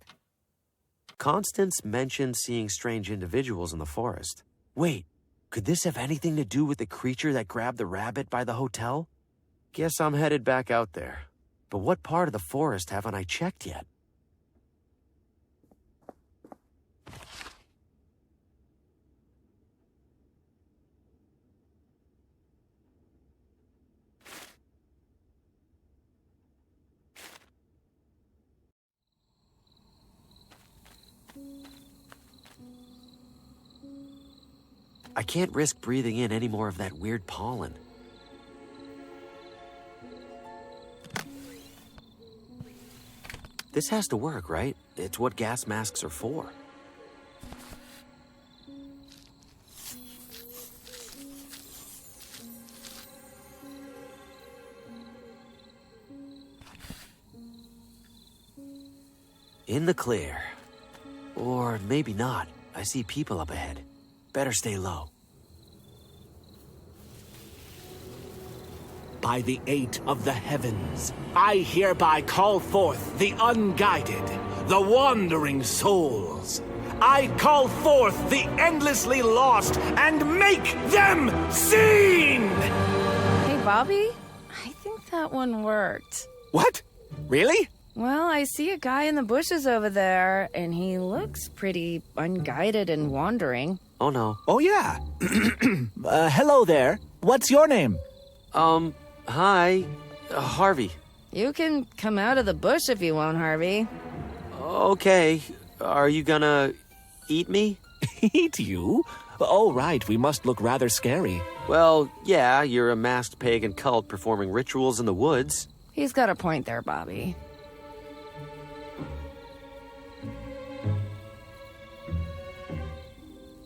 Constance mentioned seeing strange individuals in the forest. Wait, could this have anything to do with the creature that grabbed the rabbit by the hotel? Guess I'm headed back out there. But what part of the forest haven't I checked yet? I can't risk breathing in any more of that weird pollen. This has to work, right? It's what gas masks are for. In the clear. Or maybe not. I see people up ahead. Better stay low. By the eight of the heavens, I hereby call forth the unguided, the wandering souls. I call forth the endlessly lost and make them seen! Hey, Bobby, I think that one worked. What? Really? Well, I see a guy in the bushes over there, and he looks pretty unguided and wandering. Oh, no. Oh, yeah. Hello there. What's your name? Hi. Harvey. You can come out of the bush if you want, Harvey. Okay. Are you gonna eat me? Eat you? Oh, right. We must look rather scary. Well, yeah, you're a masked pagan cult performing rituals in the woods. He's got a point there, Bobby.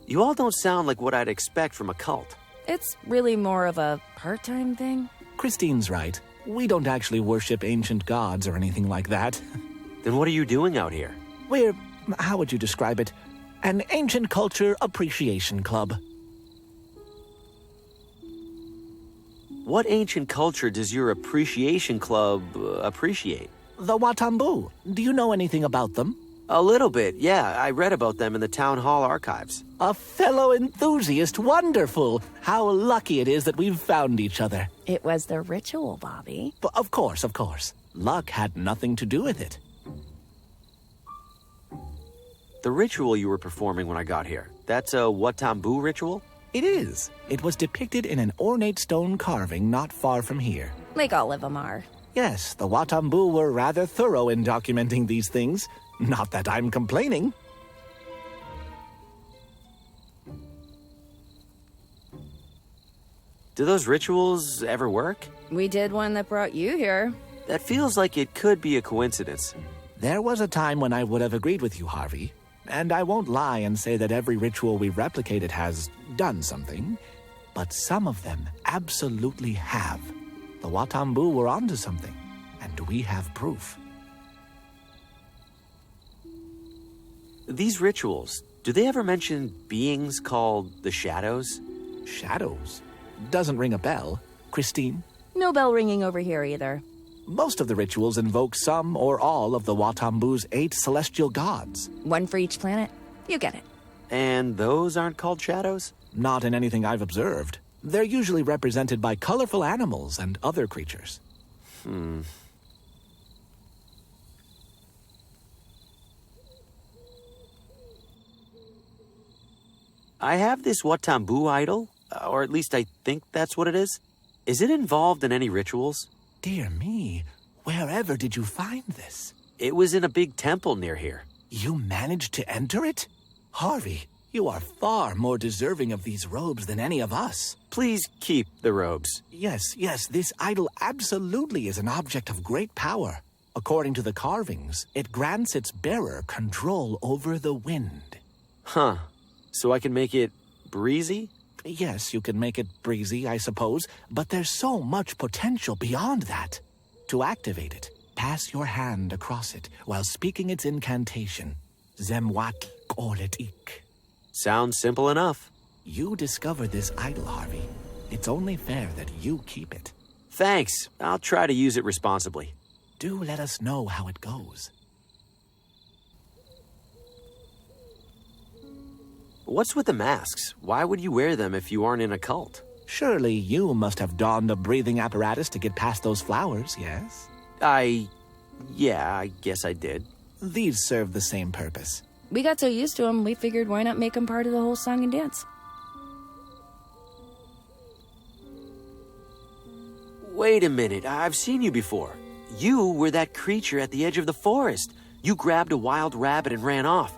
You all don't sound like what I'd expect from a cult. It's really more of a part-time thing. Christine's right. We don't actually worship ancient gods or anything like that. Then what are you doing out here? We're, how would you describe it? An ancient culture appreciation club. What ancient culture does your appreciation club appreciate? The Watambu. Do you know anything about them? A little bit, yeah. I read about them in the town hall archives. A fellow enthusiast. Wonderful. How lucky it is that we've found each other. It was the ritual, Bobby. But of course, of course. Luck had nothing to do with it. The ritual you were performing when I got here, that's a Watambu ritual? It is. It was depicted in an ornate stone carving not far from here. Like all of them are. Yes, the Watambu were rather thorough in documenting these things. Not that I'm complaining. Do those rituals ever work? We did one that brought you here. That feels like it could be a coincidence. There was a time when I would have agreed with you, Harvey. And I won't lie and say that every ritual we've replicated has done something. But some of them absolutely have. The Watambu were onto something. And we have proof. These rituals, do they ever mention beings called the Shadows? Shadows? Doesn't ring a bell. Christine? No bell ringing over here either. Most of the rituals invoke some or all of the Watambu's 8 celestial gods. One for each planet. You get it. And those aren't called shadows? Not in anything I've observed. They're usually represented by colorful animals and other creatures. I have this Watambu idol, or at least I think that's what it is. Is it involved in any rituals? Dear me, wherever did you find this? It was in a big temple near here. You managed to enter it? Harvey, you are far more deserving of these robes than any of us. Please keep the robes. Yes, this idol absolutely is an object of great power. According to the carvings, it grants its bearer control over the wind. Huh. So I can make it breezy? Yes, you can make it breezy, I suppose, but there's so much potential beyond that. To activate it, pass your hand across it while speaking its incantation. Zemwat Koletik. Sounds simple enough. You discovered this idol, Harvey. It's only fair that you keep it. Thanks. I'll try to use it responsibly. Do let us know how it goes. What's with the masks? Why would you wear them if you aren't in a cult? Surely you must have donned a breathing apparatus to get past those flowers, yes? Yeah, I guess I did. These serve the same purpose. We got so used to them, we figured why not make them part of the whole song and dance? Wait a minute, I've seen you before. You were that creature at the edge of the forest. You grabbed a wild rabbit and ran off.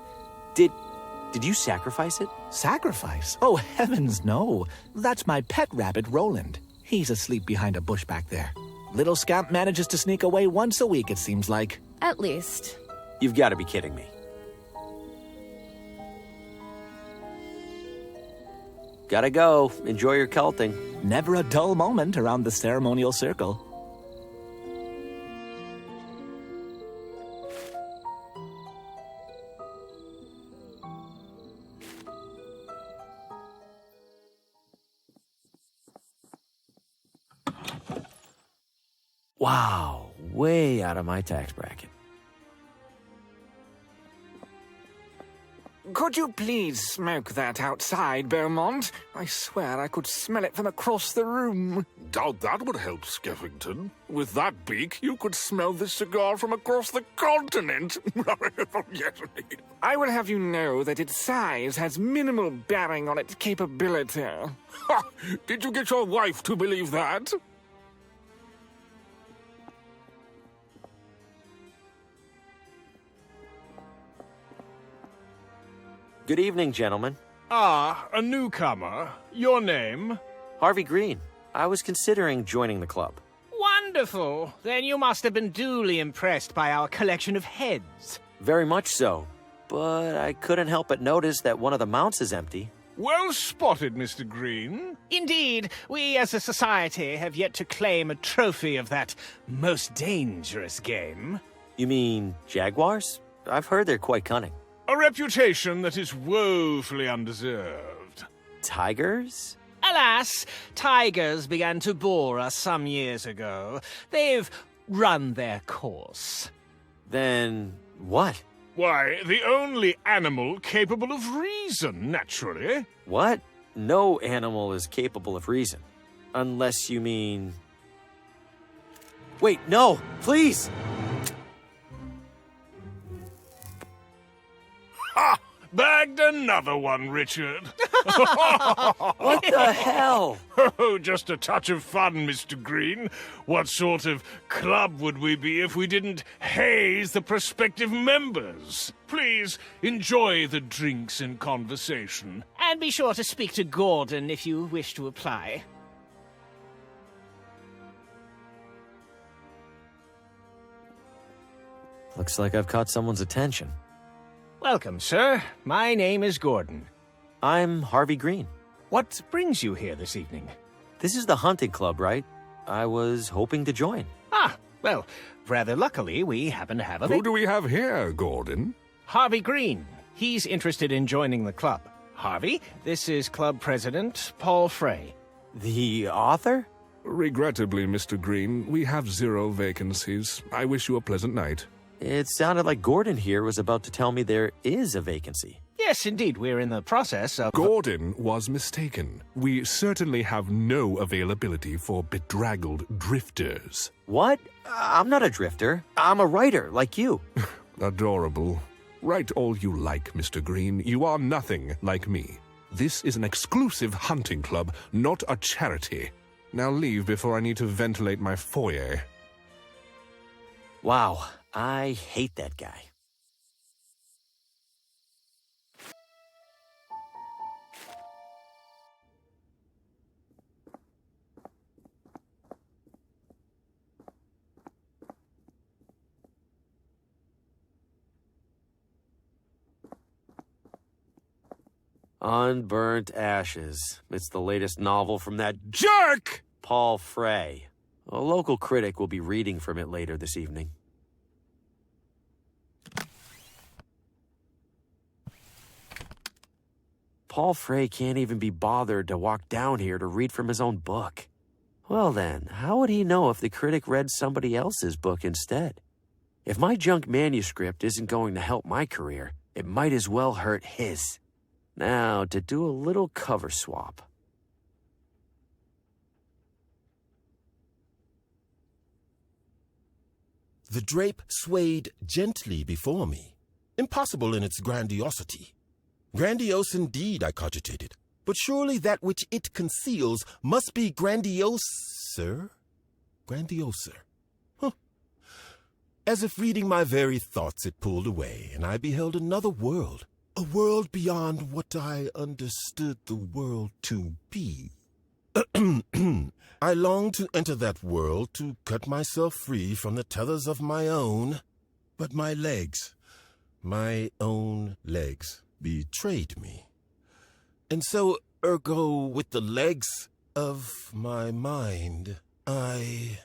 Did you sacrifice it? Sacrifice? Oh, heavens, no. That's my pet rabbit, Roland. He's asleep behind a bush back there. Little scamp manages to sneak away once a week, it seems like. At least. You've got to be kidding me. Gotta go. Enjoy your culting. Never a dull moment around the ceremonial circle. Wow, way out of my tax bracket. Could you please smoke that outside, Beaumont? I swear I could smell it from across the room. Doubt that would help, Skeffington. With that beak, you could smell this cigar from across the continent. Yes. I will have you know that its size has minimal bearing on its capability. Ha! Did you get your wife to believe that? Good evening, gentlemen. Ah, a newcomer. Your name? Harvi Grin. I was considering joining the club. Wonderful. Then you must have been duly impressed by our collection of heads. Very much so. But I couldn't help but notice that one of the mounts is empty. Well spotted, Mr. Green. Indeed, we as a society have yet to claim a trophy of that most dangerous game. You mean jaguars? I've heard they're quite cunning. A reputation that is woefully undeserved. Tigers? Alas, tigers began to bore us some years ago. They've run their course. Then what? Why, the only animal capable of reason, naturally. What? No animal is capable of reason. Unless you mean... Wait, no! Please! Ha! Bagged another one, Richard. What the hell? Oh, just a touch of fun, Mr. Green. What sort of club would we be if we didn't haze the prospective members? Please enjoy the drinks and conversation. And be sure to speak to Gordon if you wish to apply. Looks like I've caught someone's attention. Welcome, sir. My name is Gordon. I'm Harvi Grin. What brings you here this evening? This is the hunting club, right? I was hoping to join. Ah, well, rather luckily, we happen to have a... Who do we have here, Gordon? Harvi Grin. He's interested in joining the club. Harvey, this is club president Paul Frey. The author? Regrettably, Mr. Green, we have 0 vacancies. I wish you a pleasant night. It sounded like Gordon here was about to tell me there is a vacancy. Yes, indeed, we're in the process of... Gordon was mistaken. We certainly have no availability for bedraggled drifters. What? I'm not a drifter. I'm a writer, like you. Adorable. Write all you like, Mr. Green. You are nothing like me. This is an exclusive hunting club, not a charity. Now leave before I need to ventilate my foyer. Wow, I hate that guy. Unburnt Ashes. It's the latest novel from that jerk, Paul Frey. A local critic will be reading from it later this evening. Paul Frey can't even be bothered to walk down here to read from his own book. Well then, how would he know if the critic read somebody else's book instead? If my junk manuscript isn't going to help my career, it might as well hurt his. Now, to do a little cover swap. The drape swayed gently before me, impossible in its grandiosity. Grandiose indeed, I cogitated, but surely that which it conceals must be grandioser? Grandioser. Huh. As if reading my very thoughts, it pulled away, and I beheld another world, a world beyond what I understood the world to be. I longed to enter that world, to cut myself free from the tethers of my own, but my legs, my own legs, betrayed me. And so, ergo, with the legs of my mind, Oh,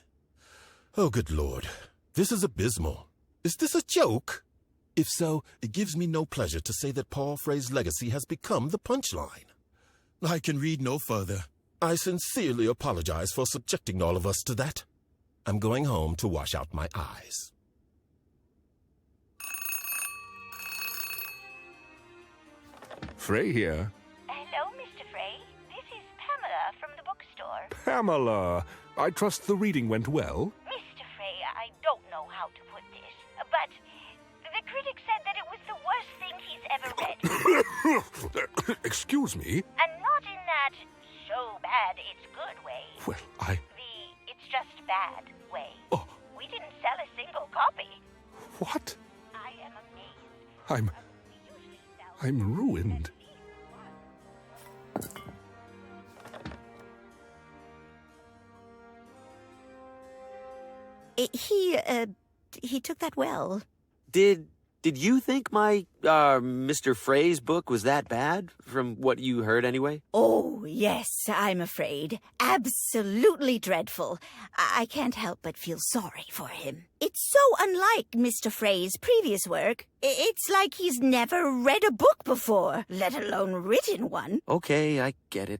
good Lord, this is abysmal. Is this a joke? If so, it gives me no pleasure to say that Paul Frey's legacy has become the punchline. I can read no further. I sincerely apologize for subjecting all of us to that. I'm going home to wash out my eyes. Frey here. Hello, Mr. Frey. This is Pamela from the bookstore. Pamela, I trust the reading went well? Mr. Frey, I don't know how to put this, but the critic said that it was the worst thing he's ever read. Excuse me? And not in that so bad it's good way. Well, It's just bad way. Oh. We didn't sell a single copy. What? I am amazed. I'm ruined. He took that well. Did you think my, Mr. Frey's book was that bad, from what you heard anyway? Oh, yes, I'm afraid. Absolutely dreadful. I can't help but feel sorry for him. It's so unlike Mr. Frey's previous work. It's like he's never read a book before, let alone written one. Okay, I get it.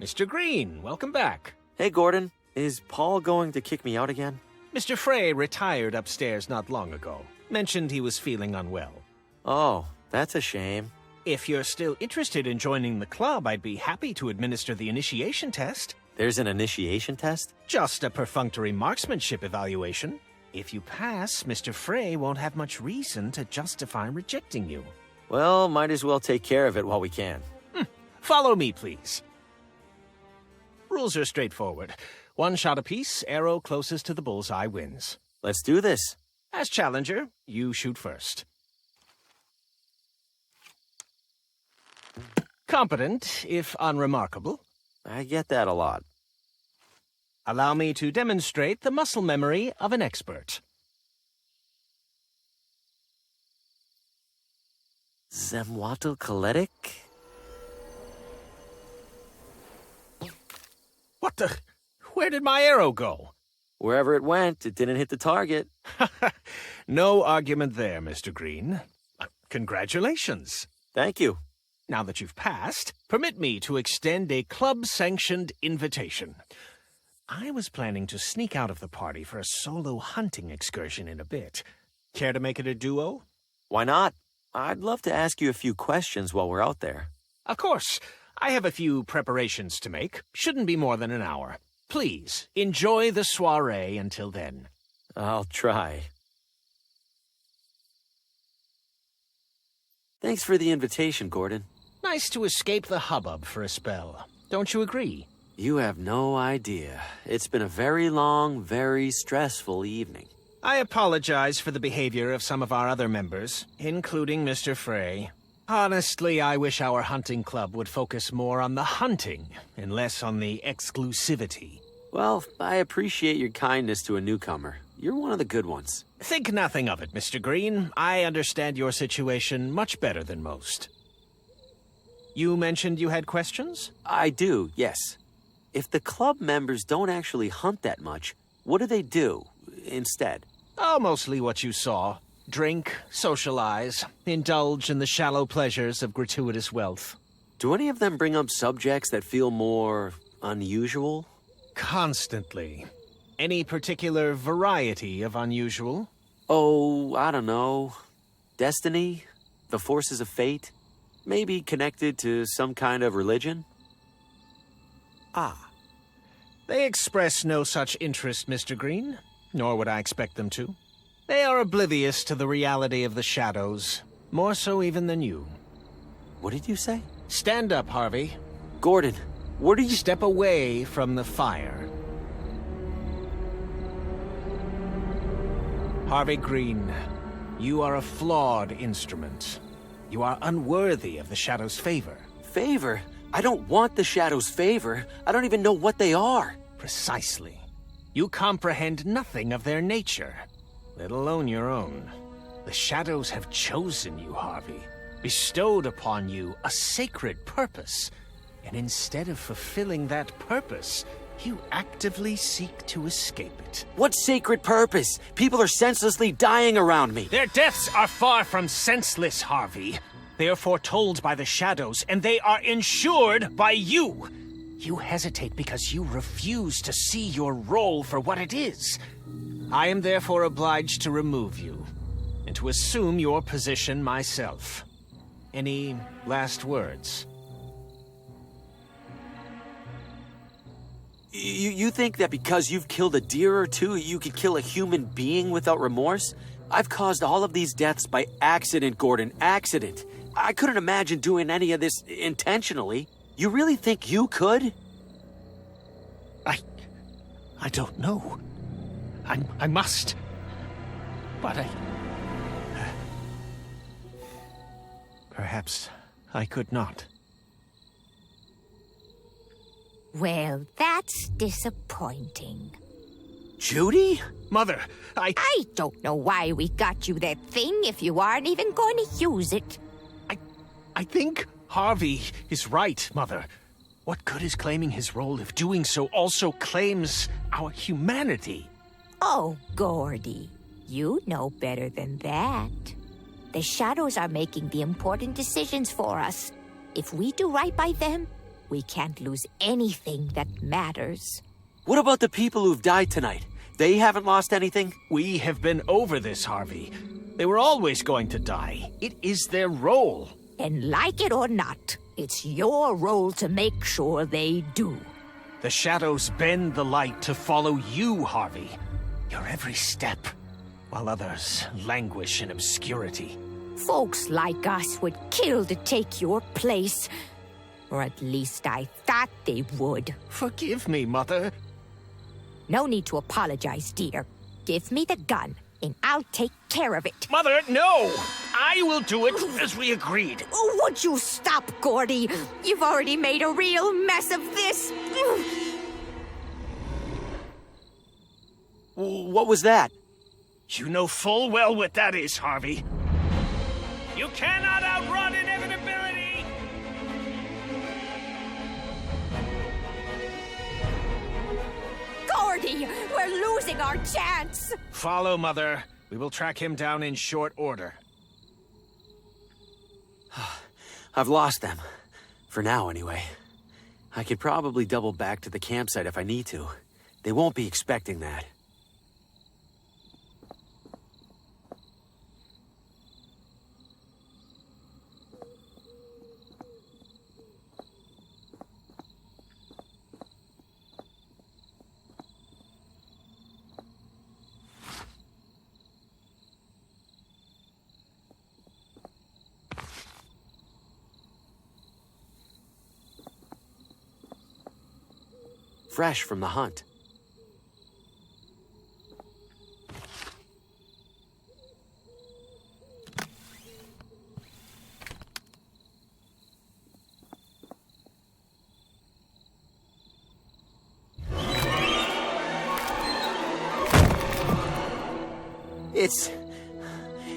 Mr. Green, welcome back. Hey, Gordon. Is Paul going to kick me out again? Mr. Frey retired upstairs not long ago. Mentioned he was feeling unwell. Oh, that's a shame. If you're still interested in joining the club, I'd be happy to administer the initiation test. There's an initiation test? Just a perfunctory marksmanship evaluation. If you pass, Mr. Frey won't have much reason to justify rejecting you. Well, might as well take care of it while we can. Follow me, please. Rules are straightforward. One shot apiece, arrow closest to the bullseye wins. Let's do this. As challenger, you shoot first. Competent, if unremarkable. I get that a lot. Allow me to demonstrate the muscle memory of an expert. Zemwatl-Kaletic? What the? Where did my arrow go? Wherever it went, it didn't hit the target. No argument there, Mr. Green. Congratulations. Thank you. Now that you've passed, permit me to extend a club-sanctioned invitation. I was planning to sneak out of the party for a solo hunting excursion in a bit. Care to make it a duo? Why not? I'd love to ask you a few questions while we're out there. Of course. I have a few preparations to make. Shouldn't be more than an hour. Please, enjoy the soiree until then. I'll try. Thanks for the invitation, Gordon. Nice to escape the hubbub for a spell. Don't you agree? You have no idea. It's been a very long, very stressful evening. I apologize for the behavior of some of our other members, including Mr. Frey. Honestly, I wish our hunting club would focus more on the hunting and less on the exclusivity. Well, I appreciate your kindness to a newcomer. You're one of the good ones. Think nothing of it, Mr. Green. I understand your situation much better than most. You mentioned you had questions? I do, yes. If the club members don't actually hunt that much, what do they do instead? Oh, mostly what you saw. Drink, socialize, indulge in the shallow pleasures of gratuitous wealth. Do any of them bring up subjects that feel more unusual? Constantly. Any particular variety of unusual? Oh, I don't know. Destiny? The forces of fate? Maybe connected to some kind of religion? Ah. They express no such interest, Mr. Green, nor would I expect them to. They are oblivious to the reality of the shadows, more so even than you. What did you say? Stand up, Harvey. Gordon, what are you— Step away from the fire. Harvi Green, you are a flawed instrument. You are unworthy of the Shadow's favor. Favor? I don't want the Shadow's favor. I don't even know what they are. Precisely. You comprehend nothing of their nature, let alone your own. The Shadows have chosen you, Harvey, bestowed upon you a sacred purpose, and instead of fulfilling that purpose, you actively seek to escape it. What sacred purpose? People are senselessly dying around me. Their deaths are far from senseless, Harvey. They are foretold by the Shadows, and they are ensured by you. You hesitate because you refuse to see your role for what it is. I am therefore obliged to remove you, and to assume your position myself. Any last words? You think that because you've killed a deer or two, you could kill a human being without remorse? I've caused all of these deaths by accident, Gordon. Accident. I couldn't imagine doing any of this intentionally. You really think you could? I don't know. I must. But perhaps I could not. Well, that's disappointing. Judy? Mother, I don't know why we got you that thing if you aren't even going to use it. I think Harvey is right, Mother. What good is claiming his role if doing so also claims our humanity? Oh, Gordy, you know better than that. The Shadows are making the important decisions for us. If we do right by them, we can't lose anything that matters. What about the people who've died tonight? They haven't lost anything? We have been over this, Harvey. They were always going to die. It is their role. And like it or not, it's your role to make sure they do. The Shadows bend the light to follow you, Harvey. Your every step, while others languish in obscurity. Folks like us would kill to take your place. Or at least I thought they would. Forgive me, Mother. No need to apologize, dear. Give me the gun, and I'll take care of it. Mother, no! I will do it as we agreed. Would you stop, Gordy? You've already made a real mess of this. What was that? You know full well what that is, Harvey. You cannot outrun inevitability! Gordy, we're losing our chance! Follow, Mother. We will track him down in short order. I've lost them. For now, anyway. I could probably double back to the campsite if I need to. They won't be expecting that. Fresh from the hunt.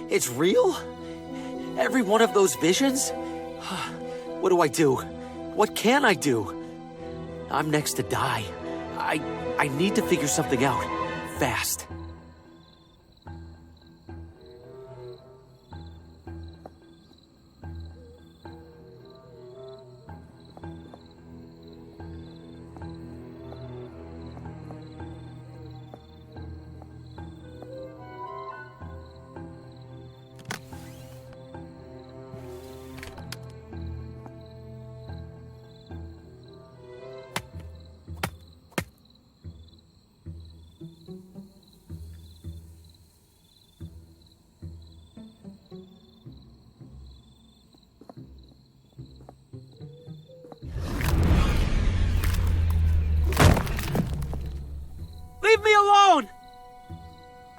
It's real? Every one of those visions? What do I do? What can I do? I'm next to die. I need to figure something out. Fast.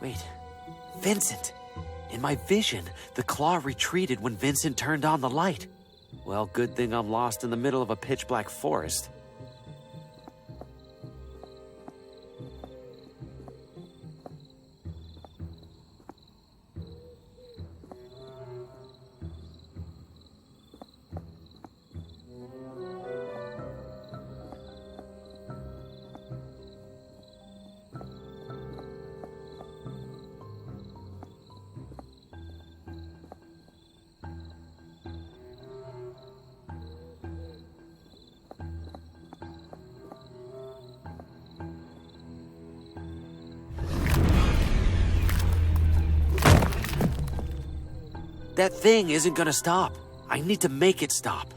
Wait, Vincent! In my vision, the claw retreated when Vincent turned on the light. Well, good thing I'm lost in the middle of a pitch-black forest. That thing isn't gonna stop. I need to make it stop.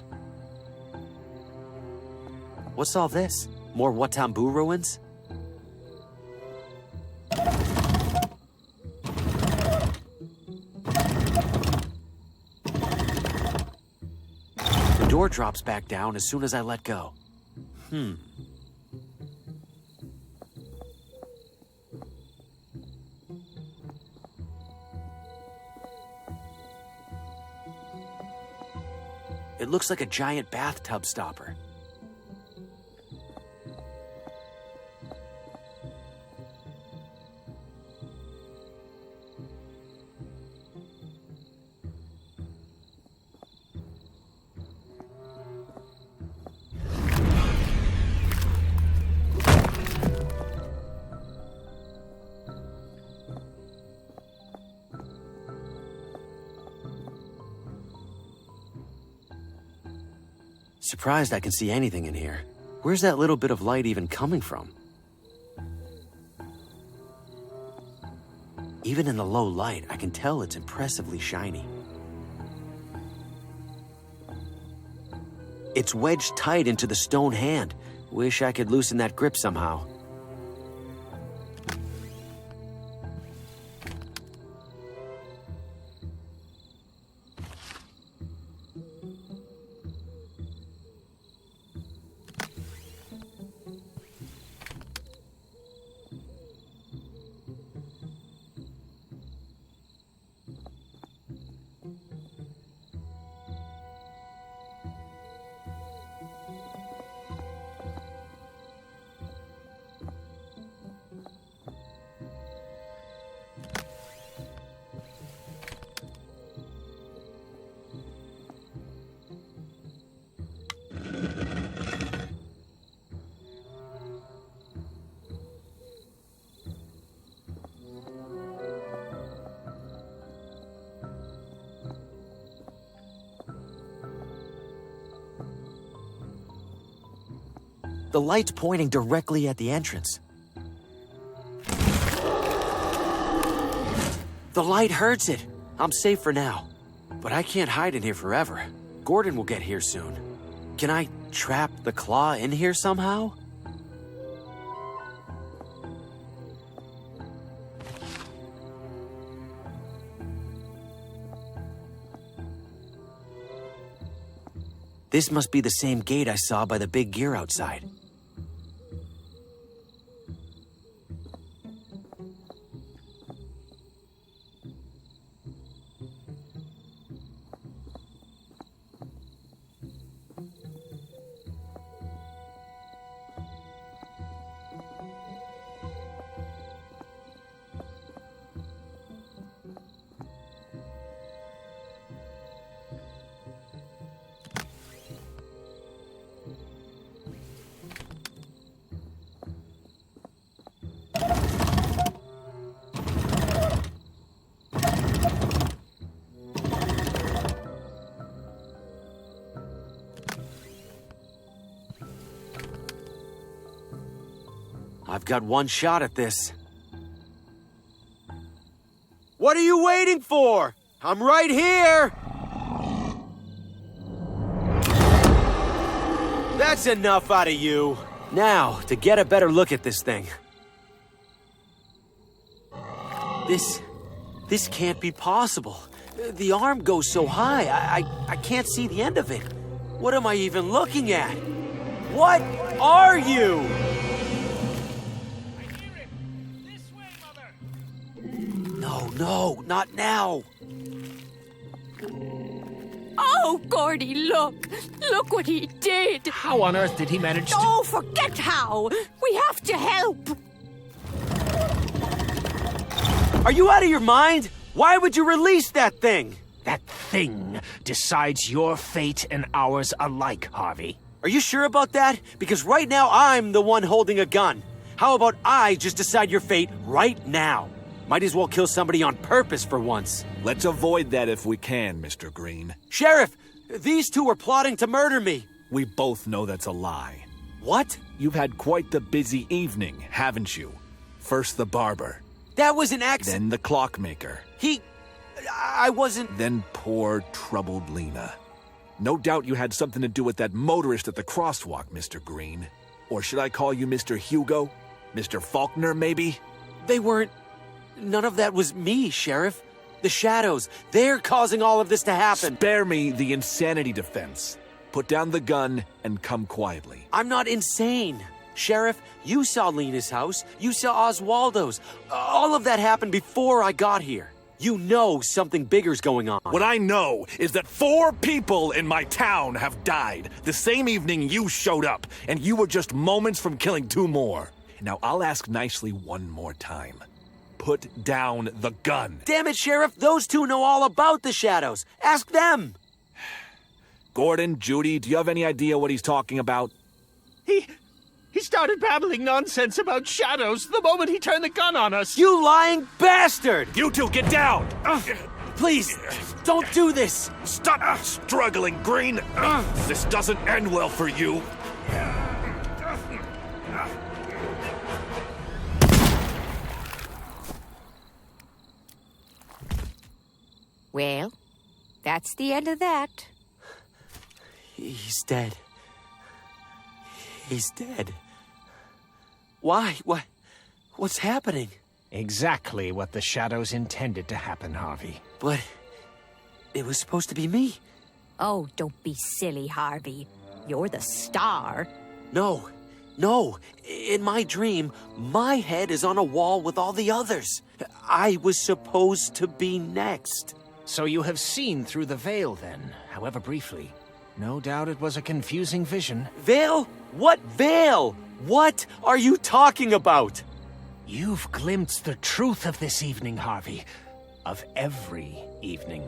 What's all this? More Watambu ruins? The door drops back down as soon as I let go. It looks like a giant bathtub stopper. Surprised I can see anything in here. Where's that little bit of light even coming from? Even in the low light, I can tell it's impressively shiny. It's wedged tight into the stone hand. Wish I could loosen that grip somehow. The light's pointing directly at the entrance. The light hurts it. I'm safe for now. But I can't hide in here forever. Gordon will get here soon. Can I trap the claw in here somehow? This must be the same gate I saw by the big gear outside. I've got one shot at this. What are you waiting for? I'm right here! That's enough out of you. Now, to get a better look at this thing. This can't be possible. The arm goes so high, I can't see the end of it. What am I even looking at? What are you? No, not now. Oh, Gordy, look! Look what he did! How on earth did he manage to... Oh, forget how! We have to help! Are you out of your mind? Why would you release that thing? That thing decides your fate and ours alike, Harvey. Are you sure about that? Because right now I'm the one holding a gun. How about I just decide your fate right now? Might as well kill somebody on purpose for once. Let's avoid that if we can, Mr. Green. Sheriff, these two were plotting to murder me. We both know that's a lie. What? You've had quite the busy evening, haven't you? First the barber. That was an accident. Then the clockmaker. I wasn't... Then poor, troubled Lena. No doubt you had something to do with that motorist at the crosswalk, Mr. Green. Or should I call you Mr. Hugo? Mr. Faulkner, maybe? They weren't... None of that was me, Sheriff. The shadows, they're causing all of this to happen. Spare me the insanity defense. Put down the gun and come quietly. I'm not insane. Sheriff, you saw Lena's house. You saw Oswaldo's. All of that happened before I got here. You know something bigger's going on. What I know is that 4 people in my town have died the same evening you showed up, and you were just moments from killing 2 more. Now, I'll ask nicely one more time. Put down the gun. Damn it, Sheriff. Those 2 know all about the shadows. Ask them. Gordon, Judy, do you have any idea what he's talking about? He started babbling nonsense about shadows the moment he turned the gun on us. You lying bastard! You 2, get down! Please, don't do this! Stop struggling, Green! This doesn't end well for you. Well, that's the end of that. He's dead. He's dead. Why? What's happening? Exactly what the shadows intended to happen, Harvey. But it was supposed to be me. Oh, don't be silly, Harvey. You're the star. No. In my dream, my head is on a wall with all the others. I was supposed to be next. So you have seen through the veil, then, however briefly. No doubt it was a confusing vision. Veil? What veil? What are you talking about? You've glimpsed the truth of this evening, Harvey. Of every evening.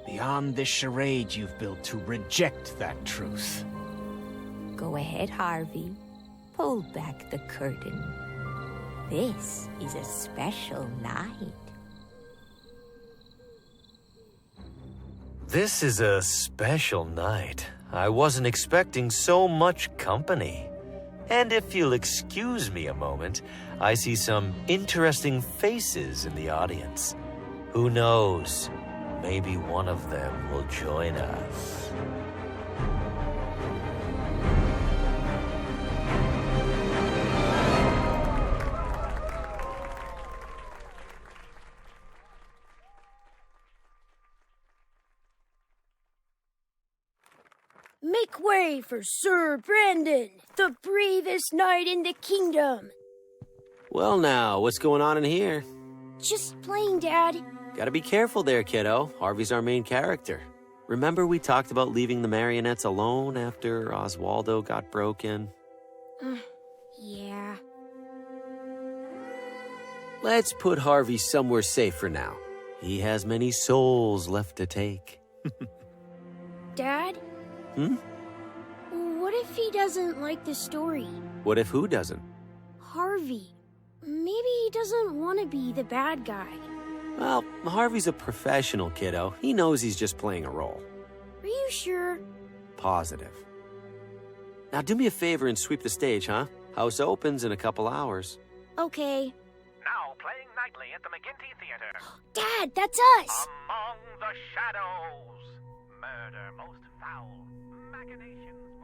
Beyond this charade you've built to reject that truth. Go ahead, Harvey. Pull back the curtain. This is a special night. This is a special night. I wasn't expecting so much company. And if you'll excuse me a moment, I see some interesting faces in the audience. Who knows? Maybe one of them will join us. Make way for Sir Brandon, the bravest knight in the kingdom. Well now, what's going on in here? Just playing, Dad. Gotta be careful there, kiddo. Harvey's our main character. Remember we talked about leaving the marionettes alone after Oswaldo got broken? Yeah. Let's put Harvey somewhere safe for now. He has many souls left to take. Dad? What if he doesn't like the story? What if who doesn't? Harvey. Maybe he doesn't want to be the bad guy. Well, Harvey's a professional, kiddo. He knows he's just playing a role. Are you sure? Positive. Now do me a favor and sweep the stage, huh? House opens in a couple hours. Okay. Now playing nightly at the McGinty Theater. Dad, that's us! Among the Shadows. Murder most foul. Machinations